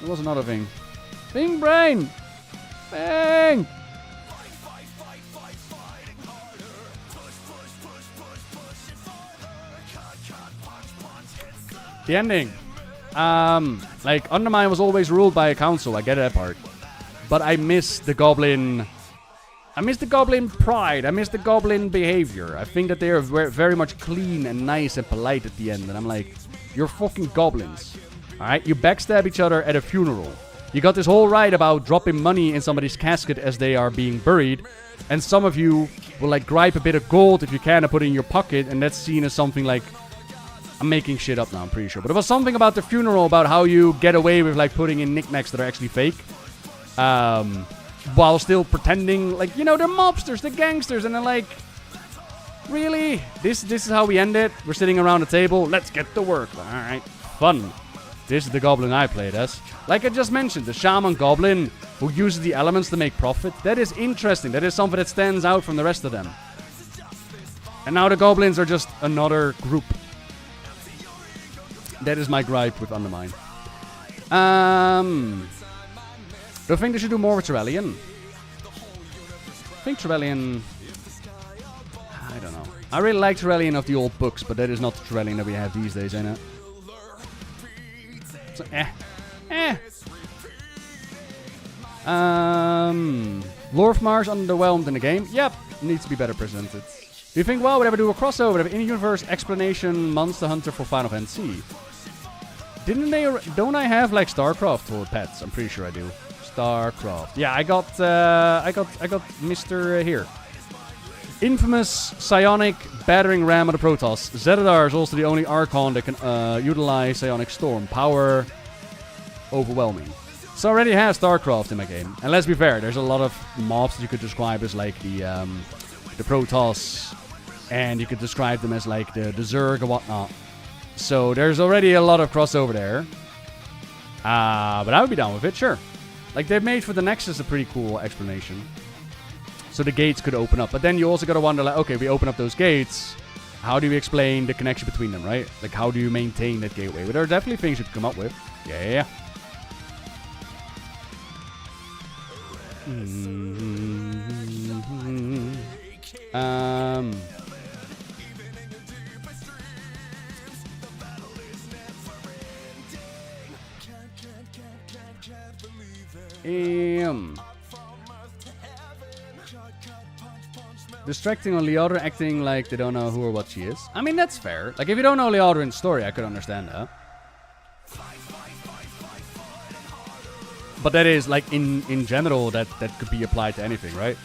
there was another thing. Bing brain! Bang! The ending. Like, Undermine was always ruled by a council. I get that part. But I miss the goblin... I miss the goblin pride. I miss the goblin behavior. I think that they are very much clean and nice and polite at the end. And I'm like, you're fucking goblins. Alright? You backstab each other at a funeral. You got this whole ride about dropping money in somebody's casket as they are being buried. And some of you will, like, gripe a bit of gold if you can and put it in your pocket. And that's seen as something like... I'm making shit up now, I'm pretty sure. But it was something about the funeral, about how you get away with, like, putting in knickknacks that are actually fake. While still pretending, like, you know, they're mobsters, they're gangsters. And they're like, really? This is how we end it? We're sitting around a table, let's get to work. Alright, fun. This is the goblin I played as. Like I just mentioned, the shaman goblin who uses the elements to make profit. That is interesting. That is something that stands out from the rest of them. And now the goblins are just another group. That is my gripe with Undermine. Do I think they should do more with Terrellian? I think Terrellian... I don't know. I really like Terrellian of the old books, but that is not the Terrellian that we have these days, ain't it? So, Lord of Mars underwhelmed in the game. Yep, needs to be better presented. Do you think WoW would ever do a crossover of in-universe explanation Monster Hunter for Final Fantasy? Don't I have like StarCraft for pets? I'm pretty sure I do. StarCraft. Yeah, I got Mr. Here. Infamous psionic battering ram of the Protoss. Zedadar is also the only Archon that can utilize psionic storm. Power overwhelming. So I already have StarCraft in my game. And let's be fair, there's a lot of mobs that you could describe as like the Protoss. And you could describe them as like the Zerg or whatnot. So there's already a lot of crossover there. But I would be down with it, sure. Like they've made for the Nexus a pretty cool explanation. So the gates could open up. But then you also got to wonder, like, okay, we open up those gates. How do you explain the connection between them, right? Like, how do you maintain that gateway? But there are definitely things you could come up with. Yeah. Distracting on Leodrin, acting like they don't know who or what she is. I mean, that's fair. Like, if you don't know Leodrin's story, I could understand that. But that is, like, in general, that could be applied to anything, right?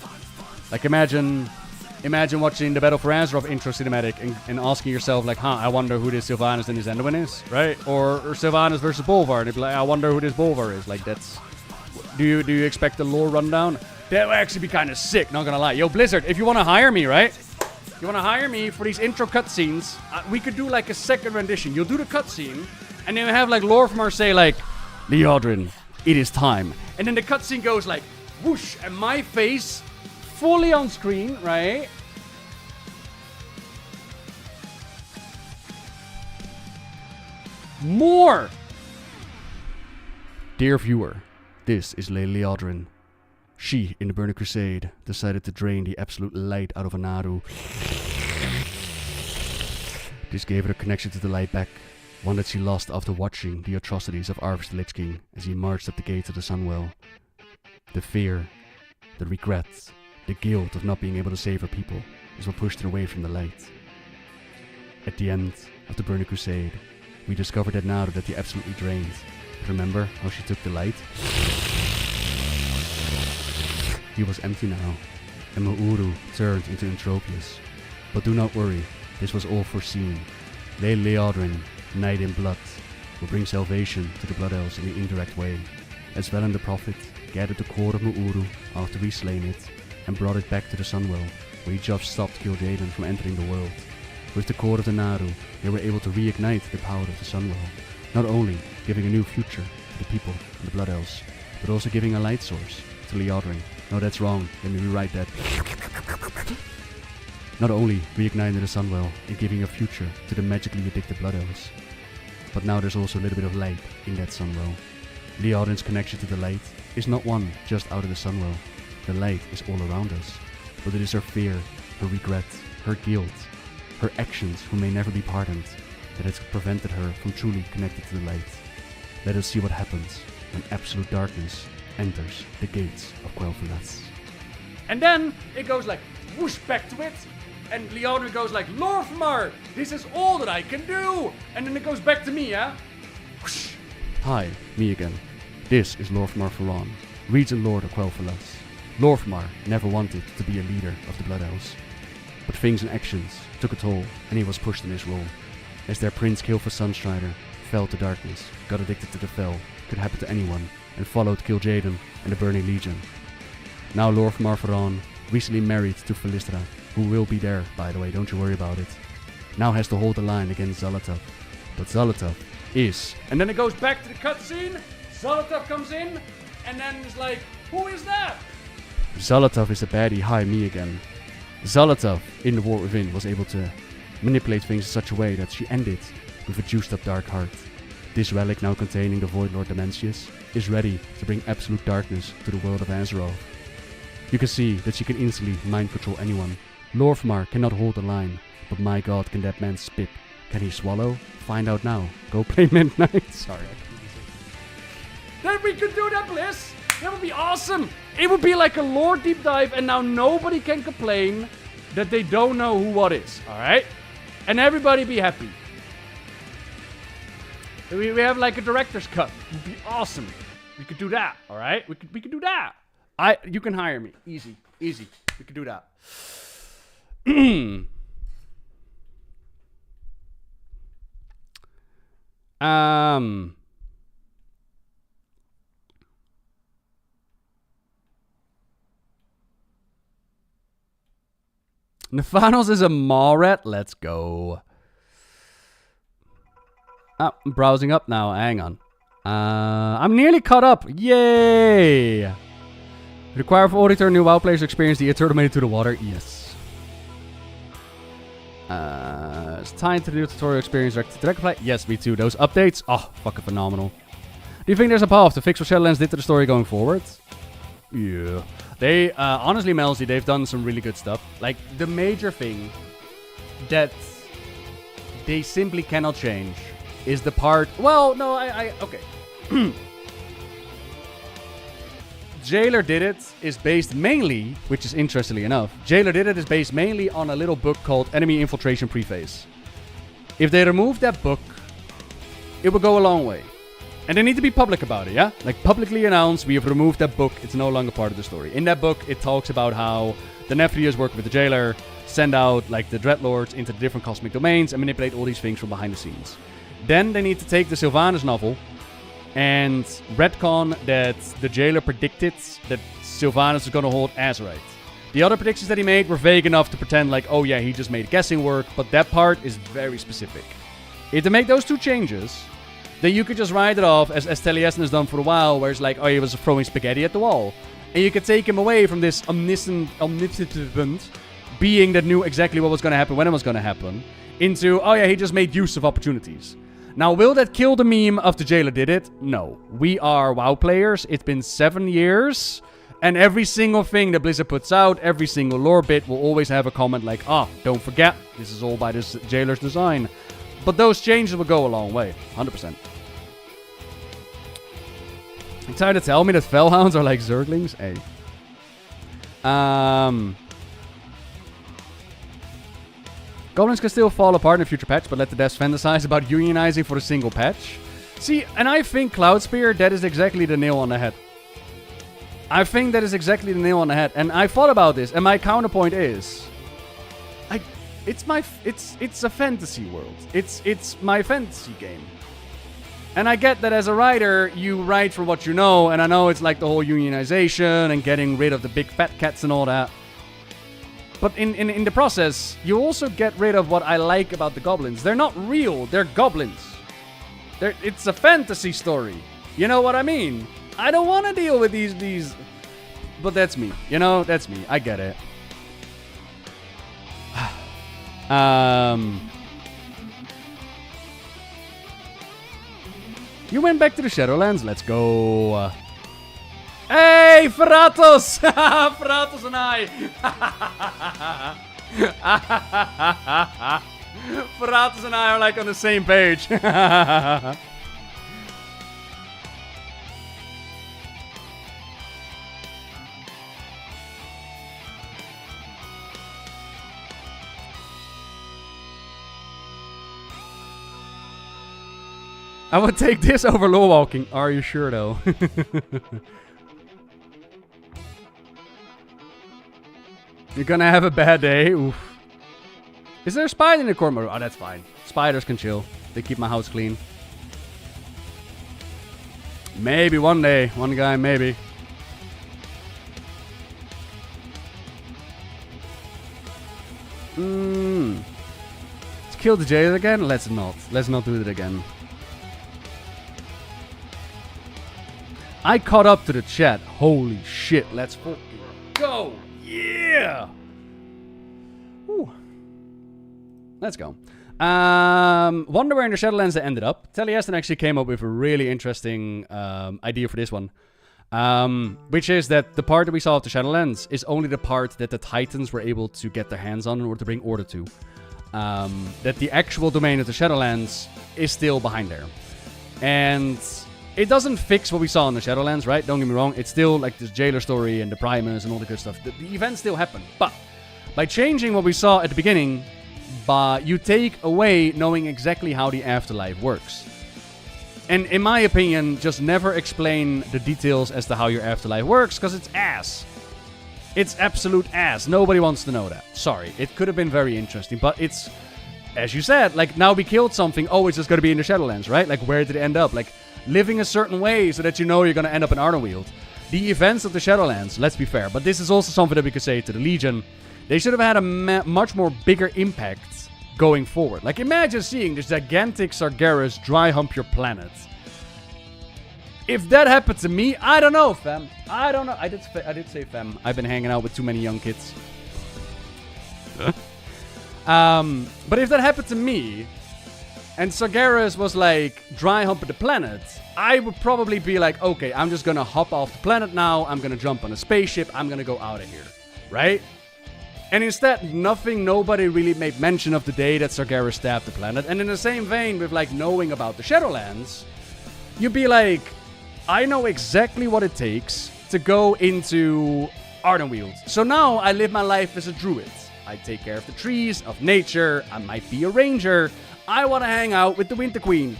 Like, imagine watching the Battle for Azeroth intro cinematic and asking yourself, like, I wonder who this Sylvanas and this Enderman is, right? Or Sylvanas versus Bolvar, and it'd be like, I wonder who this Bolvar is. Like, that's... Do you expect the lore rundown? That would actually be kind of sick, not gonna lie. Yo, Blizzard, if you want to hire me, right? You want to hire me for these intro cutscenes, we could do, like, a second rendition. You'll do the cutscene, and then we have, like, Lore from our say, like, Leodrin, it is time. And then the cutscene goes, like, whoosh, and my face fully on screen, right? More! Dear viewer, this is Lady Leodrin. She, in the Burning Crusade, decided to drain the absolute light out of Anaru. This gave her a connection to the light back, one that she lost after watching the atrocities of Arvis the Lich King as he marched up the gates of the Sunwell. The fear, the regret, the guilt of not being able to save her people is what pushed her away from the light. At the end of the Burning Crusade, we discovered that Naru that he absolutely drained. Remember how she took the light? He was empty now, and Mauru turned into Entropius. But do not worry, this was all foreseen. Lady Leodrin, Knight in Blood, will bring salvation to the Blood Elves in an indirect way. As Velen the Prophet gathered the core of Mauru after we slain it, and brought it back to the Sunwell, where he just stopped Kil'jaeden from entering the world. With the core of the Naru, they were able to reignite the power of the Sunwell, not only giving a new future to the people and the Blood Elves, but also giving a light source to Leodrin. No, that's wrong. Let me rewrite that. Not only reigniting the Sunwell and giving a future to the magically addicted Blood Elves, but now there's also a little bit of light in that Sunwell. Leodrin's connection to the light is not one just out of the Sunwell. The light is all around us, but it is her fear, her regret, her guilt, her actions who may never be pardoned, that has prevented her from truly connected to the light. Let us see what happens when absolute darkness enters the gates of Quel'Thalas. And then it goes like whoosh back to it, and Leodrin goes like, Lorfmar, this is all that I can do. And then it goes back to me, yeah? Whoosh. Hi, me again. This is Lorfmar Ferran, Regent Lord of Quel'Thalas. Lorfmar never wanted to be a leader of the Blood Elves, but things and actions took a toll, and he was pushed in his role. As their prince Kil'Thas Sunstrider fell to darkness, got addicted to the Fel, could happen to anyone, and followed Kil'jaeden and the Burning Legion. Now Lorfmar Ferran, recently married to Philistra, who will be there, by the way, don't you worry about it, now has to hold the line against Zalatath. But Zalatath is... And then it goes back to the cutscene, Zalatath comes in, and then it's like, who is that? Zalatath is a baddie. Hi, me again. Zalatath, in the War Within, was able to manipulate things in such a way that she ended with a juiced up dark heart. This relic, now containing the Void Lord Dimensius, is ready to bring absolute darkness to the world of Azeroth. You can see that she can instantly mind control anyone. Lorfmar cannot hold the line, but my god, can that man spit? Can he swallow? Find out now. Go play Midnight. Sorry. Then we could do that, Bliss. That would be awesome. It would be like a lore deep dive, and now nobody can complain that they don't know who what is. All right? And everybody be happy. We have like a director's cut. It would be awesome. We could do that. All right? We could do that. You can hire me. Easy. We could do that. Nephanos is a Mawret. Let's go. I'm browsing up now. Hang on. I'm nearly caught up. Yay! Require for auditor new WoW players to experience the eternal made to the water. Yes. It's time to do tutorial experience direct play. Yes, me too. Those updates. Oh, fucking phenomenal. Do you think there's a path to fix what Shadowlands did to the story going forward? Yeah. They, honestly, Melzy, they've done some really good stuff. Like, the major thing that they simply cannot change is the part... Well, no, okay. Jailer Did It is based mainly, which is interestingly enough, Jailer Did It is based mainly on a little book called Enemy Infiltration Preface. If they remove that book, it will go a long way. And they need to be public about it, yeah? Like, publicly announce, we have removed that book, it's no longer part of the story. In that book, it talks about how the Nephius work with the Jailer, send out, like, the Dreadlords into the different cosmic domains, and manipulate all these things from behind the scenes. Then they need to take the Sylvanas novel and retcon that the Jailer predicted that Sylvanas is going to hold Azerite. The other predictions that he made were vague enough to pretend like, oh yeah, he just made guessing work, but that part is very specific. If they make those two changes, then you could just write it off as Taliesin has done for a while, where it's like, oh, he was throwing spaghetti at the wall. And you could take him away from this omniscient being that knew exactly what was going to happen, when it was going to happen, into, oh yeah, he just made use of opportunities. Now, will that kill the meme of the Jailer Did It? No. We are WoW players. It's been 7 years. And every single thing that Blizzard puts out, every single lore bit will always have a comment like, don't forget, this is all by this jailer's design. But those changes will go a long way, 100%. You trying to tell me that Fellhounds are like Zerglings? Hey. Goblins can still fall apart in a future patch, but let the devs fantasize about unionizing for a single patch. See, and I think Cloudspear, that is exactly the nail on the head. I think that is exactly the nail on the head. And I thought about this, and my counterpoint is... It's a fantasy world. It's my fantasy game. And I get that as a writer, you write for what you know, and I know it's like the whole unionization and getting rid of the big fat cats and all that. But in the process, you also get rid of what I like about the goblins. They're not real, they're goblins. It's a fantasy story. You know what I mean? I don't want to deal with these... But that's me. You know, that's me. I get it. You went back to the Shadowlands? Let's go. Hey, Ferratos! Ferratos and I. Ferratos and I are like on the same page. I would take this over lore walking. Are you sure, though? You're gonna have a bad day. Oof. Is there a spider in the corner? Oh, that's fine. Spiders can chill. They keep my house clean. Maybe one day. One guy, maybe. Let's kill the jailer again? Let's not. Let's not do it again. I caught up to the chat. Holy shit. Let's fucking go. Yeah. Ooh. Let's go. Wonder where in the Shadowlands they ended up. Taliesin actually came up with a really interesting idea for this one. Which is that the part that we saw of the Shadowlands is only the part that the Titans were able to get their hands on in order to bring order to. That the actual domain of the Shadowlands is still behind there. And... it doesn't fix what we saw in the Shadowlands, right? Don't get me wrong. It's still like this jailer story and the Primus and all the good stuff. The events still happen. But by changing what we saw at the beginning, you take away knowing exactly how the afterlife works. And in my opinion, just never explain the details as to how your afterlife works, because it's ass. It's absolute ass. Nobody wants to know that. Sorry. It could have been very interesting, but it's, as you said, like now we killed something. Oh, it's just going to be in the Shadowlands, right? Like where did it end up? Like, living a certain way so that you know you're going to end up in Ardenweald. The events of the Shadowlands, let's be fair, but this is also something that we could say to the Legion. They should have had a much more bigger impact going forward. Like, imagine seeing this gigantic Sargeras dry hump your planet. If that happened to me, I don't know, fam. I don't know. I did say fam. I've been hanging out with too many young kids. But if that happened to me... and Sargeras was like dry humping the planet, I would probably be like, okay, I'm just gonna hop off the planet now. I'm gonna jump on a spaceship. I'm gonna go out of here, right? And instead, nobody really made mention of the day that Sargeras stabbed the planet. And in the same vein, with like knowing about the Shadowlands, you'd be like, I know exactly what it takes to go into Ardenweald. So now I live my life as a druid. I take care of the trees, of nature. I might be a ranger. I want to hang out with the Winter Queen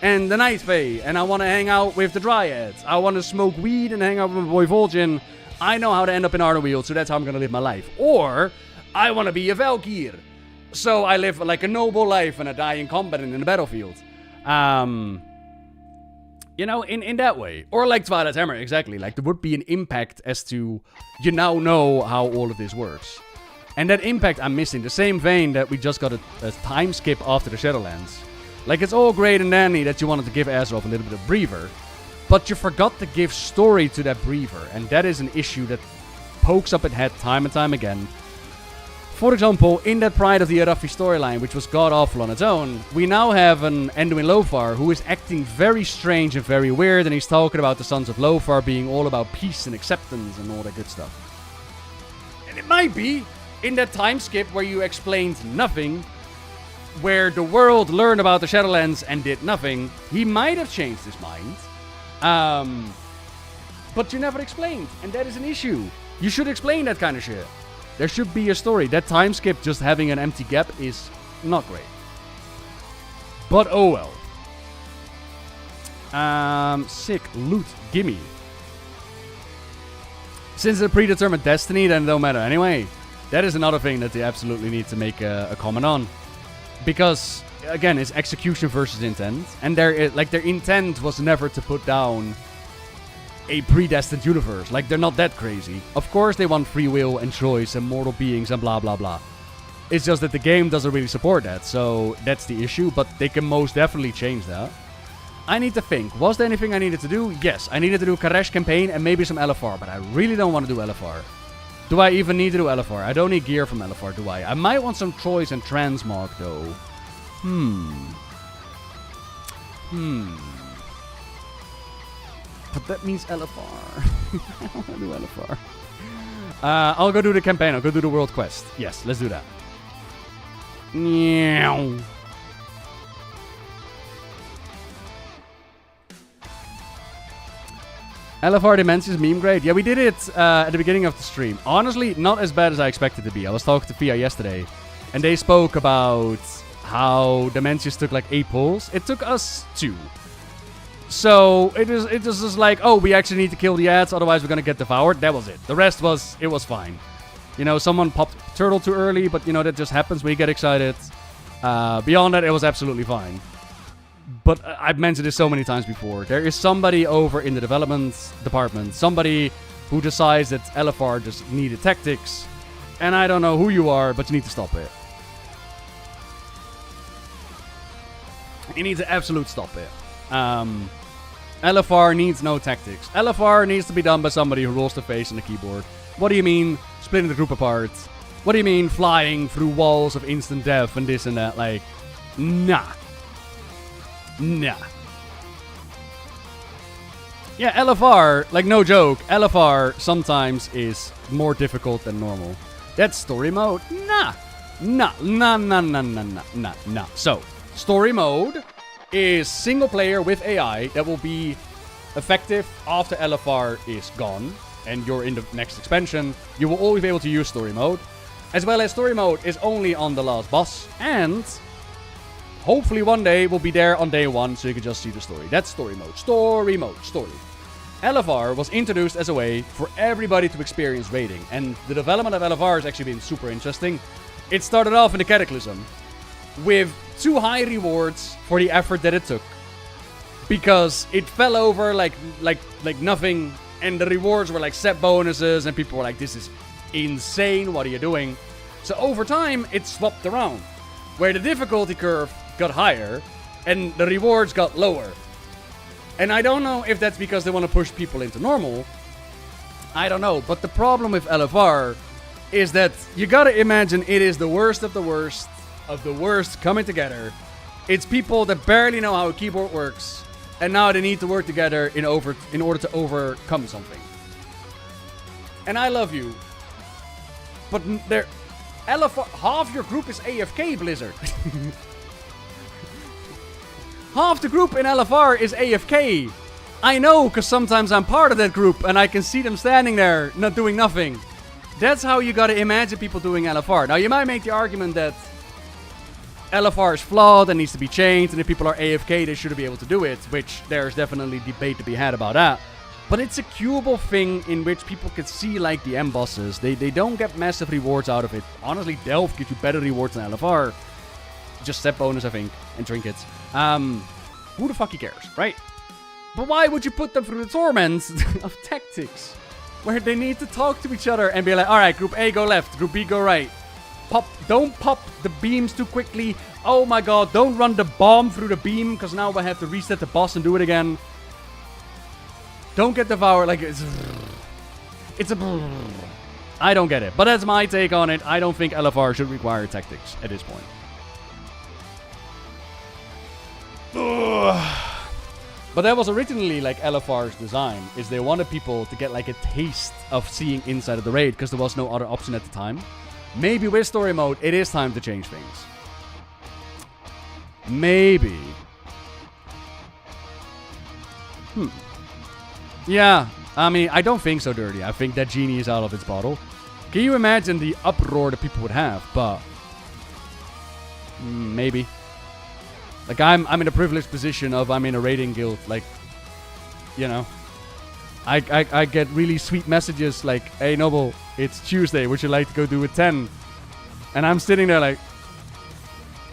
and the Night Fae, and I want to hang out with the Dryads. I want to smoke weed and hang out with my boy Vol'jin. I know how to end up in Ardenweald, so that's how I'm going to live my life. Or, I want to be a Valkyr. So I live like a noble life and I die in combat and in the battlefield. You know, in that way. Or like Twilight's Hammer, exactly. Like, there would be an impact as to, you now know how all of this works. And that impact I'm missing. The same vein that we just got a time skip after the Shadowlands. Like, it's all great and dandy that you wanted to give Azeroth a little bit of breather. But you forgot to give story to that breather. And that is an issue that pokes up its head time and time again. For example, in that Pride of the Arafi storyline, which was god-awful on its own, we now have an Anduin Lothar who is acting very strange and very weird, and he's talking about the Sons of Lothar being all about peace and acceptance and all that good stuff. And it might be, in that time skip where you explained nothing, where the world learned about the Shadowlands and did nothing, he might have changed his mind. But you never explained, and that is an issue. You should explain that kind of shit. There should be a story. That time skip just having an empty gap is not great. But oh well. Sick. Loot. Gimme. Since it's a predetermined destiny, then it don't matter anyway. That is another thing that they absolutely need to make a comment on. Because, again, it's execution versus intent. And their intent was never to put down a predestined universe. Like, they're not that crazy. Of course they want free will and choice and mortal beings and blah blah blah. It's just that the game doesn't really support that, so that's the issue, but they can most definitely change that. I need to think. Was there anything I needed to do? Yes, I needed to do Karesh campaign and maybe some LFR, but I really don't want to do LFR. Do I even need to do LFR? I don't need gear from LFR, do I? I might want some choice and transmog though. But that means LFR. I don't want to do LFR. I'll go do the campaign. I'll go do the world quest. Yes, let's do that. Meow. LFR Dimensions meme grade. Yeah, we did it at the beginning of the stream. Honestly, not as bad as I expected it to be. I was talking to Fia yesterday, and they spoke about how Dimensions took like 8 pulls. It took us 2. So it was just like, oh, we actually need to kill the ads, otherwise we're gonna get devoured. That was it. The rest was, it was fine. You know, someone popped turtle too early, but you know, that just happens when you get excited. Beyond that, it was absolutely fine. But I've mentioned this so many times before. There is somebody over in the development department, somebody who decides that LFR just needed tactics. And I don't know who you are, but you need to stop it. You need to absolutely stop it. LFR needs no tactics. LFR needs to be done by somebody who rolls the face on the keyboard. What do you mean splitting the group apart? What do you mean flying through walls of instant death and this and that? Like, nah. Nah. Yeah, LFR, like no joke, LFR sometimes is more difficult than normal. That's story mode? Nah. Nah. Nah, nah, nah, nah, nah, nah, nah. So, story mode is single player with AI that will be effective after LFR is gone and you're in the next expansion. You will always be able to use story mode, as well as story mode is only on the last boss, and hopefully one day will be there on day 1 so you can just see the story. That's story mode. Story mode. Story. LFR was introduced as a way for everybody to experience raiding, and the development of LFR has actually been super interesting. It started off in the Cataclysm with 2 high rewards for the effort that it took, because it fell over like nothing, and the rewards were like set bonuses, and people were like, this is insane, what are you doing? So over time it swapped around, where the difficulty curve got higher and the rewards got lower. And I don't know if that's because they want to push people into normal. I don't know, but the problem with LFR is that you gotta imagine it is the worst of the worst of the worst coming together. It's people that barely know how a keyboard works, and now they need to work together in order to overcome something. And I love you, but LFR, half your group is AFK, Blizzard. Half the group in LFR is AFK. I know, because sometimes I'm part of that group and I can see them standing there not doing nothing. That's how you gotta imagine people doing LFR. Now, you might make the argument that LFR is flawed and needs to be changed, and if people are AFK, they shouldn't be able to do it, which there's definitely debate to be had about that. But it's a queuable thing in which people can see, like, the end bosses. They don't get massive rewards out of it. Honestly, Delve gives you better rewards than LFR. Just set bonus, I think, and trinkets. Who the fuck cares, right? But why would you put them through the torments of tactics, where they need to talk to each other and be like, alright, group A go left, group B go right. Don't pop the beams too quickly. Oh my god, don't run the bomb through the beam, because now I have to reset the boss and do it again. Don't get devoured. Like, it's a... I don't get it. But that's my take on it. I don't think LFR should require tactics at this point. But that was originally like LFR's design, is they wanted people to get like a taste of seeing inside of the raid because there was no other option at the time. Maybe with story mode, it is time to change things. Maybe. Yeah, I mean, I don't think so dirty. I think that genie is out of its bottle. Can you imagine the uproar that people would have? But maybe. Like, I'm in a privileged position of I'm in a raiding guild. Like, you know, I get really sweet messages like, hey, Nobbel, it's Tuesday. Would you like to go do a 10? And I'm sitting there like,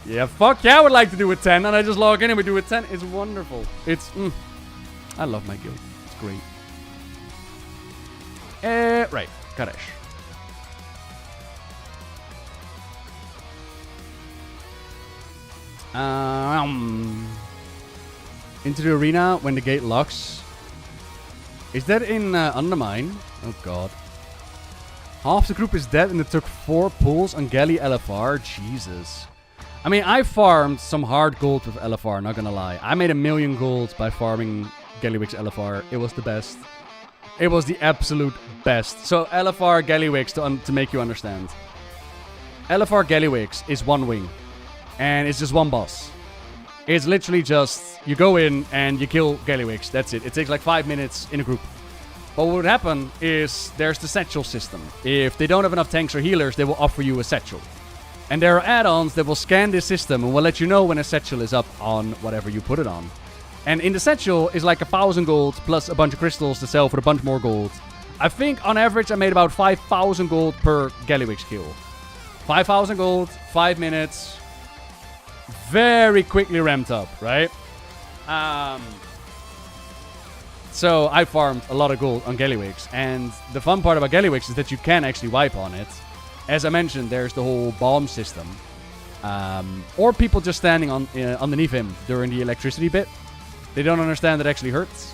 yeah, fuck yeah, I would like to do a 10. And I just log in and we do a 10. It's wonderful. It's, I love my guild. It's great. Right, Karesh. Into the arena when the gate locks. Is that in Undermine? Oh god. Half the group is dead and it took 4 pulls on Galley LFR. Jesus. I mean, I farmed some hard gold with LFR, not gonna lie. I made 1 million gold by farming Gallywix LFR. It was the best. It was the absolute best. So LFR Gallywix, to make you understand. LFR Gallywix is 1 wing. And it's just 1 boss. It's literally just, you go in and you kill Gallywix. That's it. It takes like 5 minutes in a group. But what would happen is there's the satchel system. If they don't have enough tanks or healers, they will offer you a satchel. And there are add-ons that will scan this system and will let you know when a satchel is up on whatever you put it on. And in the satchel is like 1,000 gold plus a bunch of crystals to sell for a bunch more gold. I think on average I made about 5,000 gold per Gallywix kill. 5,000 gold, 5 minutes. Very quickly ramped up, right? So I farmed a lot of gold on Gallywix, and the fun part about Gallywix is that you can actually wipe on it. As I mentioned, there's the whole bomb system, or people just standing on underneath him during the electricity bit. They don't understand that it actually hurts.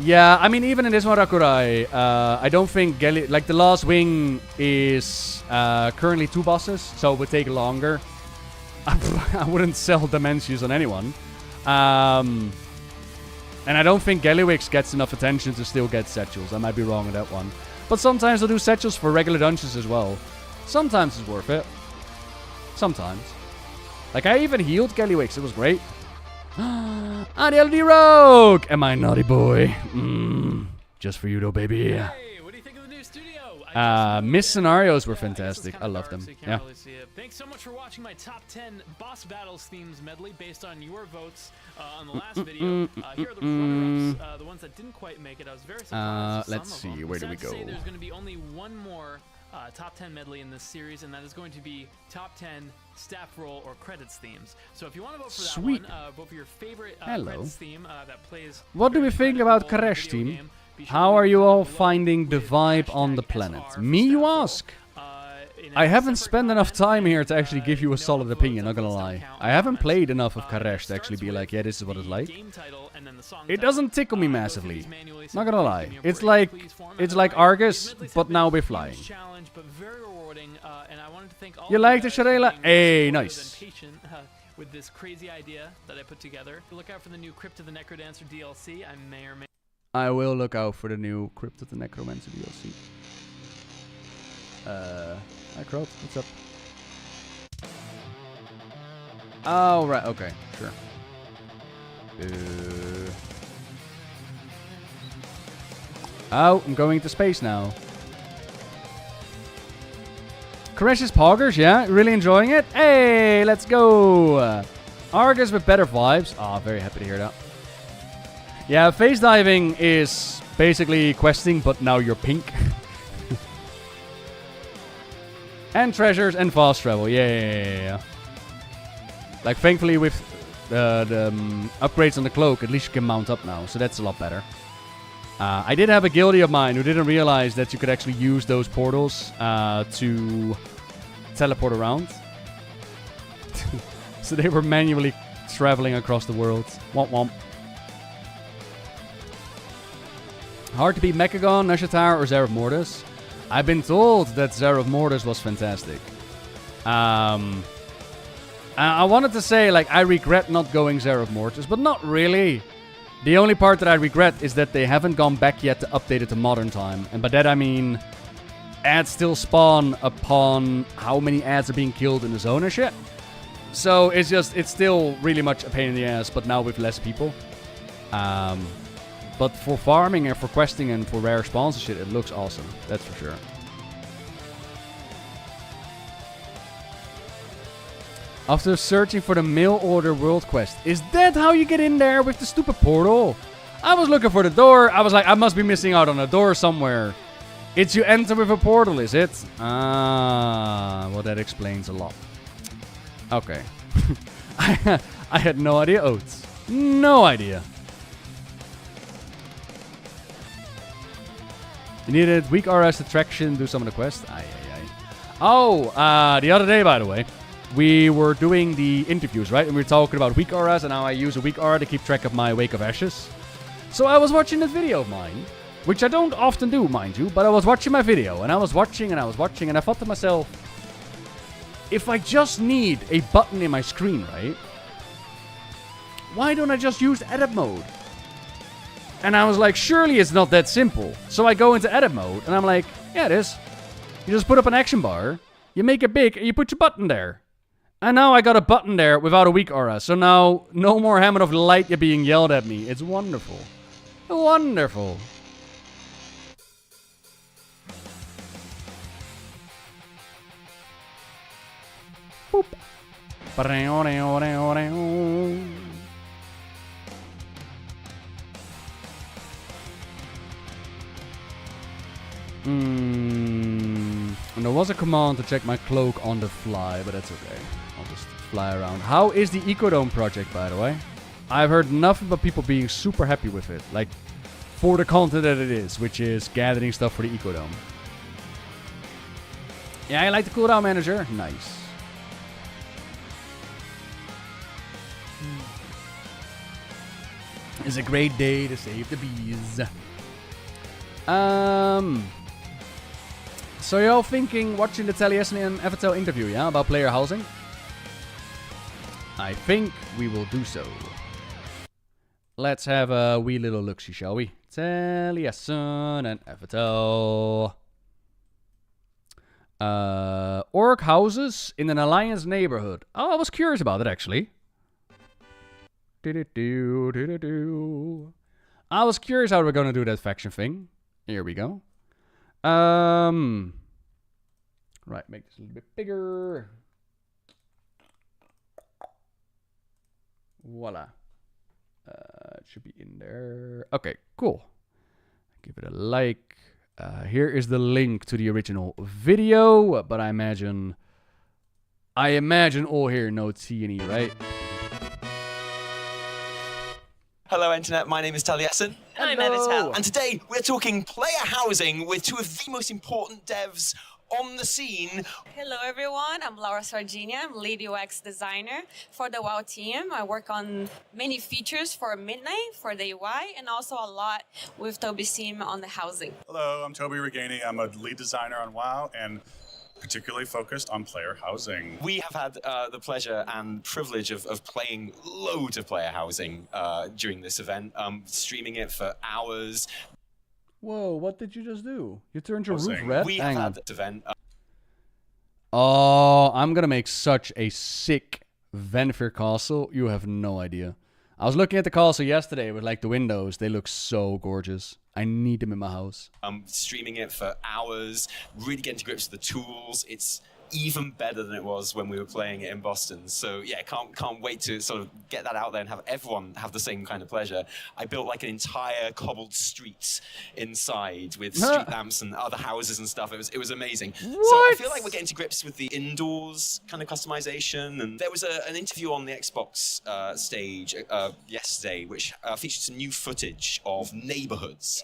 Yeah, I mean, even in this one, Rakurai, I don't think like the last wing is currently 2 bosses, so it would take longer. I wouldn't sell Dimensions on anyone. And I don't think Gallywix gets enough attention to still get satchels. I might be wrong on that one. But sometimes they'll do satchels for regular dungeons as well. Sometimes it's worth it. Sometimes. Like, I even healed Gallywix. It was great. Adiel Rogue! Am I naughty boy? Just for you though, baby. Hey, what do you think of the new studio? Miss scenarios were fantastic. I love them. Yeah. Really see it. Thanks so much for watching my top 10 boss battles themes medley based on your votes on the last video. Here are the runner-ups, the ones that didn't quite make it. I was very surprised. Let's see. Where do we go? There's going to be only one more top 10 medley in this series, and that is going to be top 10 staff roll or credits themes. So if you want to vote for that one, vote for your favorite credits theme that plays. What do we think about Karesh team? How are you all finding the vibe on the planet? Me, you ask? I haven't spent enough time here to actually give you a solid opinion, not gonna lie. I haven't played enough of Karesh to actually be like, yeah, this is what it's like. It doesn't tickle me massively, not gonna lie. It's like Argus, but now we're flying. You like the Sharela? Hey, nice. With this crazy idea that I put together. Look out for the new Crypt of the Necrodancer DLC. I will look out for the new Crypt of the Necromancer DLC. Hi Croat, what's up? Oh, right, okay, sure. Oh, I'm going to space now. Karesh's Poggers, yeah? Really enjoying it? Hey, let's go! Argus with better vibes. Ah, very happy to hear that. Yeah, phase diving is basically questing, but now you're pink. And treasures and fast travel, yeah. Like, thankfully with the upgrades on the cloak, at least you can mount up now, so that's a lot better. I did have a guildie of mine who didn't realize that you could actually use those portals to teleport around. So they were manually traveling across the world. Womp womp. Hard to beat Mechagon, Nashatar, or Xerath Mortis? I've been told that Xerath Mortis was fantastic. I wanted to say, like, I regret not going Xerath Mortis, but not really. The only part that I regret is that they haven't gone back yet to update it to modern time. And by that I mean, ads still spawn upon how many ads are being killed in the zone and shit. So it's still really much a pain in the ass, but now with less people. But for farming and for questing and for rare spawns and shit, it looks awesome. That's for sure. After searching for the mail order world quest. Is that how you get in there with the stupid portal? I was looking for the door. I was like, I must be missing out on a door somewhere. It's you enter with a portal, is it? Ah, well that explains a lot. Okay. I had no idea, Oats. No idea. You needed weak RS attraction, do some of the quests. Aye. Oh, the other day, by the way, we were doing the interviews, right? And we were talking about weak RS and how I use a weak R to keep track of my Wake of Ashes. So I was watching this video of mine, which I don't often do, mind you, but I was watching my video, and I was watching, and I thought to myself, if I just need a button in my screen, right? Why don't I just use edit mode? And I was like, surely it's not that simple. So I go into edit mode, and I'm like, yeah, it is. You just put up an action bar, you make it big, and you put your button there. And now I got a button there without a weak aura. So now, no more Hammer of Light being yelled at me. It's wonderful. Wonderful. Boop. And there was a command to check my cloak on the fly, but that's okay. I'll just fly around. How is the Ecodome project, by the way? I've heard nothing but people being super happy with it. Like, for the content that it is, which is gathering stuff for the Ecodome. Yeah, I like the cooldown manager. Nice. It's a great day to save the bees. So y'all thinking watching the Taliesin and FTL interview, yeah, about player housing? I think we will do so. Let's have a wee little look-see, shall we? Taliesin and FTL. Orc houses in an alliance neighborhood. Oh, I was curious about it, actually. I was curious how we're gonna do that faction thing. Here we go. Right, make this a little bit bigger. Voila. It should be in there. Okay, cool. Give it a like. Here is the link to the original video, but I imagine all here know T&E, right? Hello, Internet. My name is Taliesin. And I'm Evitel. And today we're talking player housing with two of the most important devs on the scene. Hello, everyone. I'm Laura Sardinia. I'm lead UX designer for the WoW team. I work on many features for Midnight, for the UI, and also a lot with Toby's team on the housing. Hello, I'm Toby Reganey. I'm a lead designer on WoW and particularly focused on player housing. We have had the pleasure and privilege of playing loads of player housing during this event, streaming it for hours. Whoa, what did you just do? You turned your roof red? We have had this event. Oh, I'm gonna make such a sick Venfir castle. You have no idea. I was looking at the castle yesterday with like the windows. They look so gorgeous. I need them in my house. Streaming it for hours, really getting to grips with the tools. It's even better than it was when we were playing it in Boston. So yeah, can't wait to sort of get that out there and have everyone have the same kind of pleasure. I built like an entire cobbled street inside with street lamps and other houses and stuff. It was amazing. What? So I feel like we're getting to grips with the indoors kind of customization. And there was an interview on the Xbox stage yesterday, which featured some new footage of neighborhoods,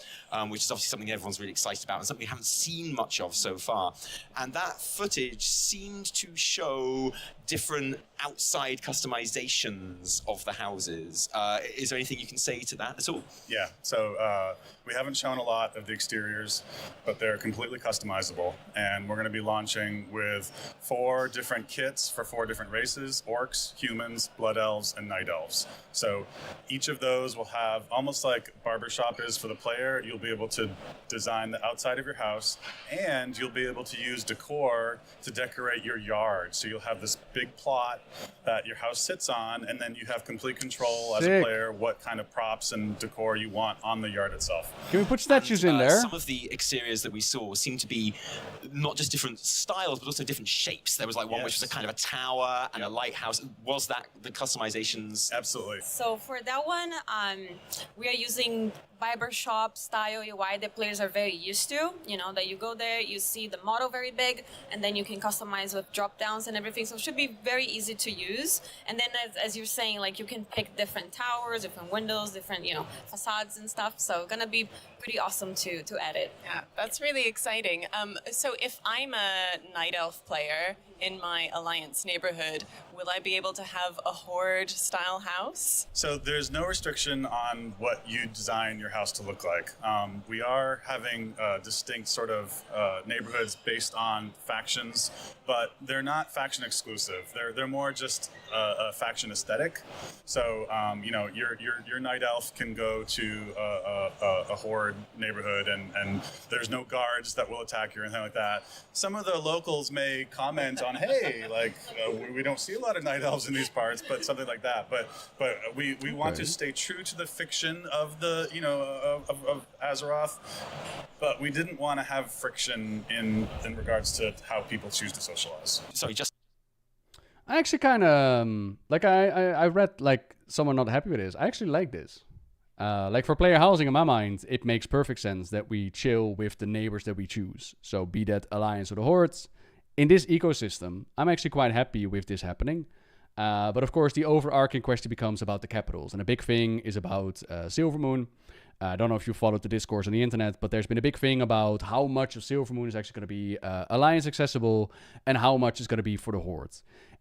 which is obviously something everyone's really excited about and something we haven't seen much of so far. And that footage seemed to show different outside customizations of the houses. Is there anything you can say to that at all? Yeah, so we haven't shown a lot of the exteriors, but they're completely customizable. And we're going to be launching with 4 different kits for 4 different races: orcs, humans, blood elves, and night elves. So each of those will have, almost like Barbershop is for the player, you'll be able to design the outside of your house, and you'll be able to use decor to decorate your yard. So you'll have this big plot that your house sits on, and then you have complete control as a player what kind of props and decor you want on the yard itself. Can we put statues in there? Some of the exteriors that we saw seemed to be not just different styles, but also different shapes. There was like one which was a kind of a tower and a lighthouse. Was that the customizations? Absolutely. So for that one, we are using barbershop style UI that players are very used to. You know, that you go there, you see the model very big, and then you can customize with drop downs and everything. So it should be very easy to use. And then as you're saying, like you can pick different towers, different windows, different, facades and stuff. So gonna be pretty awesome to edit. Yeah, that's really exciting. So if I'm a Night Elf player in my Alliance neighborhood, will I be able to have a Horde style house? So there's no restriction on what you design your house to look like. We are having distinct sort of neighborhoods based on factions, but they're not faction exclusive. They're more just a faction aesthetic. So your Night Elf can go to a Horde neighborhood, and there's no guards that will attack you or anything like that. Some of the locals may comment on, hey, like we don't see a lot of Night Elves in these parts, but something like that. But we want to stay true to the fiction of the of Azeroth, but we didn't want to have friction in regards to how people choose to socialize. Sorry, just I actually kind of I read like someone not happy with this. I actually like this. Like for player housing, in my mind, it makes perfect sense that we chill with the neighbors that we choose. So be that Alliance or the Hordes. In this ecosystem, I'm actually quite happy with this happening. But of course, the overarching question becomes about the capitals. And a big thing is about Silvermoon. I don't know if you followed the discourse on the internet, but there's been a big thing about how much of Silvermoon is actually going to be Alliance accessible and how much is going to be for the Horde.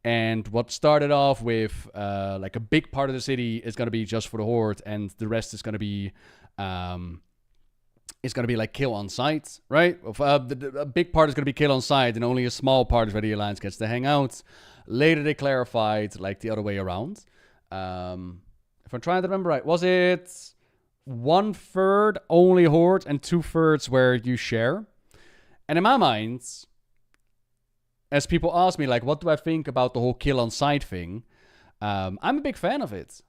And what started off with like a big part of the city is going to be just for the Horde, and the rest is going to be like kill on site, right? A big part is going to be kill on site, and only a small part is where the Alliance gets to hang out. Later they clarified like the other way around. If I'm trying to remember right, was it 1/3 only Horde and 2/3 where you share? And in my mind, as people ask me, like, what do I think about the whole kill on site thing? I'm a big fan of it.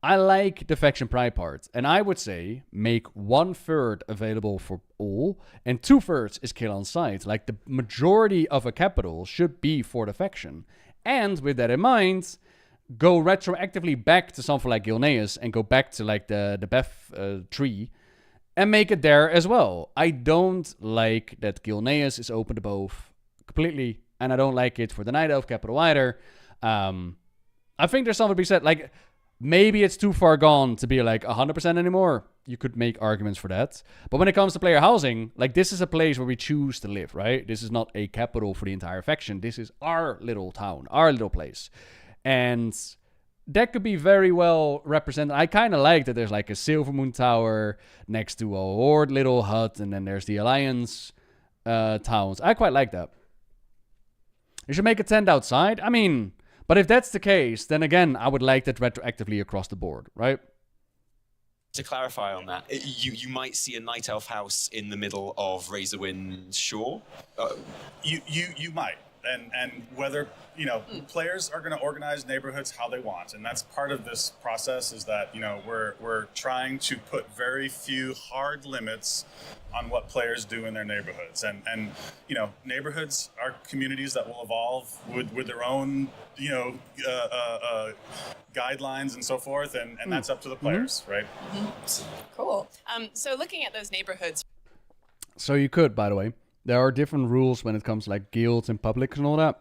I like the faction pride part. And I would say make 1/3 available for all, and 2/3 is kill on site. Like, the majority of a capital should be for the faction. And with that in mind, go retroactively back to something like Gilneas and go back to, like, the Beth tree and make it there as well. I don't like that Gilneas is open to both completely. And I don't like it for the Night Elf capital either. I think there's something to be said. Like, maybe it's too far gone to be like 100% anymore. You could make arguments for that. But when it comes to player housing, like, this is a place where we choose to live, right? This is not a capital for the entire faction. This is our little town, our little place. And that could be very well represented. I kind of like that there's like a Silvermoon tower next to a Horde little hut, and then there's the Alliance towns. I quite like that. You should make a tent outside. I mean, but if that's the case, then again, I would like that retroactively across the board, right? To clarify on that, you might see a Night Elf house in the middle of Razorwind Shore. You might. And whether, players are going to organize neighborhoods how they want. And that's part of this process, is that, we're trying to put very few hard limits on what players do in their neighborhoods. And neighborhoods are communities that will evolve with their own, guidelines and so forth. And that's up to the players, right? Cool. So looking at those neighborhoods. So you could, by the way. There are different rules when it comes to like guilds and publics and all that.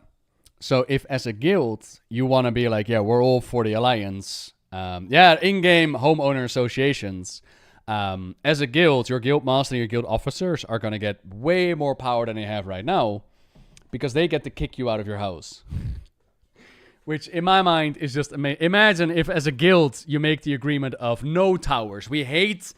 So if as a guild, you want to be like, yeah, we're all for the Alliance. In-game homeowner associations. As a guild, your guild master and your guild officers are going to get way more power than they have right now, because they get to kick you out of your house. Which, in my mind, is just amazing. Imagine if, as a guild, you make the agreement of no towers. We hate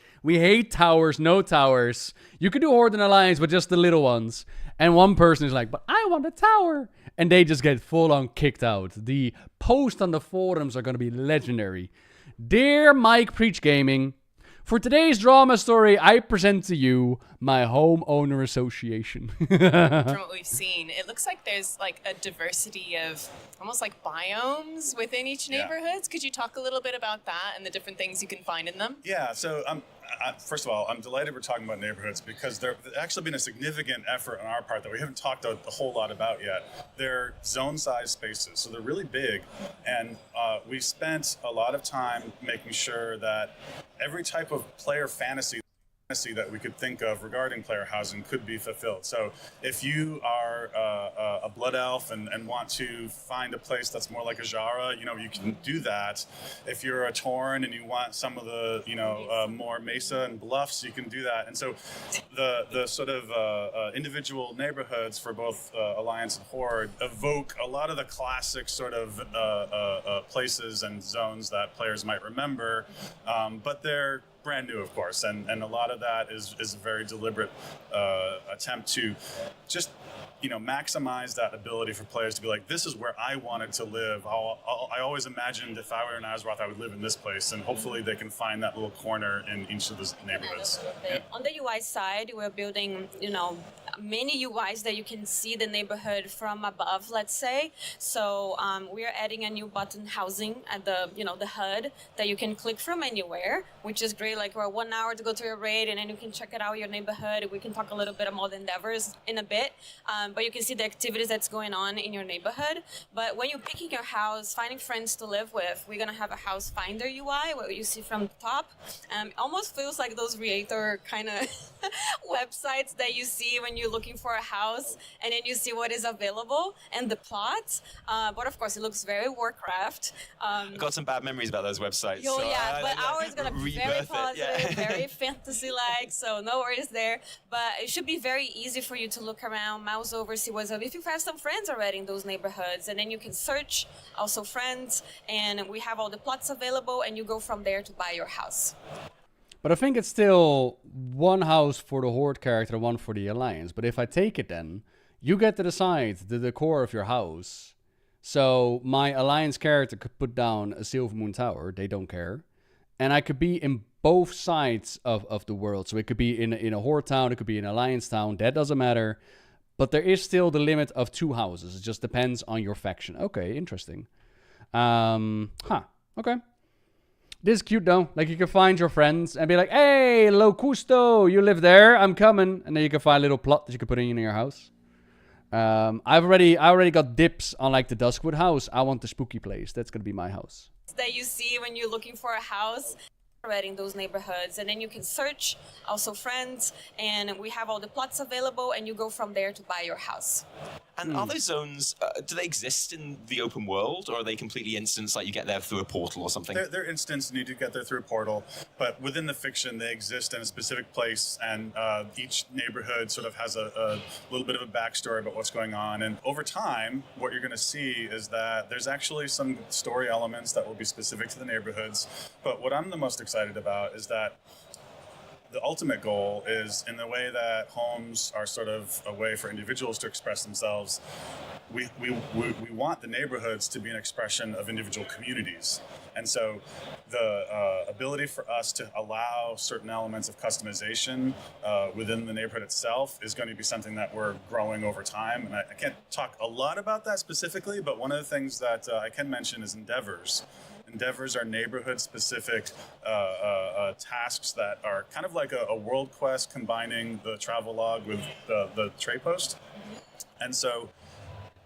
towers, no towers. You could do Horde and Alliance, but just the little ones. And one person is like, but I want a tower. And they just get full-on kicked out. The posts on the forums are going to be legendary. Dear Mike Preach Gaming, for today's drama story, I present to you my homeowner association. From what we've seen, it looks like there's like a diversity of almost like biomes within each neighborhoods. Could you talk a little bit about that and the different things you can find in them? Yeah, so first of all, I'm delighted we're talking about neighborhoods because there's actually been a significant effort on our part that we haven't talked a whole lot about yet. They're zone-sized spaces, so they're really big, and we spent a lot of time making sure that every type of player fantasy that we could think of regarding player housing could be fulfilled. So if you are a blood elf and want to find a place that's more like a Jara, you can do that. If you're a Tauren and you want some of the more mesa and bluffs, you can do that. And so the sort of individual neighborhoods for both Alliance and Horde evoke a lot of the classic sort of places and zones that players might remember, but they're brand new, of course, and a lot of that is a very deliberate attempt to just maximize that ability for players to be like, this is where I wanted to live. I always imagined if I were in Azeroth, I would live in this place, and hopefully they can find that little corner in each of the neighborhoods. Yeah. On the UI side, we're building, many UIs that you can see the neighborhood from above, let's say. So we are adding a new button housing at the HUD that you can click from anywhere, which is great. Like, we're 1 hour to go to your raid, and then you can check it out, your neighborhood. We can talk a little bit about the endeavors in a bit, but you can see the activities that's going on in your neighborhood. But when you're picking your house, finding friends to live with, we're going to have a house finder UI, what you see from the top. Almost feels like those Creator kind of websites that you see when you're looking for a house, and then you see what is available and the plots. But of course, it looks very Warcraft. I've got some bad memories about those websites. Oh, so yeah, but ours is going to be very positive, very fantasy-like, so no worries there. But it should be very easy for you to look around, mouse over, see what's up. If you have some friends already in those neighborhoods, and then you can search also friends, and we have all the plots available, and you go from there to buy your house. But I think it's still one house for the Horde character, one for the Alliance. But if I take it then, you get to decide the decor of your house. So my Alliance character could put down a Silvermoon Tower. They don't care. And I could be in both sides of the world. So it could be in a Horde town. It could be in an Alliance town. That doesn't matter. But there is still the limit of 2 houses. It just depends on your faction. Okay, interesting. Okay. This is cute though. Like, you can find your friends and be like, hey, Locusto, you live there, I'm coming. And then you can find a little plot that you can put in your house. I already got dips on like the Duskwood house. I want the spooky place. That's gonna be my house. That you see when you're looking for a house already in those neighborhoods, and then you can search also friends, and we have all the plots available, and you go from there to buy your house. And are those zones, do they exist in the open world, or are they completely instanced, like you get there through a portal or something? They're instanced, and you do get there through a portal, but within the fiction, they exist in a specific place, and each neighborhood sort of has a little bit of a backstory about what's going on. And over time, what you're going to see is that there's actually some story elements that will be specific to the neighborhoods. But what I'm the most excited about is that the ultimate goal is, in the way that homes are sort of a way for individuals to express themselves, we want the neighborhoods to be an expression of individual communities. And so the ability for us to allow certain elements of customization within the neighborhood itself is going to be something that we're growing over time. And I can't talk a lot about that specifically, but one of the things that I can mention is endeavors. Endeavors are neighborhood-specific tasks that are kind of like a world quest combining the travel log with the trade post. And so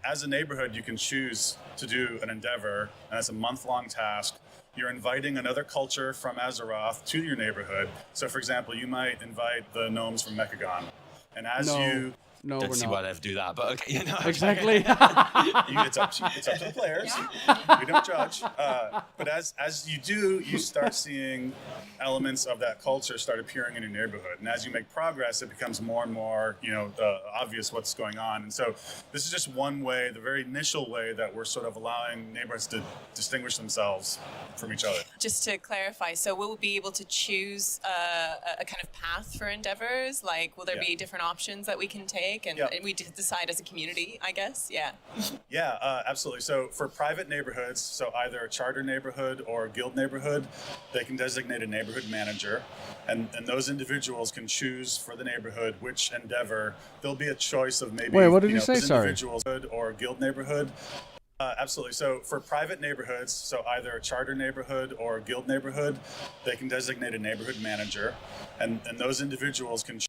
as a neighborhood, you can choose to do an endeavor, and it's a month-long task. You're inviting another culture from Azeroth to your neighborhood. So, for example, you might invite the gnomes from Mechagon. And as you No, Don't we're see not. why they'd ever do that, but okay. You know, Exactly. It's up to the players. We don't judge. But as you do, you start seeing elements of that culture start appearing in your neighborhood. And as you make progress, it becomes more and more, obvious what's going on. And so this is just one way, the very initial way that we're sort of allowing neighborhoods to distinguish themselves from each other. Just to clarify, so will we be able to choose a kind of path for endeavors? Like, will there be different options that we can take, and we decide as a community, I guess? Yeah. Yeah, absolutely. So for private neighborhoods, so either a charter neighborhood or a guild neighborhood, they can designate a neighborhood manager, and those individuals can choose for the neighborhood which endeavor. There'll be a choice of maybe. Wait, what did you say? those Sorry. Individuals or a guild neighborhood. Absolutely. So for private neighborhoods, so either a charter neighborhood or a guild neighborhood, they can designate a neighborhood manager, and those individuals can.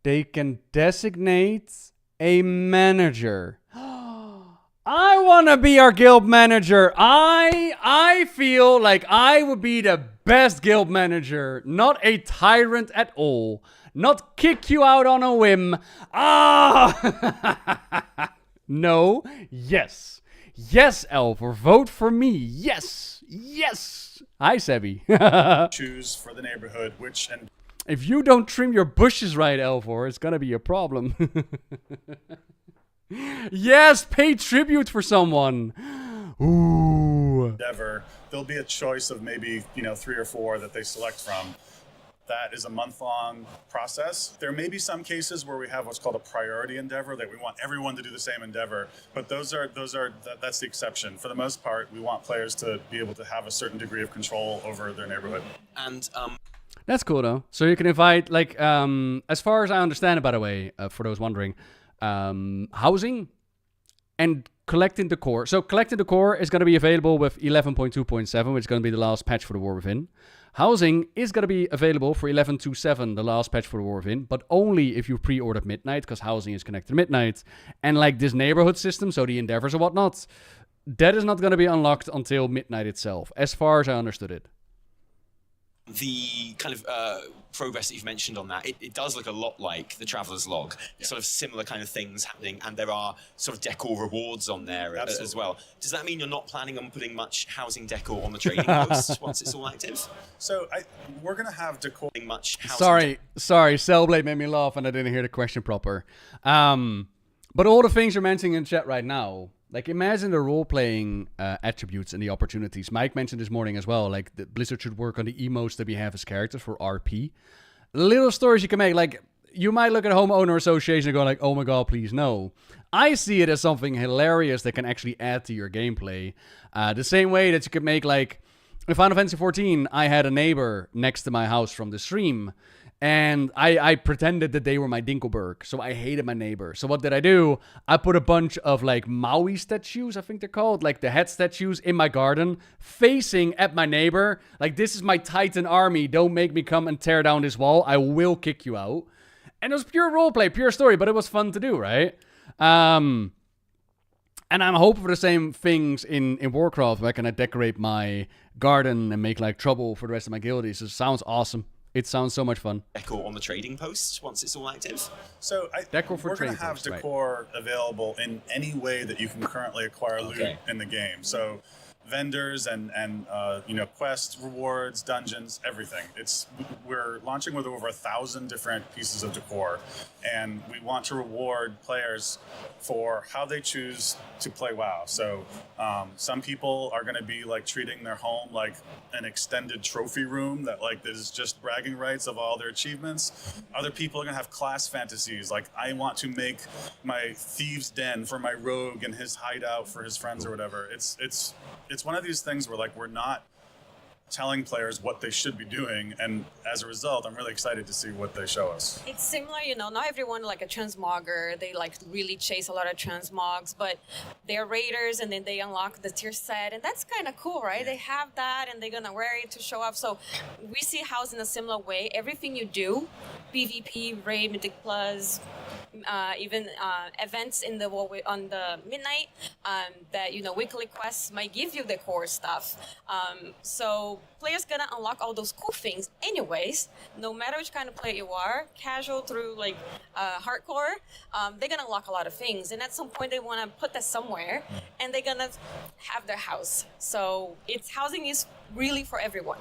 They can designate a manager. I want to be our guild manager. I feel like I would be the best guild manager. Not a tyrant at all. Not kick you out on a whim. No. Yes. Yes, Elfor. Vote for me. Yes. Yes. Hi, Sebi. Choose for the neighborhood which and. If you don't trim your bushes right, Elfor, it's gonna be a problem. Yes, pay tribute for someone. Ooh. Endeavor. There'll be a choice of maybe 3 or 4 that they select from. That is a month-long process. There may be some cases where we have what's called a priority endeavor, that we want everyone to do the same endeavor, but that's the exception. For the most part, we want players to be able to have a certain degree of control over their neighborhood. And That's cool though. So you can invite, like, as far as I understand it, by the way, for those wondering, housing and collecting decor. So collecting decor is going to be available with 11.2.7, which is going to be the last patch for the War Within. Housing is going to be available for 11.2.7, the last patch for the War Within, but only if you pre-ordered Midnight, because housing is connected to Midnight. And like this neighborhood system, so the endeavors and whatnot, that is not going to be unlocked until Midnight itself, as far as I understood it. the kind of progress that you've mentioned on that, it does look a lot like the Traveler's Log. Sort of similar kind of things happening, and there are sort of decor rewards on there as well. Does that mean you're not planning on putting much housing decor on the trading post once it's all active? So we're going to have decor. Much sorry, Cellblade made me laugh and I didn't hear the question proper. But all the things you're mentioning in chat right now, like imagine the role-playing attributes and the opportunities. Mike mentioned this morning as well, like the Blizzard should work on the emotes that we have as characters for RP. Little stories you can make, like you might look at Homeowner Association and go like, oh my god, please no. I see it as something hilarious that can actually add to your gameplay. The same way that you could make, like, in Final Fantasy XIV, I had a neighbor next to my house from the stream, and I pretended that they were my Dinkelberg, so I hated my neighbor. So what did I do? I put a bunch of, like, Maui statues, I think they're called, like the head statues in my garden, facing at my neighbor. Like, this is my Titan army. Don't make me come and tear down this wall. I will kick you out. And it was pure roleplay, pure story, but it was fun to do, right? And I'm hoping for the same things in Warcraft, where I can decorate my garden and make like trouble for the rest of my guildies. It sounds awesome. It sounds so much fun. Decor on the trading post once it's all active? So we're going to have decor available in any way that you can currently acquire loot in the game. So vendors and quests, rewards, dungeons, everything. We're launching with over 1,000 different pieces of decor, and we want to reward players for how they choose to play WoW. So some people are going to be like treating their home like an extended trophy room that like is just bragging rights of all their achievements. Other people are going to have class fantasies, like I want to make my thieves' den for my rogue and his hideout for his friends or whatever. It's one of these things where like we're not telling players what they should be doing, and as a result, I'm really excited to see what they show us. It's similar, not everyone like a transmogger, they like really chase a lot of transmogs, but they're raiders and then they unlock the tier set, and that's kind of cool, right? They have that and they're gonna wear it to show off. So we see house in a similar way. Everything you do, PvP, raid, Mythic Plus, even events in the on the midnight that weekly quests might give you the core stuff. So players gonna unlock all those cool things anyways, no matter which kind of player you are, casual through like hardcore. They're gonna unlock a lot of things, and at some point they want to put that somewhere, and they're gonna have their house. So it's housing is really for everyone.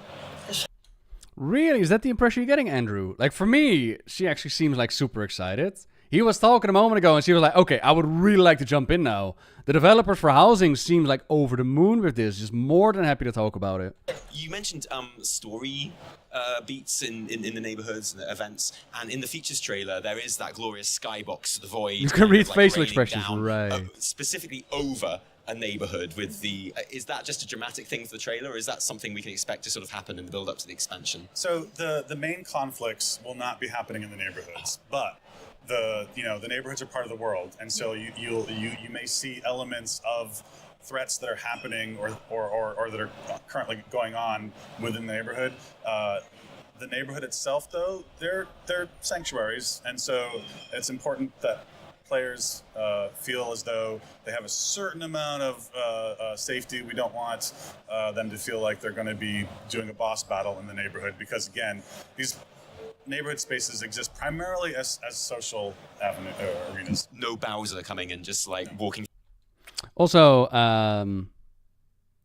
Really? Is that the impression you're getting, Andrew? Like, for me, she actually seems like super excited. He was talking a moment ago, and she was like, okay, I would really like to jump in now. The developers for housing seem like over the moon with this. Just more than happy to talk about it. You mentioned story beats in the neighborhoods and the events, and in the features trailer, there is that glorious skybox to the void. You can read like facial raining expressions, down, right. Specifically over a neighborhood with the... is that just a dramatic thing for the trailer, or is that something we can expect to sort of happen in the build-up to the expansion? So the main conflicts will not be happening in the neighborhoods, but the neighborhoods are part of the world, and so you may see elements of threats that are happening or that are currently going on within the neighborhood. The neighborhood itself, though, they're sanctuaries, and so it's important that players feel as though they have a certain amount of safety. We don't want them to feel like they're going to be doing a boss battle in the neighborhood, because again, these neighborhood spaces exist primarily as social arenas. No Bowser coming and just like walking. Also,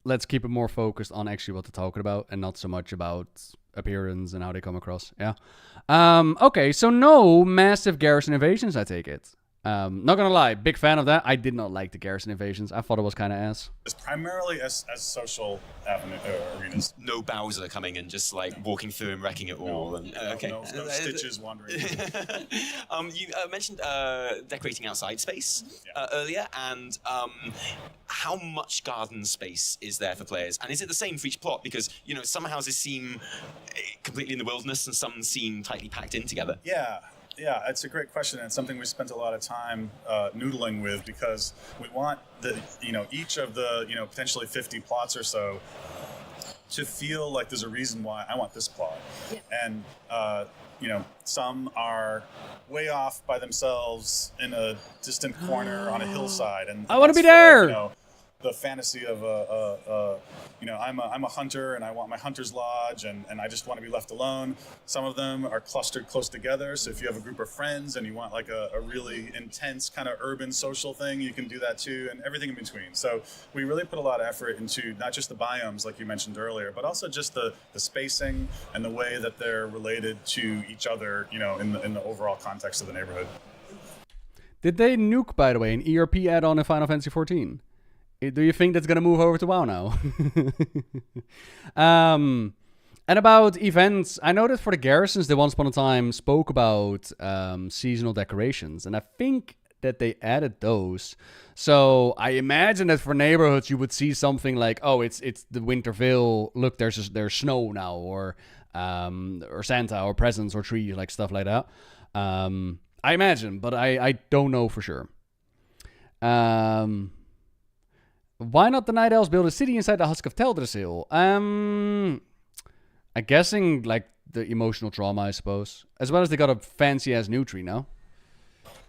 let's keep it more focused on actually what they're talking about and not so much about appearance and how they come across. Yeah. Okay, so no massive garrison invasions, I take it. Not gonna lie, big fan of that. I did not like the garrison invasions. I thought it was kind of ass. It's primarily as social arenas. No Bowser coming and just like walking through and wrecking it all. No Stitches wandering. You mentioned decorating outside space earlier, and how much garden space is there for players? And is it the same for each plot? Because some houses seem completely in the wilderness and some seem tightly packed in together. Yeah, it's a great question, and it's something we spent a lot of time noodling with, because we want each of the potentially 50 plots or so to feel like there's a reason why I want this plot. Yeah. And some are way off by themselves in a distant corner on a hillside, and I want to be there. The fantasy of I'm a hunter and I want my hunter's lodge and I just want to be left alone. Some of them are clustered close together, so if you have a group of friends and you want like a really intense kind of urban social thing, you can do that too, and everything in between. So we really put a lot of effort into not just the biomes like you mentioned earlier, but also just the spacing and the way that they're related to each other, in the overall context of the neighborhood. Did they nuke, by the way, an ERP add-on in Final Fantasy XIV? Do you think that's going to move over to WoW now? And about events, I noticed for the garrisons, they once upon a time spoke about seasonal decorations. And I think that they added those. So I imagine that for neighborhoods, you would see something like, oh, it's the Winterville. Look, there's snow now, or Santa, or presents, or trees, like stuff like that. I imagine, but I don't know for sure. Why not the Night Elves build a city inside the Husk of Teldrassil? I'm guessing like the emotional trauma, I suppose. As well as they got a fancy ass new tree now.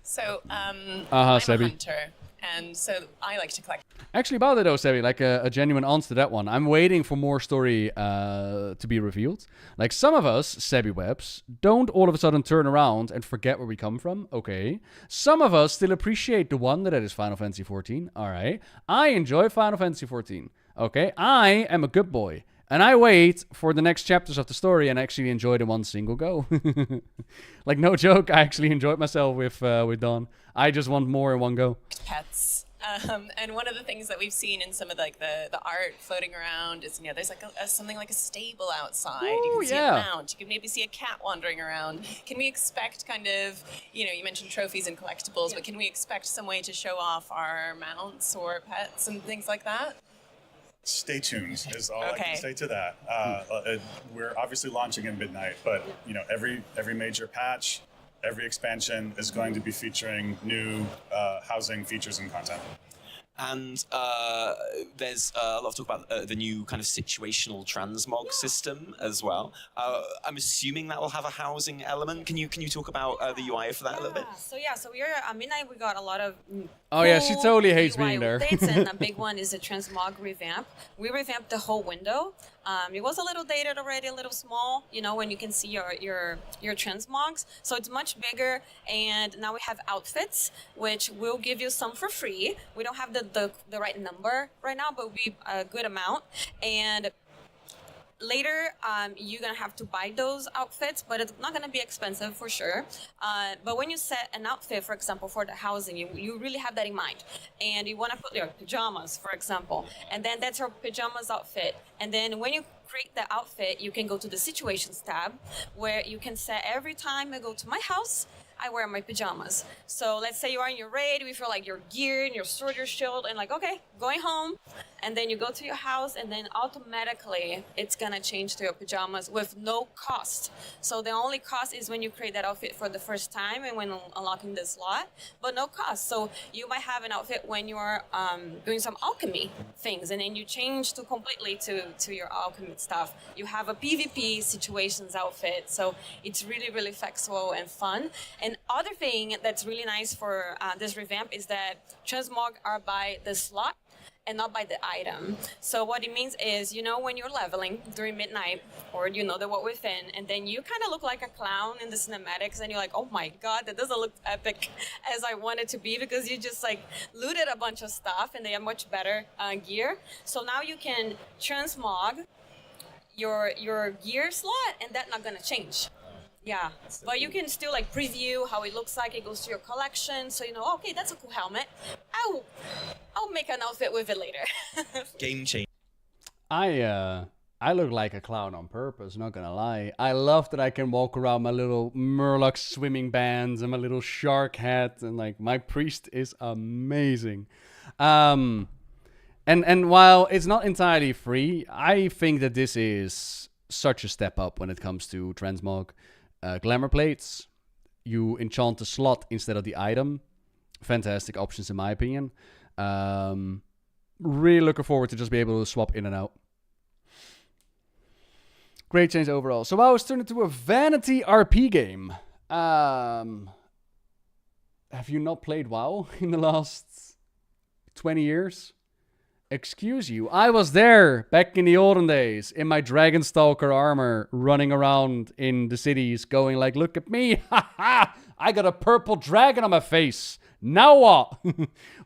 So I'm a Sebi. hunter, and so I like to collect. Actually, about it though, Sebi, like a genuine answer to that one. I'm waiting for more story to be revealed. Like some of us, Sebi Webs, don't all of a sudden turn around and forget where we come from. Okay. Some of us still appreciate the wonder that is Final Fantasy XIV. All right. I enjoy Final Fantasy XIV. Okay. I am a good boy. And I wait for the next chapters of the story and actually enjoy them one single go. Like, no joke, I actually enjoyed myself with Dawn. I just want more in one go. Pets. And one of the things that we've seen in some of like the art floating around is, there's like something like a stable outside. Ooh, you can see yeah. a mount. You can maybe see a cat wandering around. Can we expect kind of, you mentioned trophies and collectibles, but can we expect some way to show off our mounts or pets and things like that? Stay tuned is all I can say to that. We're obviously launching in midnight, but every major patch, every expansion is going to be featuring new housing features and content. And there's a lot of talk about the new kind of situational transmog system as well. I'm assuming that will have a housing element. Can you talk about the UI for that a little bit? So we're at Midnight. We got a lot of Oh yeah, she totally hates UI being there. updates, and a big one is the transmog revamp. We revamped the whole window. It was a little dated already, a little small, you know, when you can see your transmogs. So it's much bigger, and now we have outfits, which will give you some for free. We don't have the right number right now, but we a good amount. And later, you're gonna have to buy those outfits, but it's not gonna be expensive for sure. But when you set an outfit, for example, for the housing, you really have that in mind. And you wanna put your pajamas, for example, and then that's your pajamas outfit. And then when you create the outfit, you can go to the situations tab, where you can set every time I go to my house, I wear my pajamas. So let's say you are in your raid, we feel like your gear and your sword, your shield, and like, okay, going home. And then you go to your house, and then automatically it's gonna change to your pajamas with no cost. So the only cost is when you create that outfit for the first time and when unlocking the slot, but no cost. So you might have an outfit when you're doing some alchemy things, and then you change to completely to your alchemy stuff. You have a PvP situations outfit, so it's really, really flexible and fun. And other thing that's really nice for this revamp is that transmog are by the slot and not by the item. So what it means is, you know, when you're leveling during midnight, or you know the what within, and then you kind of look like a clown in the cinematics, and you're like, oh my god, that doesn't look epic as I want it to be, because you just like looted a bunch of stuff and they have much better gear. So now you can transmog your gear slot, and that's not gonna change. Yeah, but you can still like preview how it looks like. It goes to your collection, so you know, okay, that's a cool helmet. I'll make an outfit with it later. Game change. I look like a clown on purpose, not gonna lie. I love that I can walk around my little Murloc swimming bands and my little shark hat, and like my priest is amazing. And while it's not entirely free, I think that this is such a step up when it comes to transmog. Glamour plates, you enchant the slot instead of the item. Fantastic options in my opinion. Really looking forward to just be able to swap in and out. Great change overall. So WoW has turned into a vanity RP game. Have you not played WoW in the last 20 years? Excuse you. I was there back in the olden days in my Dragonstalker armor, running around in the cities going like, look at me. Ha ha. I got a purple dragon on my face. Now what?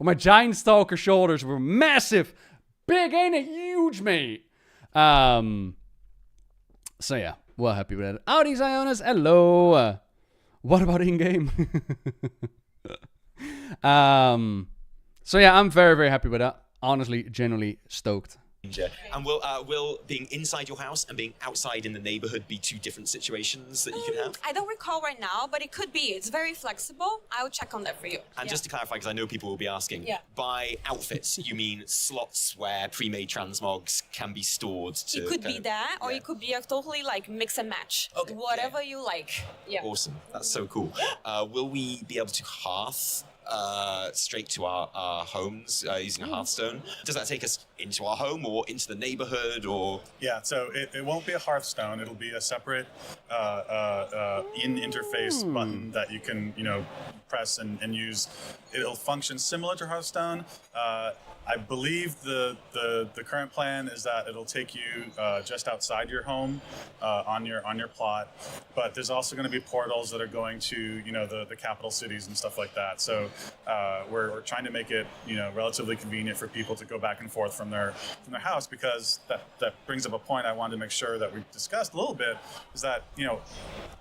My giant stalker shoulders were massive. Big, ain't it? Huge, mate. So yeah, well happy with that. Howdy, Zionis. Hello. What about in-game? So yeah, I'm very, very happy with that. Honestly, genuinely stoked. And will being inside your house and being outside in the neighborhood be two different situations that you can have? I don't recall right now, but it could be. It's very flexible. I'll check on that for you. And just to clarify, because I know people will be asking, by outfits, you mean slots where pre-made transmogs can be stored to... It could be that, or it could be a totally like mix and match. Okay. Whatever you like. Yeah. Awesome. That's so cool. Will we be able to hearth straight to our homes using a Hearthstone? Does that take us into our home or into the neighborhood, or? Yeah, so it won't be a Hearthstone. It'll be a separate in-interface button that you can, press and use. It'll function similar to Hearthstone. I believe the current plan is that it'll take you just outside your home on your plot, but there's also going to be portals that are going to the capital cities and stuff like that. So we're trying to make it relatively convenient for people to go back and forth from their house, because that brings up a point I wanted to make sure that we discussed a little bit, is that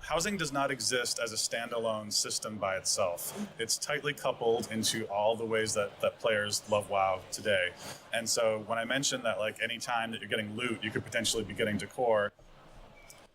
housing does not exist as a standalone system by itself. It's tightly coupled into all the ways that players love WoW today. And so when I mentioned that, like, any time that you're getting loot, you could potentially be getting decor,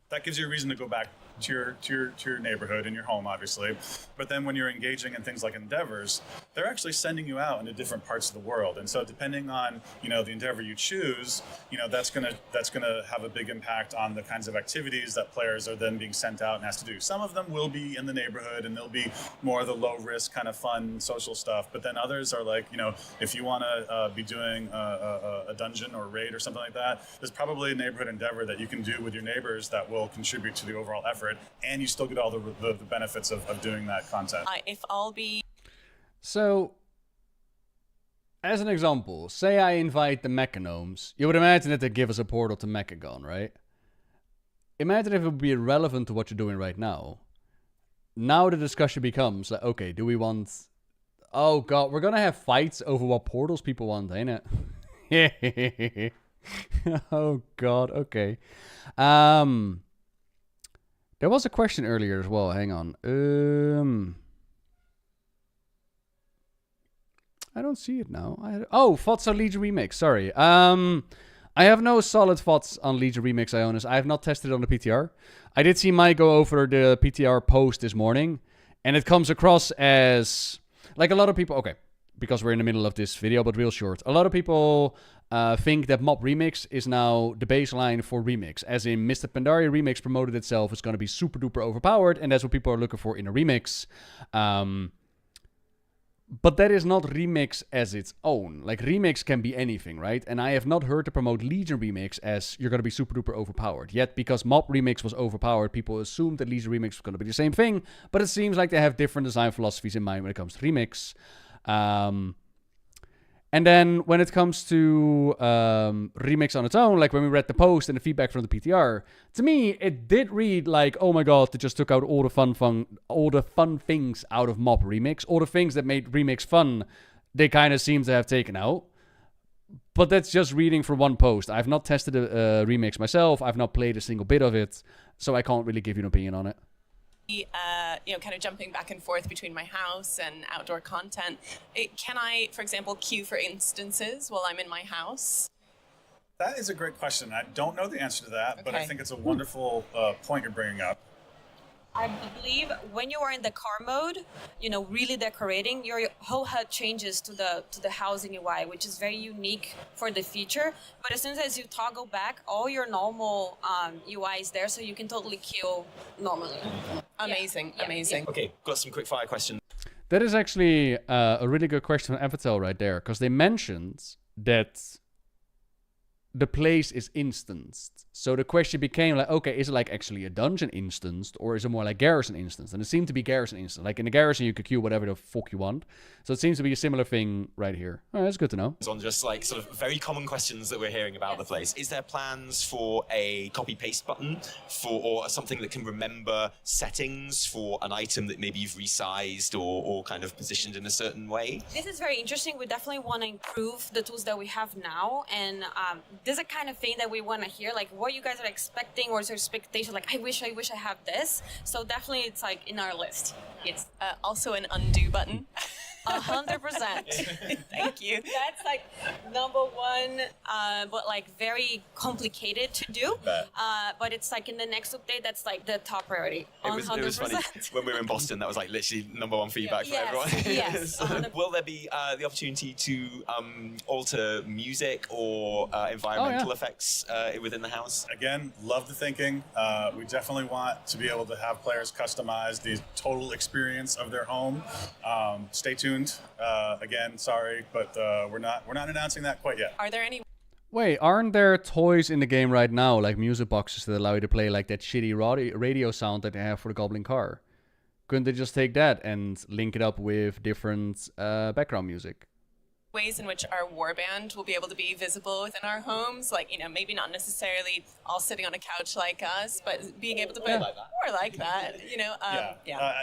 that gives you a reason to go back to your neighborhood and your home, obviously. But then when you're engaging in things like endeavors, they're actually sending you out into different parts of the world. And so depending on, the endeavor you choose, that's gonna have a big impact on the kinds of activities that players are then being sent out and asked to do. Some of them will be in the neighborhood and they'll be more of the low risk kind of fun social stuff. But then others are like, if you want to be doing a dungeon or raid or something like that, there's probably a neighborhood endeavor that you can do with your neighbors that will contribute to the overall effort. And you still get all the benefits of doing that content. If I'll be... So, as an example, say I invite the Mechanomes. You would imagine that they give us a portal to Mechagon, right? Imagine if it would be relevant to what you're doing right now. Now the discussion becomes, like, okay, do we want... Oh god, we're gonna have fights over what portals people want, ain't it? Oh god, okay. There was a question earlier as well. Hang on. I don't see it now. Thoughts on Legion Remix. Sorry. I have no solid thoughts on Legion Remix, Ionis. I have not tested it on the PTR. I did see Mike go over the PTR post this morning, and it comes across as like a lot of people. Okay, because we're in the middle of this video, but real short. A lot of people think that Mob Remix is now the baseline for Remix. As in, Mr. Pandaria Remix promoted itself as going to be super duper overpowered, and that's what people are looking for in a Remix. But that is not Remix as its own. Like, Remix can be anything, right? And I have not heard to promote Legion Remix as you're going to be super duper overpowered. Yet, because Mob Remix was overpowered, people assumed that Legion Remix was going to be the same thing. But it seems like they have different design philosophies in mind when it comes to Remix. And then when it comes to Remix on its own, like when we read the post and the feedback from the PTR, to me it did read like, oh my god, they just took out all the fun things out of Mob Remix, all the things that made Remix fun, they kind of seem to have taken out. But that's just reading from one post. I've not tested a Remix myself. I've not played a single bit of it, so I can't really give you an opinion on it. Kind of jumping back and forth between my house and outdoor content. Can I, for example, queue for instances while I'm in my house? That is a great question. I don't know the answer to that, but I think it's a wonderful point you're bringing up. I believe when you are in the car mode, really decorating, your whole HUD changes to the housing UI, which is very unique for the feature. But as soon as you toggle back, all your normal UI is there, so you can totally kill normally. Amazing, amazing. Yeah. Okay, got some quick fire questions. That is actually a really good question from Avatel right there, because they mentioned that the place is instanced. So the question became like, okay, is it like actually a dungeon instanced, or is it more like garrison instanced? And it seemed to be garrison instanced. Like in the garrison, you could queue whatever the fuck you want. So it seems to be a similar thing right here. Oh, that's good to know. On just like sort of very common questions that we're hearing about the place. Is there plans for a copy paste button or something that can remember settings for an item that maybe you've resized or kind of positioned in a certain way? This is very interesting. We definitely want to improve the tools that we have now, and this is the kind of thing that we want to hear, like what you guys are expecting, or is there expectation like I wish I have this. So definitely it's like in our list. Yes. Also an undo button. 100%. Thank you. That's like number one, but like very complicated to do. But it's like in the next update, that's like the top priority. It was funny when we were in Boston. That was like literally number one feedback for everyone. Yes. Will there be the opportunity to alter music or environmental effects within the house? Again, love the thinking. We definitely want to be able to have players customize the total experience of their home. Stay tuned. Again, sorry, but we're not announcing that quite yet. Are there any? Wait, aren't there toys in the game right now, like music boxes that allow you to play like that shitty radio sound that they have for the Goblin Car? Couldn't they just take that and link it up with different background music? Ways in which our warband will be able to be visible within our homes, like, maybe not necessarily all sitting on a couch like us, but being able to play more like that,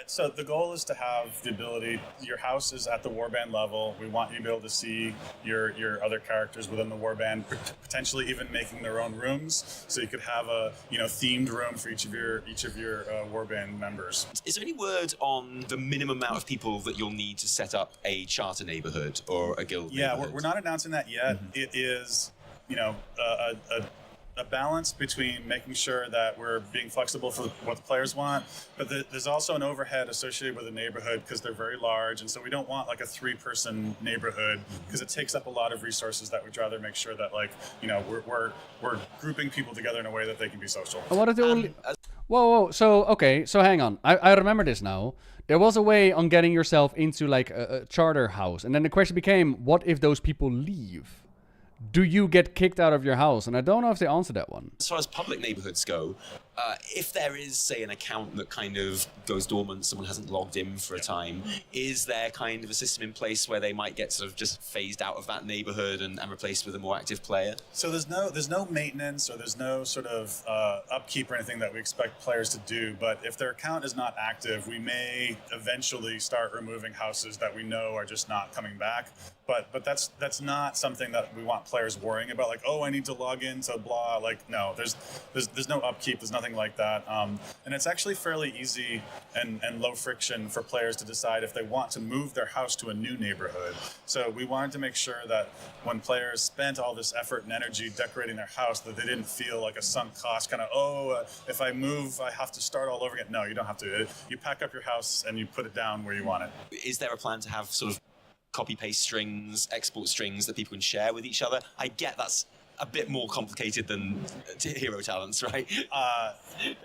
So the goal is to have the ability, your house is at the warband level. We want you to be able to see your other characters within the warband, potentially even making their own rooms. So you could have a themed room for each of your warband members. Is there any word on the minimum amount of people that you'll need to set up a charter neighborhood or a guild? Yeah, we're not announcing that yet. Mm-hmm. It is, a balance between making sure that we're being flexible for what the players want, but there's also an overhead associated with a neighborhood because they're very large, and so we don't want like a 3-person neighborhood because it takes up a lot of resources that we'd rather make sure that we're grouping people together in a way that they can be social. What are the only... Whoa. So hang on. I remember this now. There was a way on getting yourself into like a charter house, and then the question became, what if those people leave? Do you get kicked out of your house? And I don't know if they answered that one. As far as public neighborhoods go, if there is, say, an account that kind of goes dormant, someone hasn't logged in for a time, is there kind of a system in place where they might get sort of just phased out of that neighborhood and replaced with a more active player? So there's no maintenance or there's no sort of upkeep or anything that we expect players to do, but if their account is not active, we may eventually start removing houses that we know are just not coming back. But that's not something that we want players worrying about, like, oh, I need to log in to blah. Like, no, there's no upkeep, there's nothing like that. And it's actually fairly easy and low friction for players to decide if they want to move their house to a new neighborhood. So we wanted to make sure that when players spent all this effort and energy decorating their house, that they didn't feel like a sunk cost, kind of, if I move, I have to start all over again. No, you don't have to. You pack up your house and you put it down where you want it. Is there a plan to have sort of copy-paste strings, export strings that people can share with each other? I get that's a bit more complicated than hero talents, right?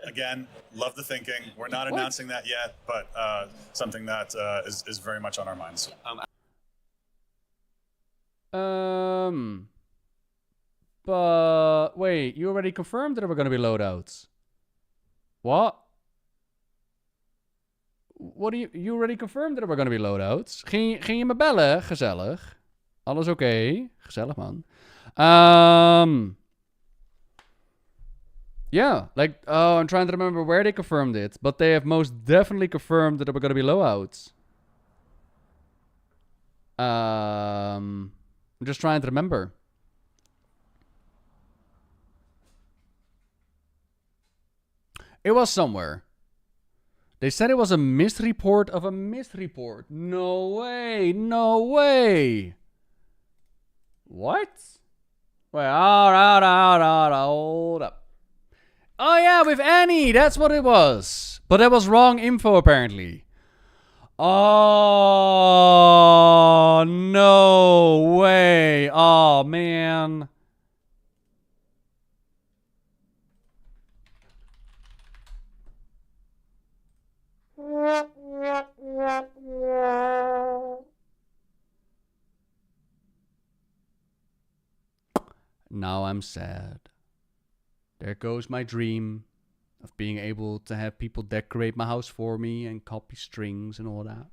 Again, love the thinking. We're not announcing that yet, but something that is very much on our minds. But wait, you already confirmed that there were going to be loadouts. What? What do you already confirmed that er going to be loadouts? Ging je me bellen? Gezellig. Alles oké. Gezellig, man. Yeah, like, I'm trying to remember where they confirmed it, but they have most definitely confirmed that there were going to be loadouts. I'm just trying to remember. It was somewhere. They said it was a misreport of a misreport. No way. No way. What? Wait, hold up. Oh yeah, with Annie. That's what it was. But that was wrong info, apparently. Oh, no way. Oh, man. Now I'm sad. There goes my dream of being able to have people decorate my house for me and copy strings and all that.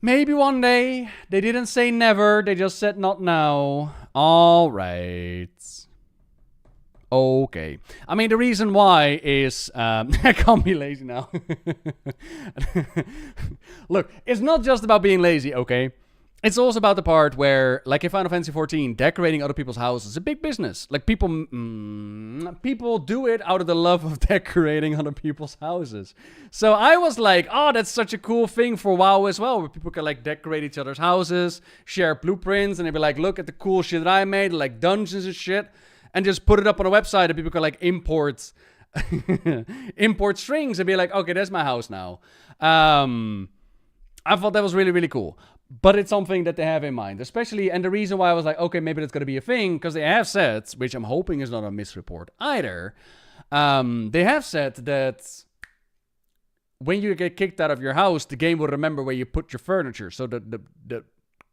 Maybe one day. They didn't say never, they just said not now. All right. Okay. I mean, the reason why is... I can't be lazy now. Look, it's not just about being lazy, okay? It's also about the part where, like in Final Fantasy XIV, decorating other people's houses is a big business. Like, people do it out of the love of decorating other people's houses. So I was like, oh, that's such a cool thing for WoW as well, where people can, like, decorate each other's houses, share blueprints, and they'd be like, look at the cool shit that I made, like dungeons and shit. And just put it up on a website and people can like import strings and be like, okay, that's my house now. I thought that was really, really cool. But it's something that they have in mind, especially, and the reason why I was like, okay, maybe that's going to be a thing, because they have said, which I'm hoping is not a misreport either, they have said that when you get kicked out of your house, the game will remember where you put your furniture. So the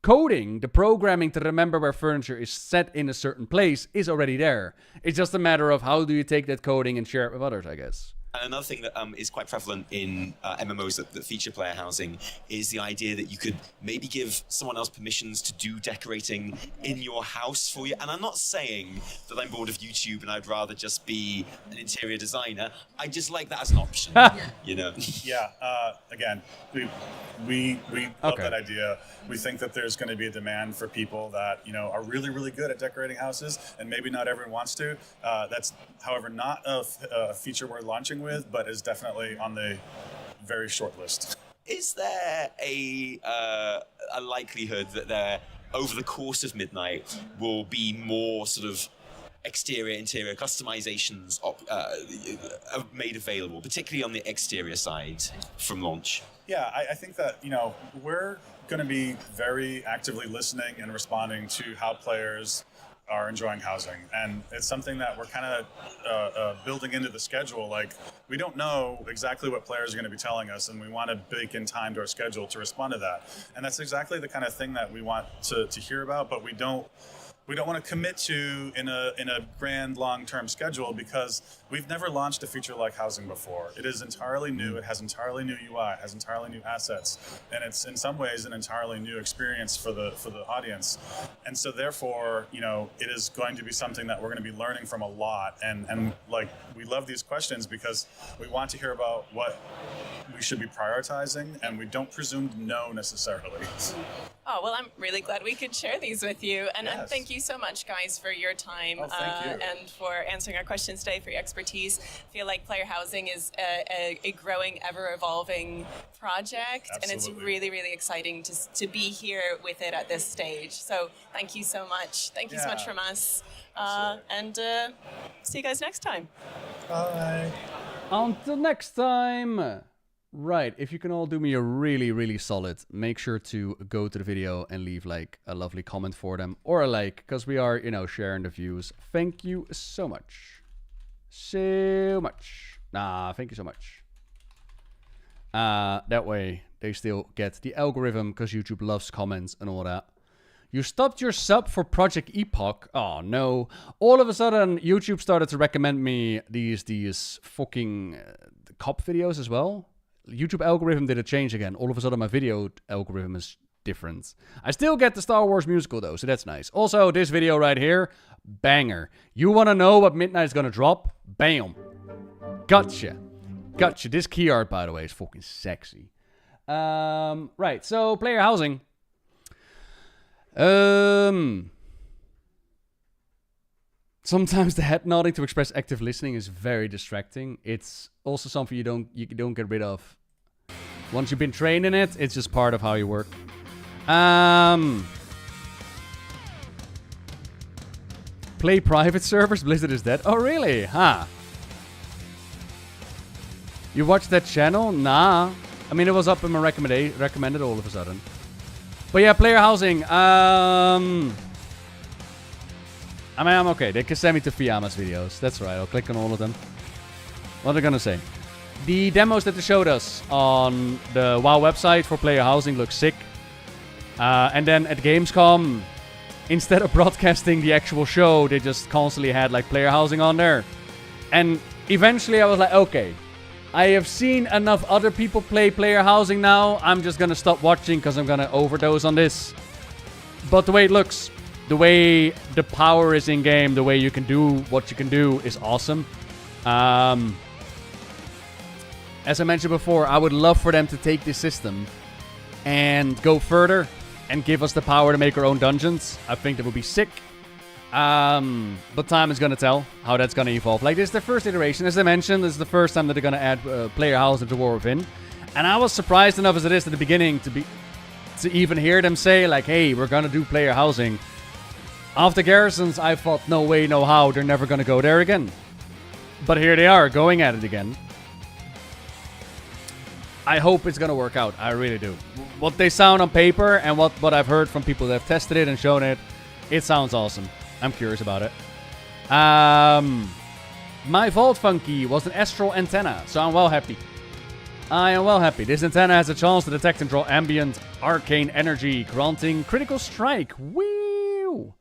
coding, the programming to remember where furniture is set in a certain place is already there. It's just a matter of how do you take that coding and share it with others, I guess. And another thing that is quite prevalent in MMOs that feature player housing is the idea that you could maybe give someone else permissions to do decorating in your house for you. And I'm not saying that I'm bored of YouTube and I'd rather just be an interior designer. I just like that as an option, you know? Yeah, again, we love that idea. We think that there's going to be a demand for people that, you know, are really, really good at decorating houses, and maybe not everyone wants to. That's, however, not a feature we're launching with, but is definitely on the very short list. Is there a likelihood that there, over the course of Midnight, will be more sort of exterior, interior customizations are made available, particularly on the exterior side from launch? Yeah, I think that, we're going to be very actively listening and responding to how players are enjoying housing. And it's something that we're kind of building into the schedule. Like, we don't know exactly what players are going to be telling us, and we want to bake in time to our schedule to respond to that. And that's exactly the kind of thing that we want to hear about, but we don't want to commit to in a grand long-term schedule, because we've never launched a feature like housing before. It is entirely new. It has entirely new UI. It has entirely new assets, and it's in some ways an entirely new experience for the audience. And so therefore, it is going to be something that we're going to be learning from a lot. And like, we love these questions because we want to hear about what we should be prioritizing, and we don't presume to know necessarily. Oh, well, I'm really glad we could share these with you. And thank you so much, guys, for your time thank you. and for answering our questions today, for your expertise. I feel like player housing is a growing, ever-evolving project. Absolutely. And it's really, really exciting to be here with it at this stage. So thank you so much. Thank you so much from us. And see you guys next time. Bye. Until next time. Right, if you can all do me a really, really solid, make sure to go to the video and leave like a lovely comment for them, or a like, because we are, sharing the views. Thank you so much. So much. Thank you so much. That way they still get the algorithm, because YouTube loves comments and all that. You stopped your sub for Project Epoch. Oh no. All of a sudden, YouTube started to recommend me these fucking cop videos as well. YouTube algorithm did a change again. All of a sudden, my video algorithm is different. I still get the Star Wars musical, though, so that's nice. Also, this video right here, banger. You want to know what Midnight is going to drop? Bam. Gotcha. Gotcha. This key art, by the way, is fucking sexy. Right, so player housing. Sometimes the head nodding to express active listening is very distracting. It's also something you don't get rid of. Once you've been trained in it, it's just part of how you work. Play private servers, Blizzard is dead. Oh really? Huh. You watched that channel? Nah. I mean, it was up in my recommended all of a sudden. But yeah, player housing. I mean, I'm okay. They can send me to Fiamma's videos. That's right. I'll click on all of them. What are they gonna say? The demos that they showed us on the WoW website for player housing look sick. And then at Gamescom, instead of broadcasting the actual show, they just constantly had like player housing on there. And eventually I was like, okay, I have seen enough other people play player housing now. I'm just gonna stop watching because I'm gonna overdose on this. But the way it looks, the way the power is in game, the way you can do what you can do is awesome. As I mentioned before, I would love for them to take this system and go further and give us the power to make our own dungeons. I think that would be sick. But time is going to tell how that's going to evolve. Like, this is the first iteration. As I mentioned, this is the first time that they're going to add player housing to War Within. And I was surprised enough as it is at the beginning to even hear them say, like, hey, we're going to do player housing. After Garrisons, I thought, no way, no how, they're never going to go there again. But here they are, going at it again. I hope it's going to work out. I really do. What they sound on paper and what I've heard from people that have tested it and shown it, it sounds awesome. I'm curious about it. My Vault Funky was an astral antenna, so I'm well happy. I am well happy. This antenna has a chance to detect and draw ambient arcane energy, granting critical strike. Woo!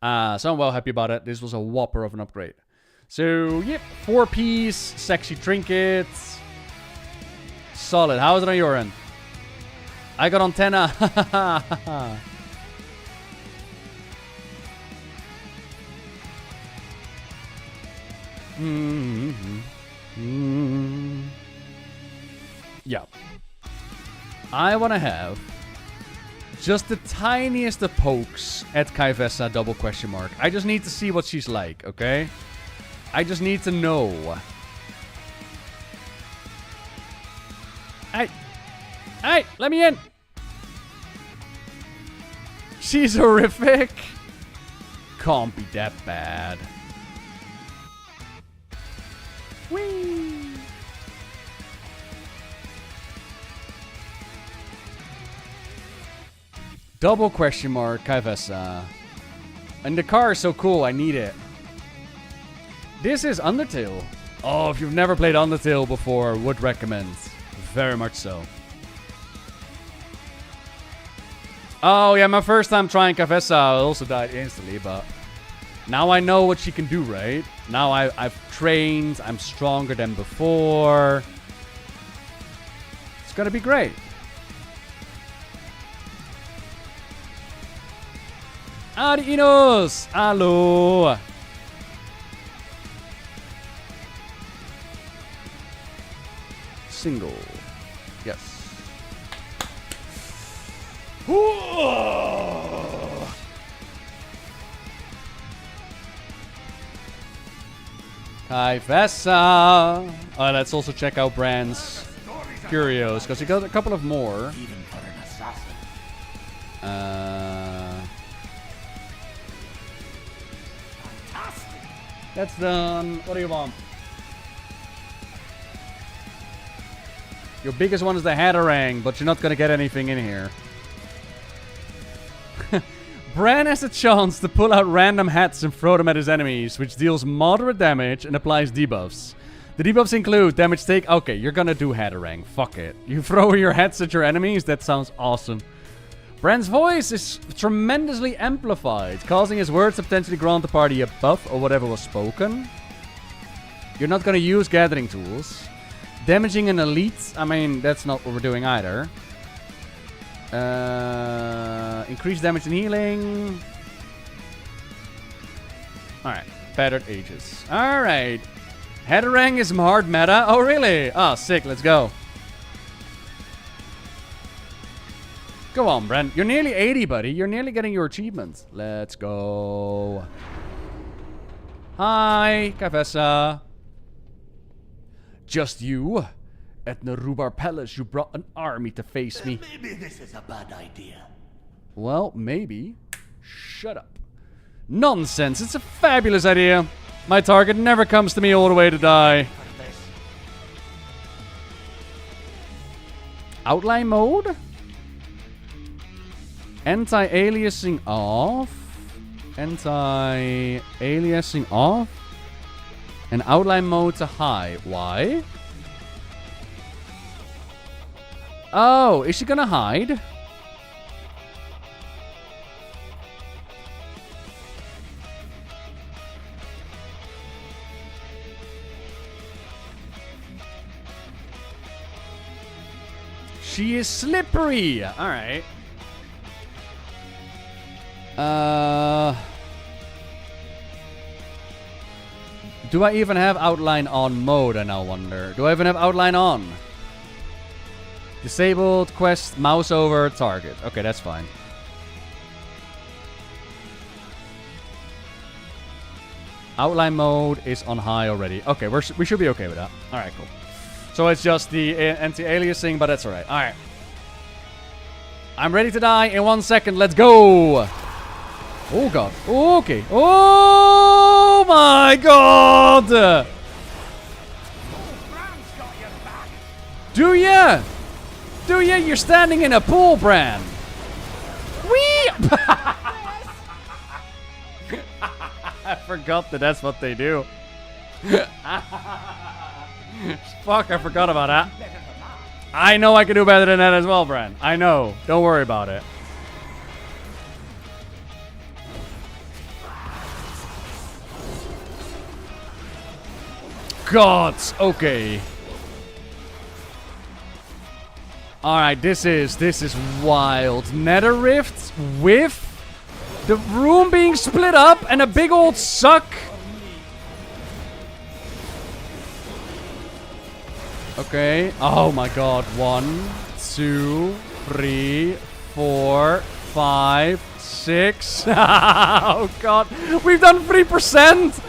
So I'm well happy about it. This was a whopper of an upgrade. So, yep, 4-piece, sexy trinkets. Solid. How is it on your end? I got antenna. Yeah. I want to have just the tiniest of pokes at Kaivessa double question mark. I just need to see what she's like, okay? I just need to know. Hey, let me in. She's horrific. Can't be that bad. Double question mark, Kaivesa. And the car is so cool, I need it. This is Undertale. Oh, if you've never played Undertale before, would recommend. Very much so. Oh, yeah, my first time trying Kaivesa, I also died instantly, but... Now I know what she can do, right? Now I've trained, I'm stronger than before. It's gonna be great. Adios! Hello! Single. Yes. Kaivesa. Oh, let's also check out Brand's Curios, because he got a couple of more. That's done. What do you want? Your biggest one is the Hatarang, but you're not gonna get anything in here. Bran has a chance to pull out random hats and throw them at his enemies, which deals moderate damage and applies debuffs. The debuffs include damage take. Okay, you're gonna do Hatarang. Fuck it. You throw your hats at your enemies? That sounds awesome. Bran's voice is tremendously amplified, causing his words to potentially grant the party a buff or whatever was spoken. You're not gonna use gathering tools. Damaging an elite, I mean, that's not what we're doing either. Increased damage and healing. Alright, battered ages. Alright. Hatarang is hard meta. Oh, really? Oh, sick. Let's go. Go on, Brent. You're nearly 80, buddy. You're nearly getting your achievements. Let's go. Hi, Kaivesa. Just you? At Narubar Palace, you brought an army to face me. Maybe this is a bad idea. Well, maybe. Shut up. Nonsense. It's a fabulous idea. My target never comes to me all the way to die. Outline mode? Anti-aliasing off. Anti-aliasing off. And outline mode to high. Why? Oh, is she gonna hide? She is slippery. All right. Do I even have outline on mode, I now wonder? Do I even have outline on? Disabled, quest, mouse over, target. Okay, that's fine. Outline mode is on high already. Okay, we should be okay with that. Alright, cool. So it's just the anti-aliasing, but that's alright. Alright. I'm ready to die in 1 second. Let's go! Oh, God. Okay. Oh, my God! Do ya? Do ya? You're standing in a pool, Bran. Whee! I forgot that that's what they do. Fuck, I forgot about that. I know I can do better than that as well, Bran. I know. Don't worry about it. Gods. Okay. Alright, this is wild. Nether rifts with the room being split up and a big old suck. Okay. Oh my god. 1, 2, 3, 4, 5, 6. Oh god. We've done 3%.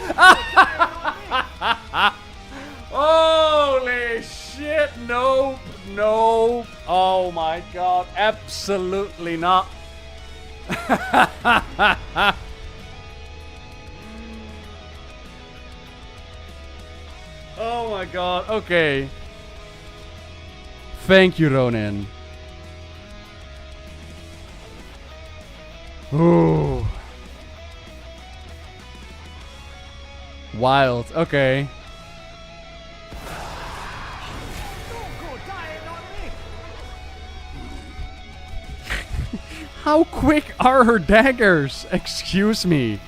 Holy shit. Nope. Nope. Oh my god. Absolutely not. Oh my god. Okay. Thank you, Ronin. Ooh. Wild. Okay. How quick are her daggers? Excuse me.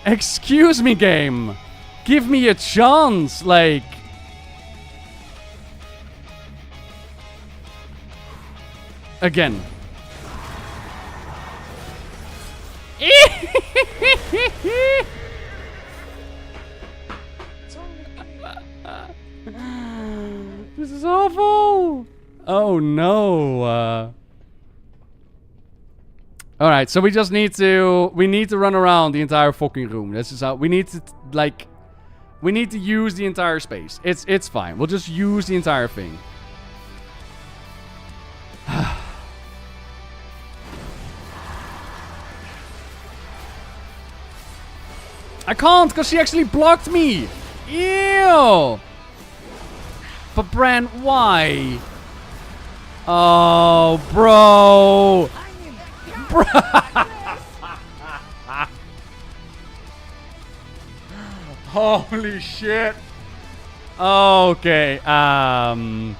Excuse me, game. Give me a chance. Like... Again. This is awful. Oh no. All right, so we just need to run around the entire fucking room. This is how we need to use the entire space. It's fine. We'll just use the entire thing. I can't because she actually blocked me. Ew. But Bran, why? Oh, bro. Holy shit. Okay. I mean,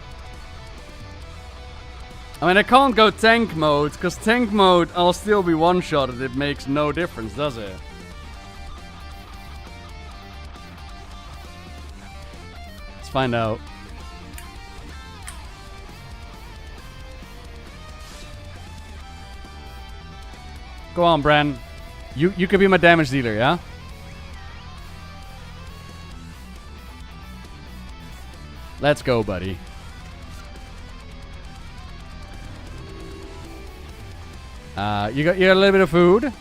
I can't go tank mode because tank mode I'll still be one-shotted. It makes no difference, does it? Let's find out. Go on, Bran. You could be my damage dealer, yeah? Let's go, buddy. You got a little bit of food?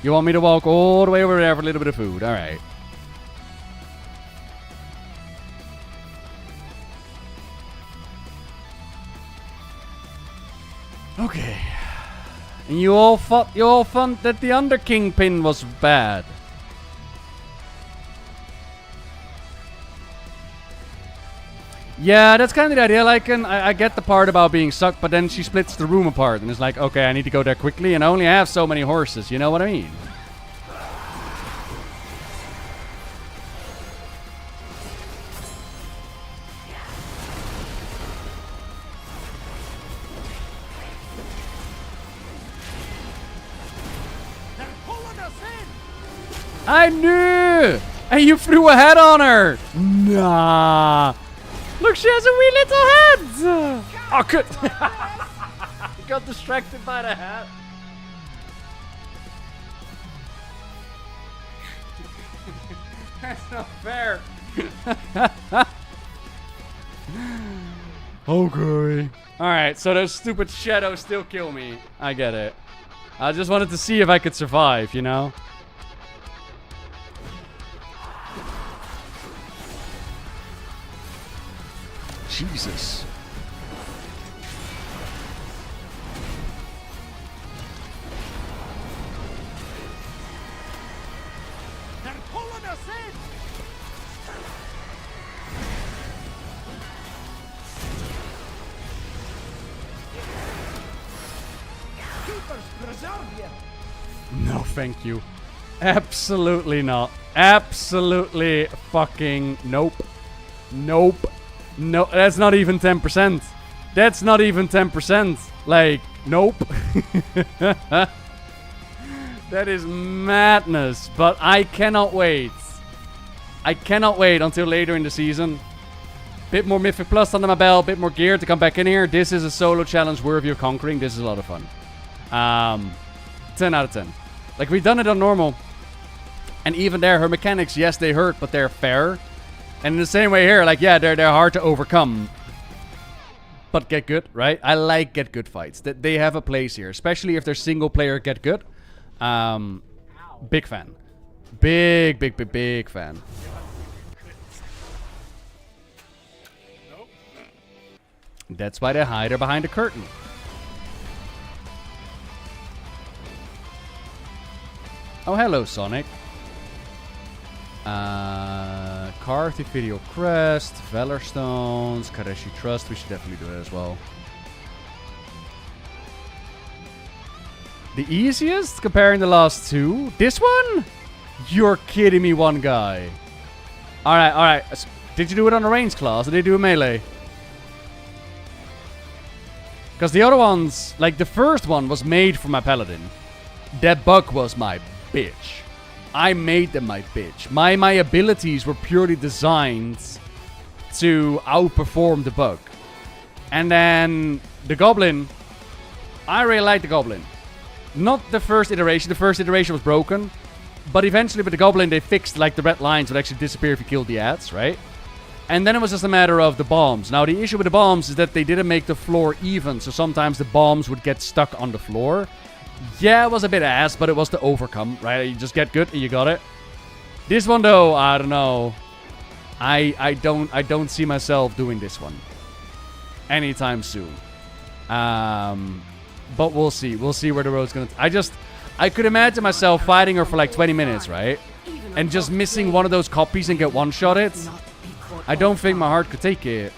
You want me to walk all the way over there for a little bit of food? Alright. Okay. And you all thought that the Under Kingpin was bad. Yeah, that's kind of the idea. Like, I get the part about being sucked, but then she splits the room apart, and it's like, okay, I need to go there quickly, and I only have so many horses. You know what I mean? I knew! And you threw a head on her! Nah! Look, she has a wee little head! Oh, good! Got distracted by the hat. That's not fair. Okay. Alright, so those stupid shadows still kill me. I get it. I just wanted to see if I could survive, you know? Jesus. They're pulling us in. Keepers preserve you. No, thank you. Absolutely not. Absolutely fucking nope. Nope. No, that's not even 10%. That's not even 10%. Like, nope. That is madness. But I cannot wait. I cannot wait until later in the season. Bit more Mythic Plus under my belt. Bit more gear to come back in here. This is a solo challenge worthy of conquering. This is a lot of fun. 10 out of 10. Like, we've done it on normal. And even there, her mechanics, yes, they hurt, but they're fair. And in the same way here, like, yeah, they're hard to overcome. But get good, right? I like get good fights. They have a place here. Especially if they're single player get good. Big fan. Big fan. That's why they hide her behind a curtain. Oh, hello, Sonic. Carthy Video Crest, Valor Stones, Kareshi Trust. We should definitely do that as well. The easiest comparing the last two? This one? You're kidding me, one guy. Alright. Did you do it on a range class or did you do a melee? Because the other ones, like the first one was made for my paladin. That bug was my bitch. I made them my bitch. My abilities were purely designed to outperform the bug. And then the goblin, I really liked the goblin. Not the first iteration. The first iteration was broken. But eventually with the goblin they fixed like the red lines would actually disappear if you killed the ads, right? And then it was just a matter of the bombs. Now the issue with the bombs is that they didn't make the floor even. So sometimes the bombs would get stuck on the floor. Yeah, it was a bit ass, but it was to overcome, right? You just get good and you got it. This one though, I don't know. I don't see myself doing this one anytime soon. But we'll see. We'll see where the road's gonna. I could imagine myself fighting her for like 20 minutes, right? And just missing one of those copies and get one-shotted. I don't think my heart could take it.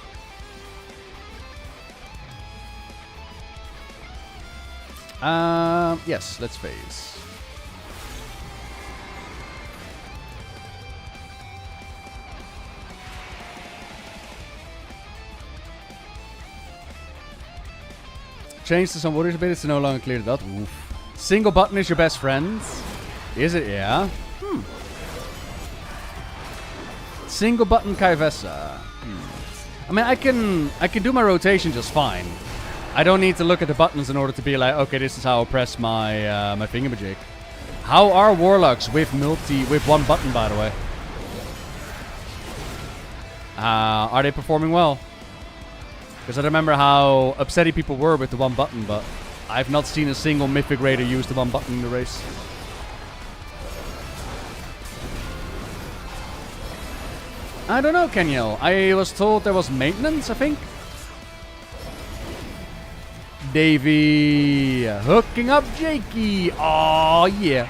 Yes, let's phase. Change to some water abilities to no longer clear the dot. Oof. Single button is your best friend. Is it? Yeah. Single button Kaivesa. I mean, I can do my rotation just fine. I don't need to look at the buttons in order to be like, okay, this is how I press my my thingamajig. How are warlocks with one button, by the way? Are they performing well? Because I remember how upsetty people were with the one button, but I've not seen a single Mythic Raider use the one button in the race. I don't know, Kenyel. I was told there was maintenance, I think. Davey hooking up Jakey. Oh yeah.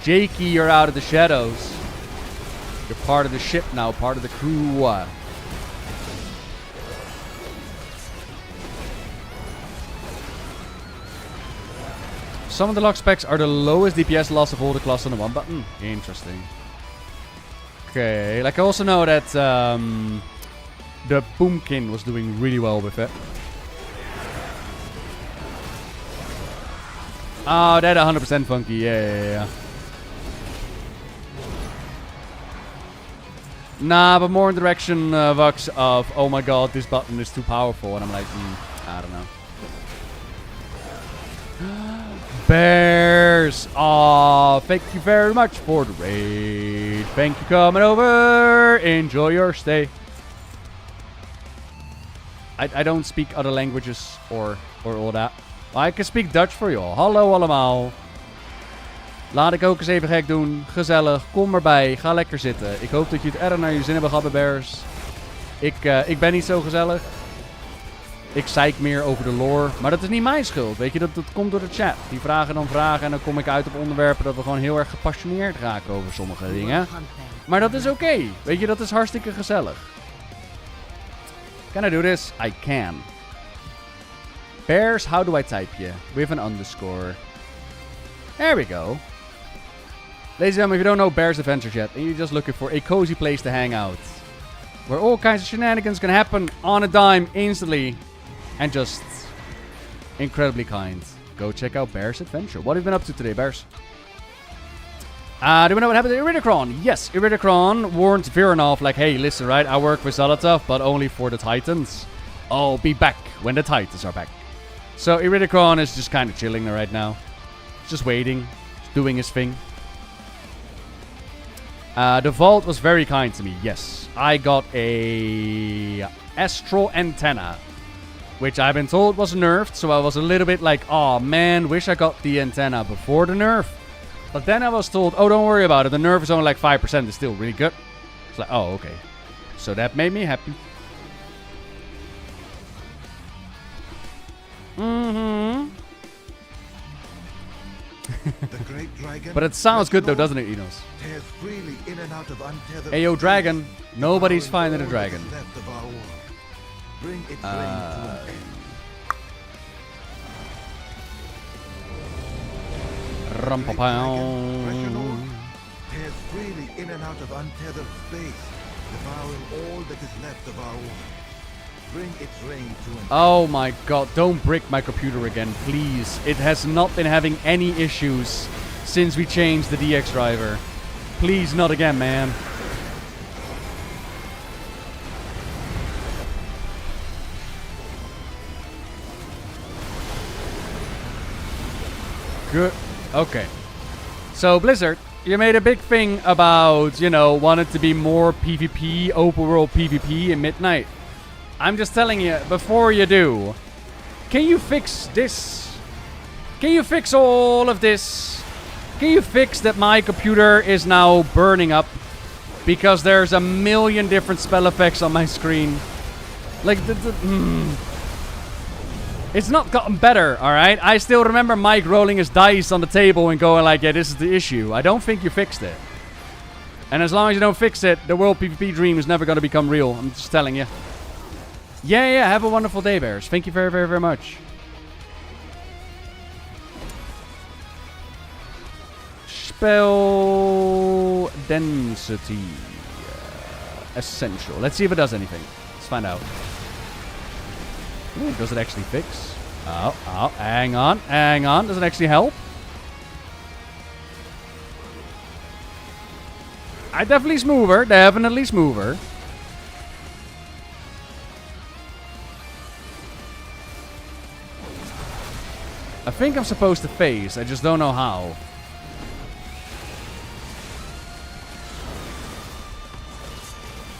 Jakey, you're out of the shadows. You're part of the ship now, part of the crew. Some of the lock specs are the lowest DPS loss of all the classes on the one button. Interesting. Okay, like I also know that the Boomkin was doing really well with it. Oh, that 100% funky. Yeah. Nah, but more in the direction, Vux, of, oh my god, this button is too powerful. And I'm like, I don't know. Bears! Aw, thank you very much for the raid. Thank you coming over. Enjoy your stay. I don't speak other languages or all that. I can speak Dutch voor jou. Hallo allemaal. Laat ik ook eens even gek doen. Gezellig. Kom erbij. Ga lekker zitten. Ik hoop dat je het erg naar je zin hebben gehad bij Bears. Ik ben niet zo gezellig. Ik zeik meer over de lore. Maar dat is niet mijn schuld. Weet je, dat komt door de chat. Die vragen dan vragen. En dan kom ik uit op onderwerpen dat we gewoon heel erg gepassioneerd raken over sommige dingen. Maar dat is oké. Weet je, dat is hartstikke gezellig. Can I do this? I can. Bears, how do I type you? With an underscore. There we go. Ladies and gentlemen, if you don't know Bears Adventures yet, and you're just looking for a cozy place to hang out, where all kinds of shenanigans can happen on a dime instantly, and just incredibly kind, go check out Bears Adventure. What have you been up to today, Bears? Do we know what happened to Iridicron? Yes, Iridicron warned Viranov like, hey, listen, right, I work with Zolotov, but only for the Titans. I'll be back when the Titans are back. So Iridicron is just kind of chilling there right now. Just waiting, just doing his thing. The Vault was very kind to me, yes. I got a Astral Antenna, which I've been told was nerfed, so I was a little bit like, oh man, wish I got the antenna before the nerf. But then I was told, oh, don't worry about it, the nerf is only like 5%, it's still really good. It's like, oh, okay. So that made me happy. But it sounds good though, doesn't it, Enos? Hey yo, dragon. Nobody's finding a dragon. Rum-pa-pow. Tears freely in and out of untethered space, devouring all that is left of our order. Bring its reign to an Oh my god, don't brick my computer again, please. It has not been having any issues since we changed the DX driver. Please, not again, man. Good. Okay. So, Blizzard, you made a big thing about, you know, wanted to be more PvP, open world PvP in Midnight. I'm just telling you, before you do, can you fix this? Can you fix all of this? Can you fix that my computer is now burning up because there's a million different spell effects on my screen? Like, it's not gotten better, alright? I still remember Mike rolling his dice on the table and going like, yeah, this is the issue. I don't think you fixed it. And as long as you don't fix it, the world PvP dream is never going to become real. I'm just telling you. Yeah, have a wonderful day, Bears. Thank you very, very, very much. Spell density. Essential. Let's see if it does anything. Let's find out. Ooh, does it actually fix? Oh, hang on. Does it actually help? Definitely smoother. I think I'm supposed to phase. I just don't know how.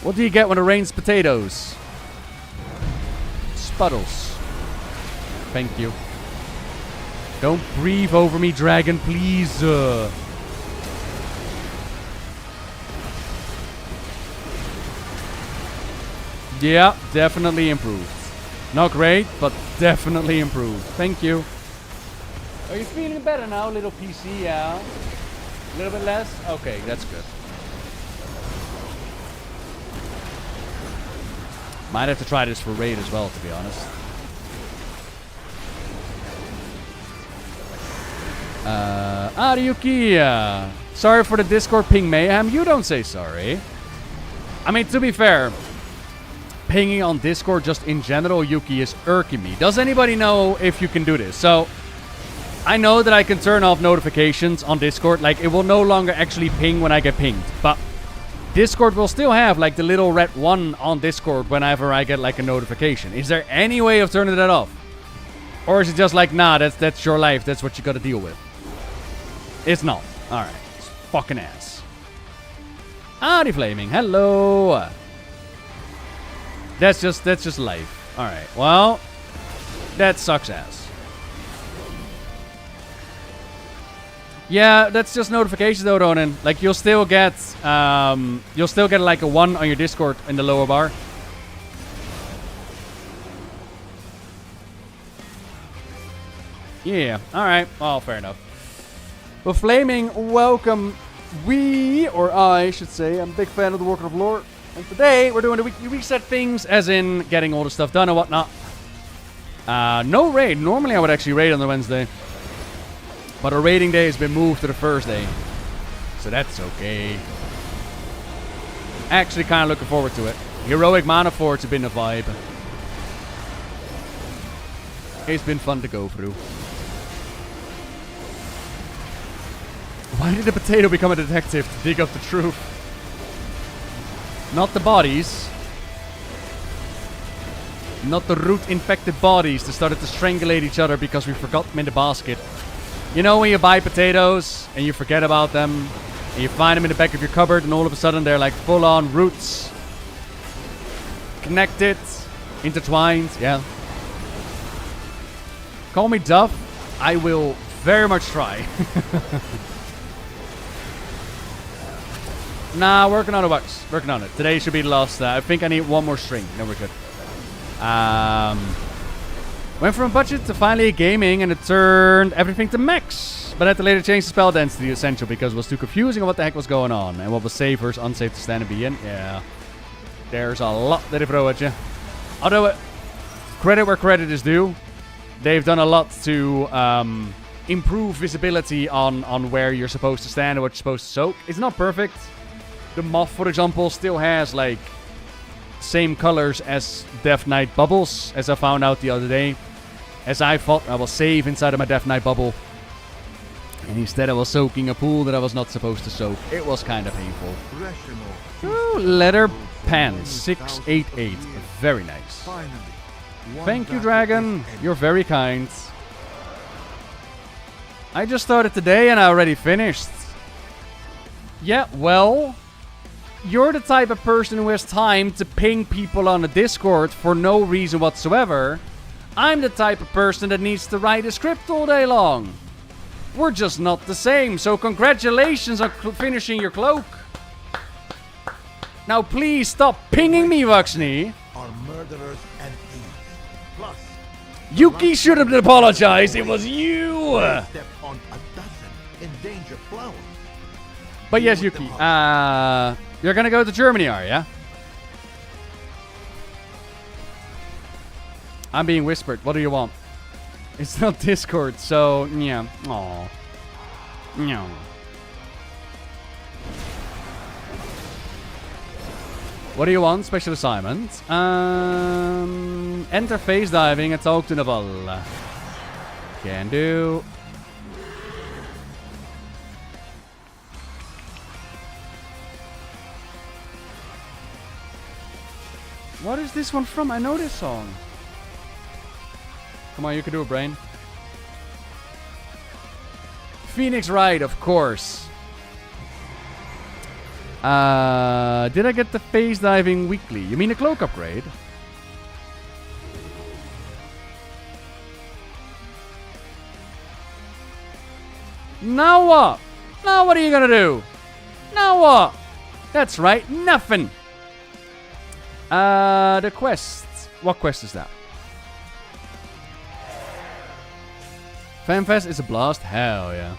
What do you get when it rains potatoes? Spuddles. Thank you. Don't breathe over me, dragon, please. Yeah, definitely improved. Not great, but definitely improved. Thank you. Are you feeling better now, little PC? Yeah. A little bit less? Okay, that's good. Might have to try this for raid as well, to be honest. Ariuki. Sorry for the Discord ping mayhem. You don't say sorry. I mean, to be fair, pinging on Discord just in general, Yuki, is irking me. Does anybody know if you can do this? So, I know that I can turn off notifications on Discord. Like, it will no longer actually ping when I get pinged. But Discord will still have, like, the little red one on Discord whenever I get, like, a notification. Is there any way of turning that off? Or is it just like, nah, that's your life. That's what you gotta deal with. It's not. Alright. It's fucking ass. Ari Flaming. Hello. That's just life. Alright. Well, that sucks ass. Yeah, that's just notifications though, Ronan. Like, you'll still get like a 1 on your Discord in the lower bar. Yeah, alright. Well, fair enough. Well, Flaming, welcome. I should say, I'm a big fan of the Worker of Lore. And today, we're doing the weekly reset things, as in getting all the stuff done and whatnot. No raid. Normally, I would actually raid on the Wednesday. But our raiding day has been moved to the Thursday. So that's okay. Actually, kind of looking forward to it. Heroic Mana Forts have been a vibe. It's been fun to go through. Why did the potato become a detective to dig up the truth? Not the bodies. Not the root-infected bodies that started to strangulate each other because we forgot them in the basket. You know when you buy potatoes and you forget about them and you find them in the back of your cupboard and all of a sudden they're like full-on roots. Connected. Intertwined. Yeah. Call me Duff. I will very much try. Nah, working on the bugs. Working on it. Today should be the last. I think I need one more string. Then we're good. Went from a budget to finally gaming, and it turned everything to max. But I had to later change the spell density to essential because it was too confusing on what the heck was going on. And what was safe versus unsafe to stand and be in. Yeah. There's a lot that they throw at you. Although, credit where credit is due. They've done a lot to improve visibility on where you're supposed to stand and what you're supposed to soak. It's not perfect. The moth, for example, still has like same colors as Death Knight bubbles, as I found out the other day. As I thought I was safe inside of my Death Knight bubble. And instead I was soaking a pool that I was not supposed to soak. It was kind of painful. Ooh, leather pants, 688. Very nice. Thank you, Dragon. You're very kind. I just started today and I already finished. Yeah, well, you're the type of person who has time to ping people on a Discord for no reason whatsoever. I'm the type of person that needs to write a script all day long. We're just not the same, so congratulations on finishing your cloak. Now please stop pinging me, Vuxney. Are murderers and thieves. Plus, Yuki should have apologized. It was you. step on a dozen endangered flowers. But yes, Yuki. You're gonna go to Germany, are ya? I'm being whispered. What do you want? It's not Discord, so yeah. Aww. No. What do you want? Special assignment. Enter phase diving and talk to Nobbel. Can do. What is this one from? I know this song. Come on, you can do it, brain. Phoenix Wright, of course. Did I get the phase diving weekly? You mean the cloak upgrade? Now what? Now what are you gonna do? Now what? That's right, nothing. The quest. What quest is that? FanFest is a blast? Hell yeah.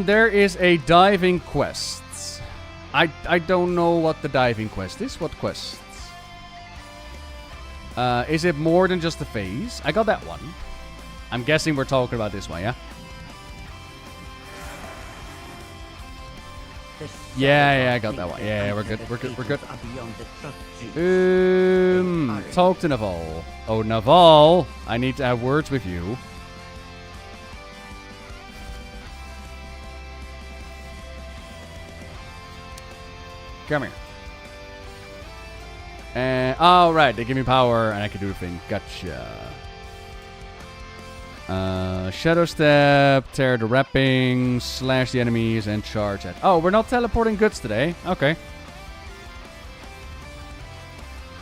There is a diving quest. I don't know what the diving quest is. What quests? Is it more than just the phase? I got that one. I'm guessing we're talking about this one, yeah? Yeah, I got that one. Yeah, we're good. We're good. Talk to Naval. Oh, Naval, I need to have words with you. Come here. And oh right, they give me power and I can do the thing. Gotcha. Shadow Step, tear the wrapping, slash the enemies, and charge at. Oh, we're not teleporting goods today. Okay.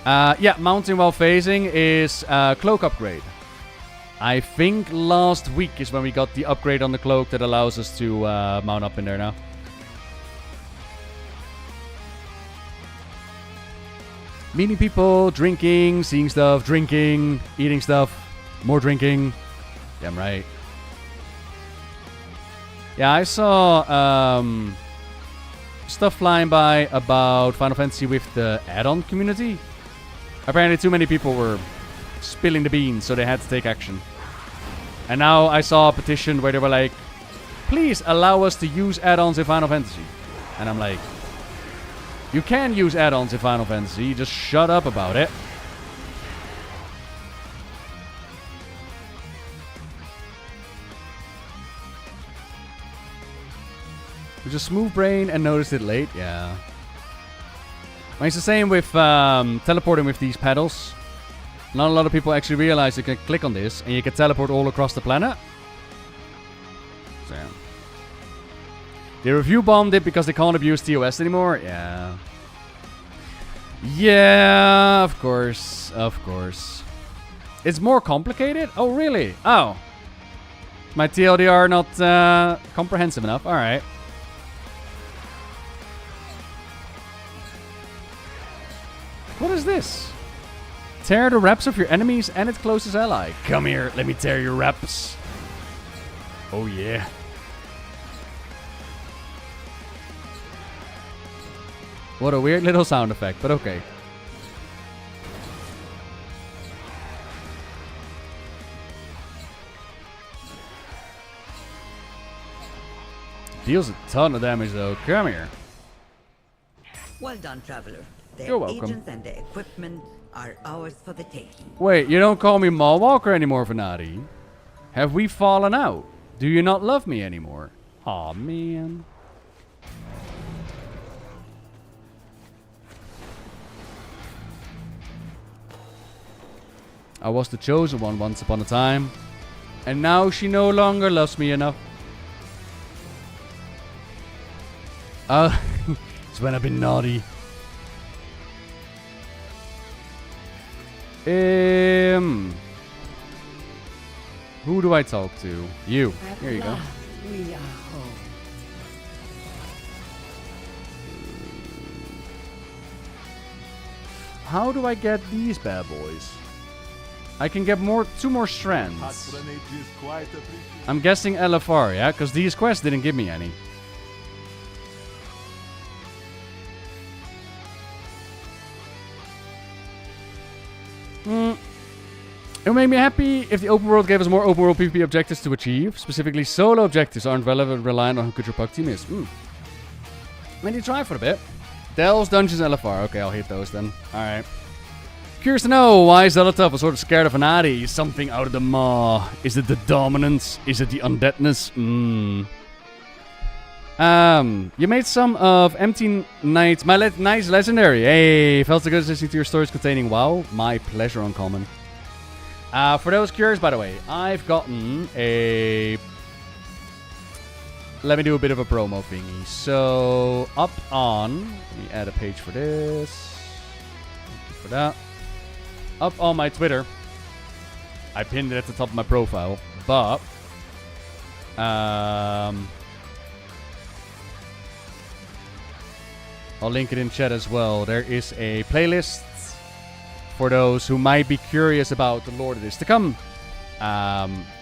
Yeah, mounting while phasing is cloak upgrade. I think last week is when we got the upgrade on the cloak that allows us to mount up in there now. Meeting people, drinking, seeing stuff, drinking, eating stuff, more drinking. Damn right. Yeah, I saw stuff flying by about Final Fantasy with the add-on community. Apparently too many people were spilling the beans, so they had to take action. And now I saw a petition where they were like, please allow us to use add-ons in Final Fantasy. And I'm like, you can use add-ons in Final Fantasy, just shut up about it. With a smooth brain and noticed it late, yeah. Well, it's the same with teleporting with these pedals. Not a lot of people actually realize you can click on this and you can teleport all across the planet. So. They review bombed it because they can't abuse TOS anymore? Yeah. Yeah, of course. Of course. It's more complicated? Oh, really? Oh. My TLDR not comprehensive enough? Alright. What is this? Tear the wraps of your enemies and its closest ally. Come here, let me tear your wraps. Oh yeah. What a weird little sound effect, but okay. Deals a ton of damage though. Come here. Well done, traveler. Their You're welcome. agents and their equipment are ours for the taking. Wait, you don't call me Maul Walker anymore, Venati? Have we fallen out? Do you not love me anymore? Aw, man. I was the chosen one once upon a time. And now she no longer loves me enough. It's when I've been naughty. Who do I talk to? You. Here you go. We are home. How do I get these bad boys? I can get two more strands. I'm guessing LFR, yeah? Because these quests didn't give me any. It would make me happy if the open world gave us more open world PvP objectives to achieve. Specifically, solo objectives aren't relevant, reliant on how good your puck team is. Maybe try for a bit. Dells, Dungeons, LFR. Okay, I'll hit those then. Alright. Curious to know, why is Zelotov was sort of scared of Venati? Something out of the maw. Is it the dominance? Is it the undeadness? You made some of Empty Night, my nice legendary. Hey, felt so good listening to your stories containing WoW. My pleasure, Uncommon. For those curious, by the way, I've gotten a... Let me do a bit of a promo thingy. So, up on... Let me add a page for this. Thank you for that. Up on my Twitter. I pinned it at the top of my profile. But... I'll link it in chat as well. There is a playlist for those who might be curious about the lore that is to come.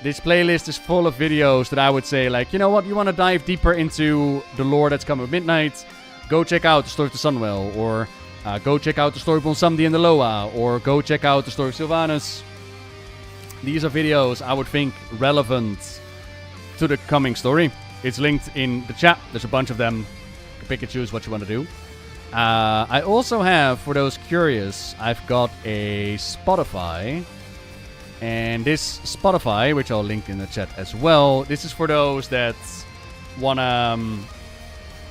This playlist is full of videos that I would say, like, you know what, you want to dive deeper into the lore that's come with Midnight, go check out the story of the Sunwell, or go check out the story of Bonsumdi and the Loa, or go check out the story of Sylvanus. These are videos I would think relevant to the coming story. It's linked in the chat. There's a bunch of them. You can pick and choose what you want to do. I also have, for those curious, I've got a Spotify. And this Spotify, which I'll link in the chat as well, this is for those that wanna...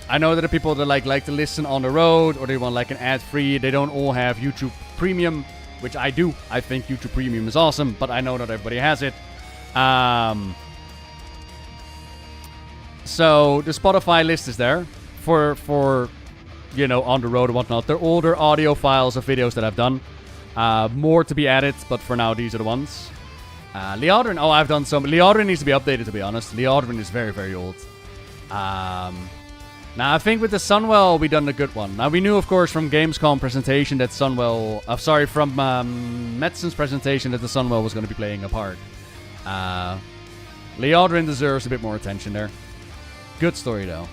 I know that the people that like to listen on the road, or they want like an ad-free, they don't all have YouTube Premium, which I do. I think YouTube Premium is awesome, but I know not everybody has it. So the Spotify list is there for you know, on the road and whatnot. They're older audio files of videos that I've done. More to be added, but for now, these are the ones. Leodrin, oh, I've done some. Leodrin needs to be updated, to be honest. Leodrin is very, very old. Now, I think with the Sunwell, we done a good one. Now, we knew, of course, from Gamescom presentation that Sunwell... from Medson's presentation that the Sunwell was going to be playing a part. Leodrin deserves a bit more attention there. Good story, though.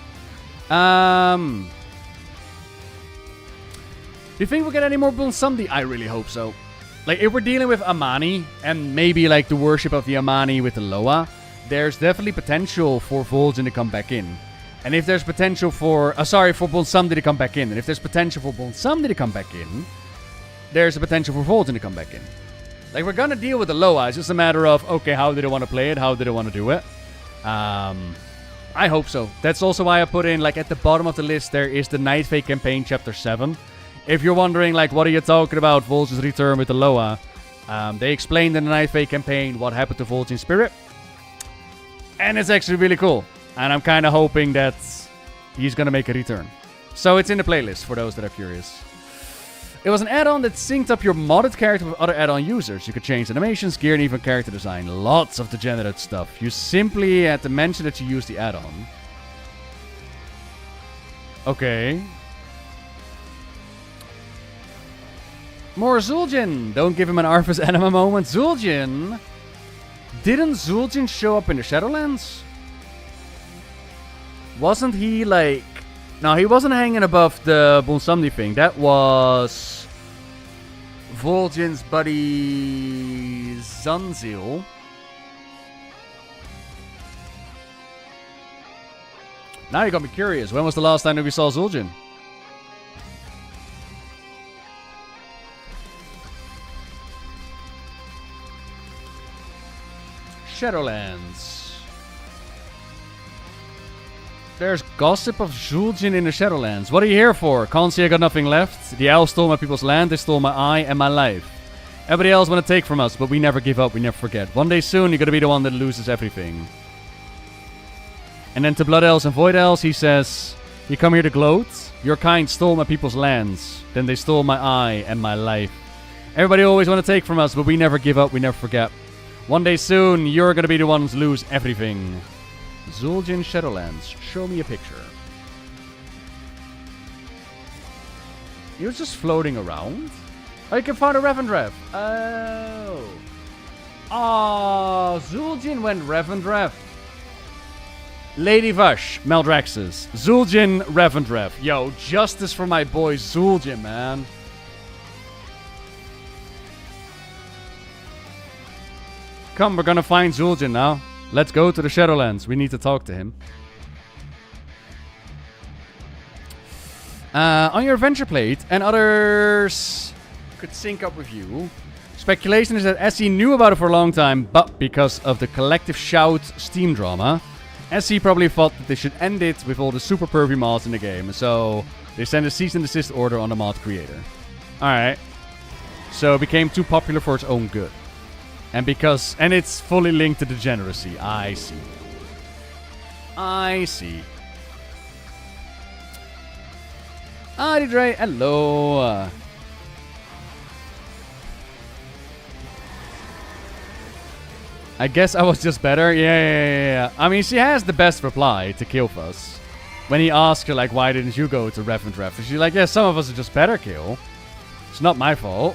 Do you think we'll get any more Bonsumdi? I really hope so. Like, if we're dealing with Amani, and maybe, like, the worship of the Amani with the Loa, there's definitely potential for Vol'jin to come back in. And if there's potential for... for Bonsumdi to come back in. And if there's potential for Bonsumdi to come back in, there's a potential for Vol'jin to come back in. Like, we're gonna deal with the Loa. It's just a matter of, okay, how do they want to play it? How do they want to do it? I hope so. That's also why I put in, like, at the bottom of the list, there is the Night Fae campaign, Chapter 7. If you're wondering, like, what are you talking about, Vol'jin's return with the Loa? They explained in the Night Fae campaign what happened to Vol'jin's spirit. And it's actually really cool. And I'm kind of hoping that he's going to make a return. So it's in the playlist for those that are curious. It was an add-on that synced up your modded character with other add-on users. You could change animations, gear, and even character design. Lots of degenerate stuff. You simply had to mention that you used the add-on. Okay. More Zul'jin. Don't give him an Arthas anima moment. Zul'jin? Didn't Zul'jin show up in the Shadowlands? Wasn't he like... No, he wasn't hanging above the Bonsumdi thing. That was... Vol'jin's buddy... Zunzil. Now you got me curious. When was the last time that we saw Zul'jin? Shadowlands. There's gossip of Zul'jin in the Shadowlands. What are you here for? Can't see I got nothing left. The elves stole my people's land. They stole my eye and my life. Everybody else want to take from us, but we never give up. We never forget. One day soon, you're going to be the one that loses everything. And then to Blood Elves and Void Elves, he says, you come here to gloat? Your kind stole my people's lands. Then they stole my eye and my life. Everybody always want to take from us, but we never give up. We never forget. One day soon, you're going to be the ones who lose everything. Zul'jin Shadowlands. Show me a picture. He was just floating around? Oh, you can find a Revendrev. Oh. Oh, Zul'jin went Revendrev. Lady Vush, Maldraxxus. Zul'jin, Revendrev. Yo, justice for my boy Zul'jin, man. Come, we're gonna find Zul'jin now. Let's go to the Shadowlands. We need to talk to him. On your adventure plate, and others could sync up with you. Speculation is that SE knew about it for a long time, but because of the collective shout Steam drama, SE probably thought that they should end it with all the super pervy mods in the game. So they sent a cease and desist order on the mod creator. Alright. So it became too popular for its own good. And it's fully linked to degeneracy. I see. I see. Dre, hello. I guess I was just better. Yeah. I mean, she has the best reply to Killfuss. When he asked her, like, why didn't you go to Revendrev? She's like, yeah, some of us are just better, Kill. It's not my fault.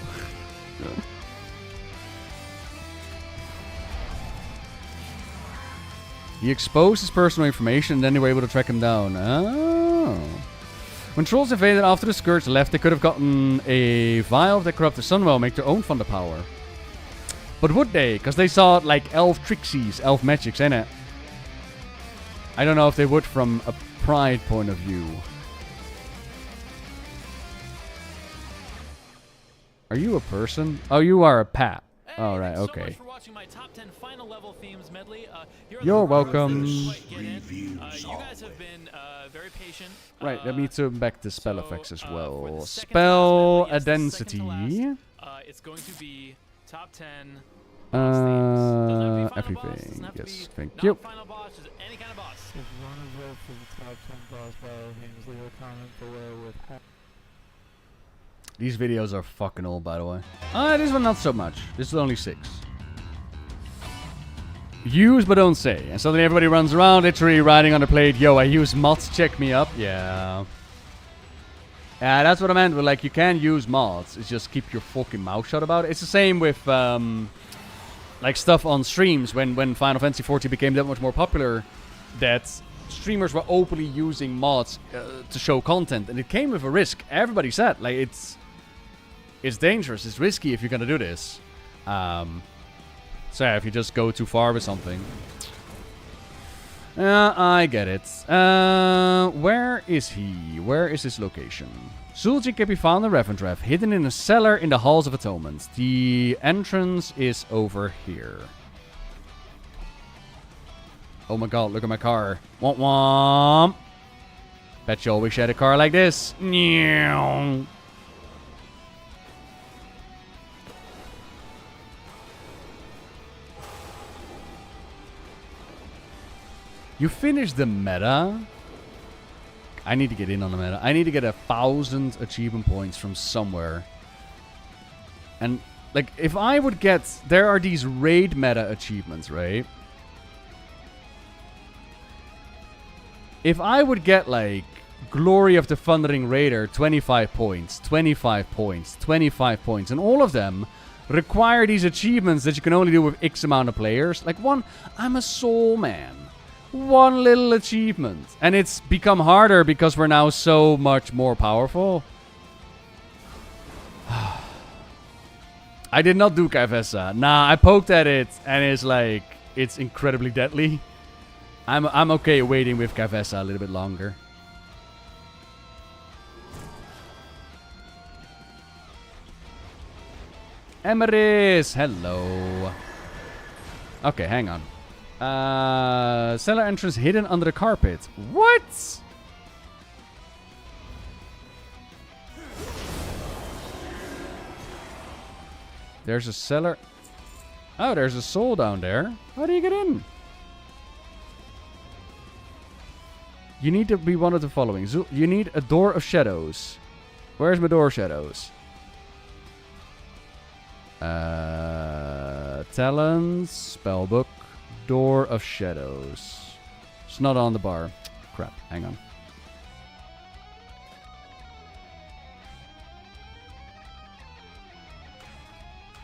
He exposed his personal information and then they were able to track him down. Oh. When trolls invaded after the Scourge left, they could have gotten a vial of the corrupted Sunwell, make their own Thunder power. But would they? Because they saw like elf trixies, elf magics in it. I don't know if they would from a pride point of view. Are you a person? Oh, you are a pat. All right, okay. You're welcome. You guys have been very patient. Right, let me turn back the spell effects as well. Spell density. It's going to be top 10. Everything. Yes, thank you. Final boss, just any kind of boss. If you want to vote for the top 10 boss battle games, leave a comment below with These videos are fucking old, by the way. This one not so much. This is only 6. Use but don't say. And suddenly everybody runs around, literally riding on the plate. Yo, I use mods, check me up. Yeah. Yeah, that's what I meant. With, like, you can use mods. It's just keep your fucking mouth shut about it. It's the same with, like, stuff on streams. When Final Fantasy XIV became that much more popular, that streamers were openly using mods to show content. And it came with a risk. Everybody said, like, it's dangerous. It's risky if you're gonna do this. So yeah, if you just go too far with something. I get it. Where is he? Where is his location? Zul'jin can be found in Revendrev, hidden in a cellar in the Halls of Atonement. The entrance is over here. Oh my god, look at my car. Womp womp. Bet you all wish I had a car like this. Meow. You finished the meta? I need to get in on the meta. I need to get 1,000 achievement points from somewhere. And, like, if I would get... There are these raid meta achievements, right? If I would get, like, Glory of the Thundering Raider, 25 points, 25 points, 25 points, and all of them require these achievements that you can only do with X amount of players. Like, one, I'm a soul man. One little achievement. And it's become harder because we're now so much more powerful. I did not do Kaivessa. Nah, I poked at it and it's like, it's incredibly deadly. I'm okay waiting with Kavessa a little bit longer. Emeris, hello. Okay, hang on. Cellar entrance hidden under the carpet. What? There's a cellar. Oh, there's a soul down there. How do you get in? You need to be one of the following. You need a door of shadows. Where's my door of shadows? Talons, spellbook, door of shadows. It's not on the bar. Crap, hang on.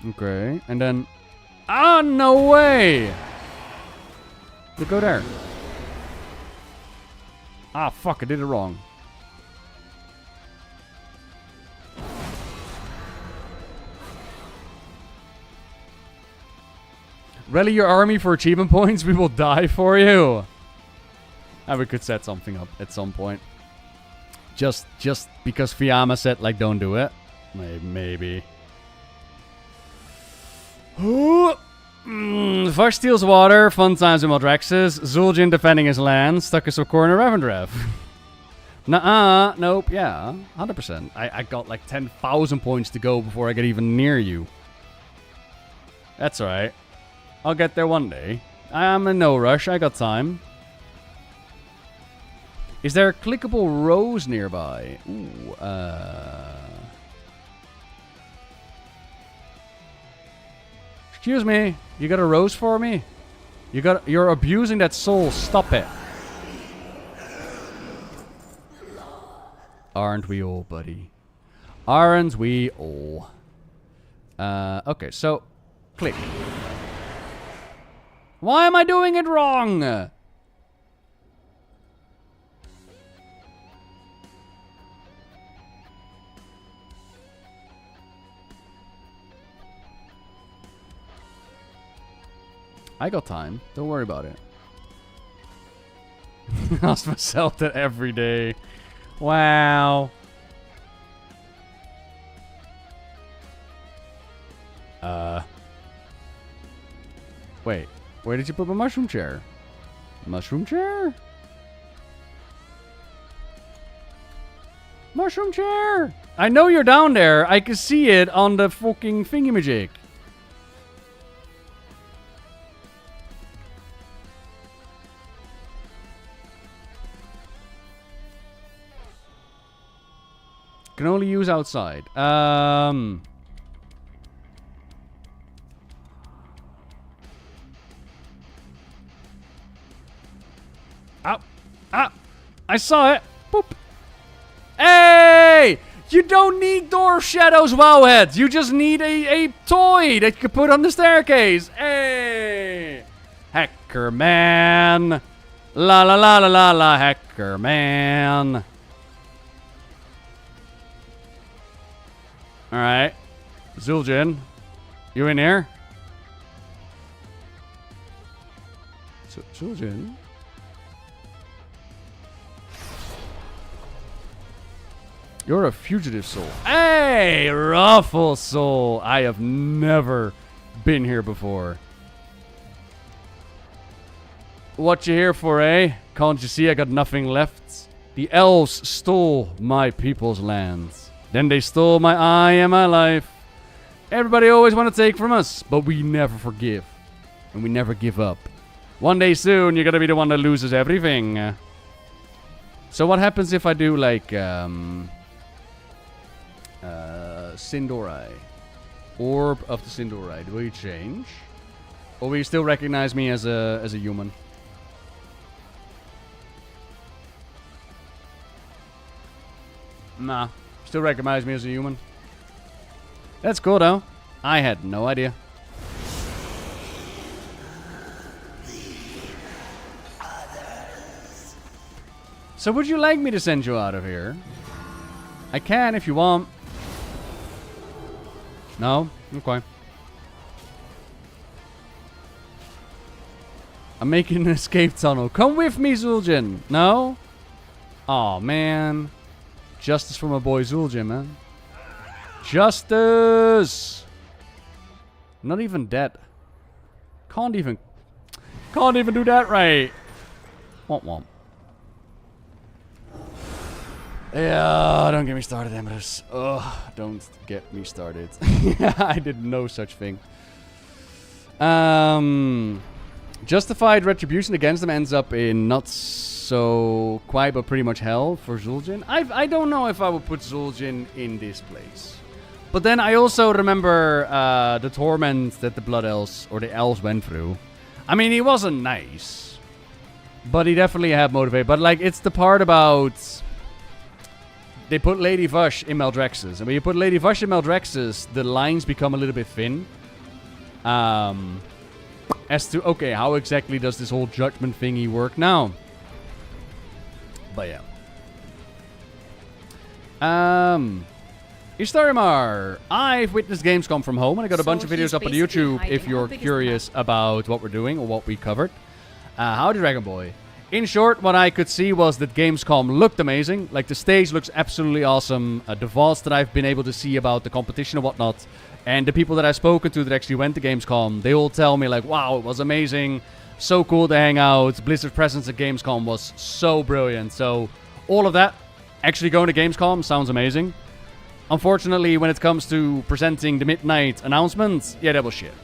Okay, and then... Ah, no way! You go there. Ah, fuck, I did it wrong. Rally your army for achievement points, we will die for you. And we could set something up at some point. Just because Fiamma said, like, don't do it. Maybe. Var steals water, fun times with Maldraxxus, Zul'jin defending his land, stuck in some corner Revendrev. Nuh-uh, nope, yeah, 100%. I got like 10,000 points to go before I get even near you. That's alright. I'll get there one day. I'm in no rush, I got time. Is there a clickable rose nearby? Ooh, Excuse me, you got a rose for me? You're abusing that soul, stop it. Aren't we all, buddy? Aren't we all? Okay, so, click. Why am I doing it wrong? I got time. Don't worry about it. Ask myself that every day. Wow. Wait. Where did you put my mushroom chair? Mushroom chair? Mushroom chair! I know you're down there. I can see it on the fucking thingamajig. Can only use outside. Ow. Ah. I saw it. Boop. Hey! You don't need door shadows, wowheads. You just need a toy that you can put on the staircase. Hey! Hacker man. La la la la la la, hacker man. Alright. Zul'jin. You in here? Zul'jin? You're a fugitive soul. Hey! Ruffle soul! I have never been here before. What you here for, eh? Can't you see I got nothing left? The elves stole my people's lands. Then they stole my eye and my life. Everybody always want to take from us, but we never forgive. And we never give up. One day soon, you're gonna be the one that loses everything. So what happens if I do like, Sindorai? Orb of the Sindorai. Will you change? Or will you still recognize me as a human? Nah. Still recognize me as a human. That's cool though. I had no idea. So would you like me to send you out of here? I can if you want. No? Okay. I'm making an escape tunnel. Come with me, Zul'jin. No? Aw, man. Justice for my boy Zul'jin, man. Justice! Not even dead. Can't even do that right. Womp womp. Yeah, don't get me started, Emrys. Ugh, don't get me started. I did no such thing. Justified retribution against them ends up in not so quite, but pretty much hell for Zul'jin. I don't know if I would put Zul'jin in this place. But then I also remember the torment that the Blood Elves, or the Elves, went through. I mean, he wasn't nice. But he definitely had motivate. But, like, it's the part about... They put Lady Vush in Meldrex's. And when you put Lady Vush in Meldrex's, the lines become a little bit thin. As to, okay, how exactly does this whole judgment thingy work now? But yeah. Ishtarimar, I've witnessed Gamescom from home, and I got a bunch of videos up on YouTube if you're curious about what we're doing or what we covered. Howdy, Dragon Boy. In short, what I could see was that Gamescom looked amazing. Like, the stage looks absolutely awesome. The vaults that I've been able to see about the competition and whatnot, and the people that I've spoken to that actually went to Gamescom, they all tell me, like, wow, it was amazing. So cool to hang out. Blizzard's presence at Gamescom was so brilliant. So, all of that, actually going to Gamescom sounds amazing. Unfortunately, when it comes to presenting the midnight announcements, yeah, that was shit.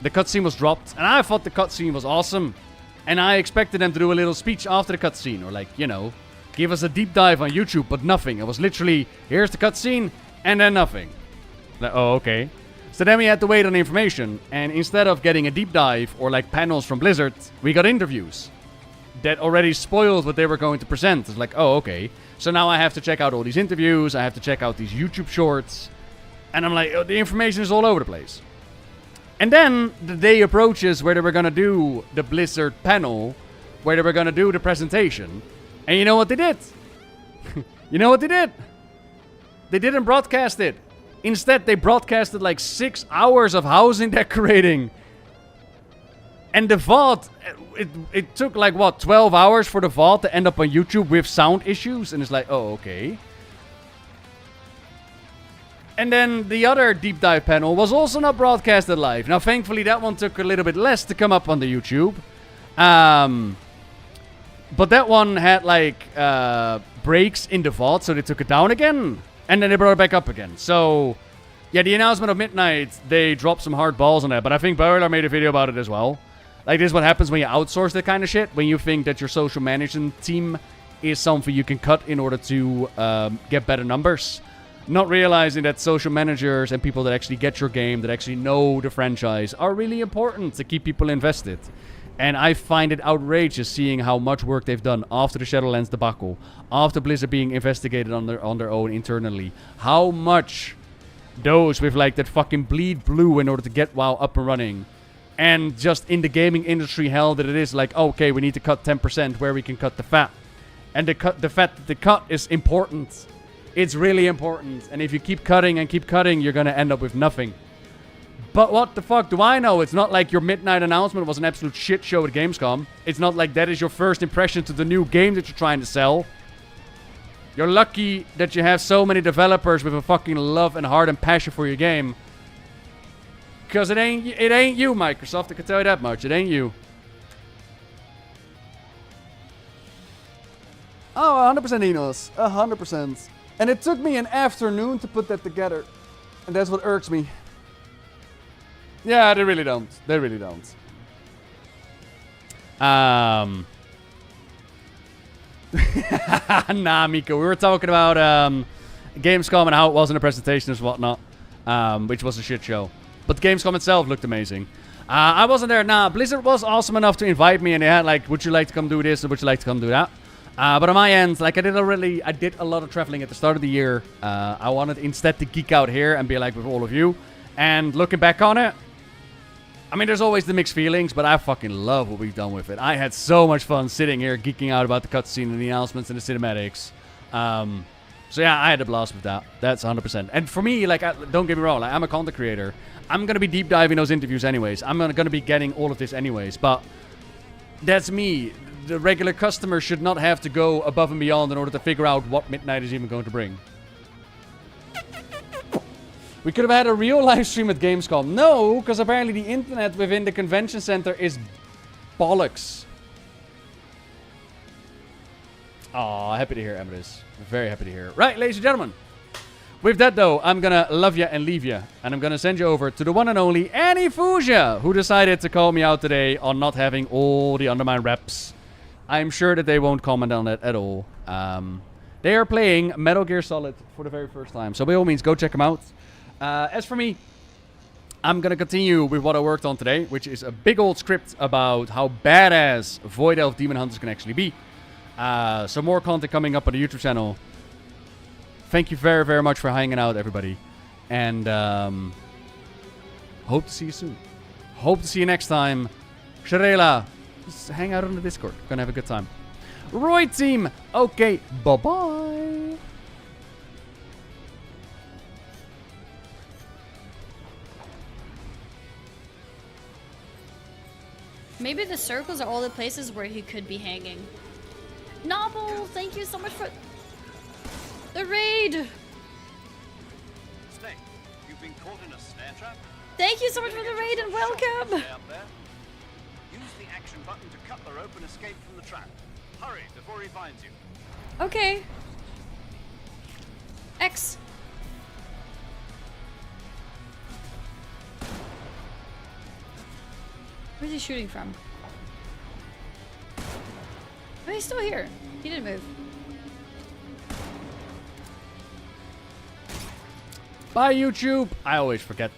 The cutscene was dropped, and I thought the cutscene was awesome. And I expected them to do a little speech after the cutscene, or like, you know, give us a deep dive on YouTube, but nothing. It was literally, here's the cutscene, and then nothing. Like, oh, okay. So then we had to wait on information, and instead of getting a deep dive, or like panels from Blizzard, we got interviews that already spoiled what they were going to present. It's like, oh, okay. So now I have to check out all these interviews, I have to check out these YouTube shorts, and I'm like, oh, the information is all over the place. And then the day approaches where they were going to do the Blizzard panel, where they were going to do the presentation. And you know what they did? You know what they did? They didn't broadcast it. Instead, they broadcasted like 6 hours of housing decorating. And the vault, it took like, what, 12 hours for the vault to end up on YouTube with sound issues? And it's like, oh, okay. And then the other deep dive panel was also not broadcasted live. Now, thankfully, that one took a little bit less to come up on the YouTube. But that one had, like, breaks in the vault, so they took it down again. And then they brought it back up again. So, yeah, the announcement of Midnight, they dropped some hard balls on that. But I think Boiler made a video about it as well. Like, this is what happens when you outsource that kind of shit. When you think that your social management team is something you can cut in order to get better numbers. Not realizing that social managers and people that actually get your game, that actually know the franchise, are really important to keep people invested. And I find it outrageous seeing how much work they've done after the Shadowlands debacle, after Blizzard being investigated on their own internally. How much those with like that fucking bleed blue in order to get WoW up and running. And just in the gaming industry hell that it is like, okay, we need to cut 10% where we can cut the fat. And the fat that they cut is important. It's really important. And if you keep cutting and keep cutting, you're going to end up with nothing. But what the fuck do I know? It's not like your midnight announcement was an absolute shit show at Gamescom. It's not like that is your first impression to the new game that you're trying to sell. You're lucky that you have so many developers with a fucking love and heart and passion for your game. Because it ain't you, Microsoft. I can tell you that much. It ain't you. Oh, 100% Enos. 100%. And it took me an afternoon to put that together. And that's what irks me. Yeah, they really don't. They really don't. Nah, Miko. We were talking about Gamescom and how it was in the presentation and whatnot. Which was a shit show. But Gamescom itself looked amazing. I wasn't there. Nah, Blizzard was awesome enough to invite me. And they had like, would you like to come do this? Or would you like to come do that? But on my end, like I did a lot of traveling at the start of the year. I wanted instead to geek out here and be like with all of you. And looking back on it, I mean, there's always the mixed feelings, but I fucking love what we've done with it. I had so much fun sitting here geeking out about the cutscene and the announcements and the cinematics. So yeah, I had a blast with that. That's 100%. And for me, like, don't get me wrong, like, I'm a content creator. I'm gonna be deep diving those interviews anyways. I'm gonna be getting all of this anyways. But that's me. The regular customer should not have to go above and beyond in order to figure out what Midnight is even going to bring. We could have had a real live stream at Gamescom. No, because apparently the internet within the convention center is bollocks. Aw, happy to hear, Amethyst. Very happy to hear. Right, ladies and gentlemen. With that, though, I'm gonna love ya and leave ya. And I'm gonna send you over to the one and only Annie Fuja, who decided to call me out today on not having all the Undermine reps. I'm sure that they won't comment on it at all. They are playing Metal Gear Solid for the very first time. So by all means, go check them out. As for me, I'm gonna continue with what I worked on today, which is a big old script about how badass Void Elf Demon Hunters can actually be. Some more content coming up on the YouTube channel. Thank you very, very much for hanging out, everybody. And hope to see you soon. Hope to see you next time. Sharela, just hang out on the Discord. Gonna have a good time. Roy team. Okay, bye-bye. Maybe the circles are all the places where he could be hanging. Nobbel, thank you so much for the raid. Snake, you've been caught in a snare trap. Thank you so much for the raid and welcome. Use the action button to cut the rope and escape from the trap. Hurry before he finds you. Okay. X. Where's he shooting from? Oh, he's still here. He didn't move. Bye, YouTube. I always forget that.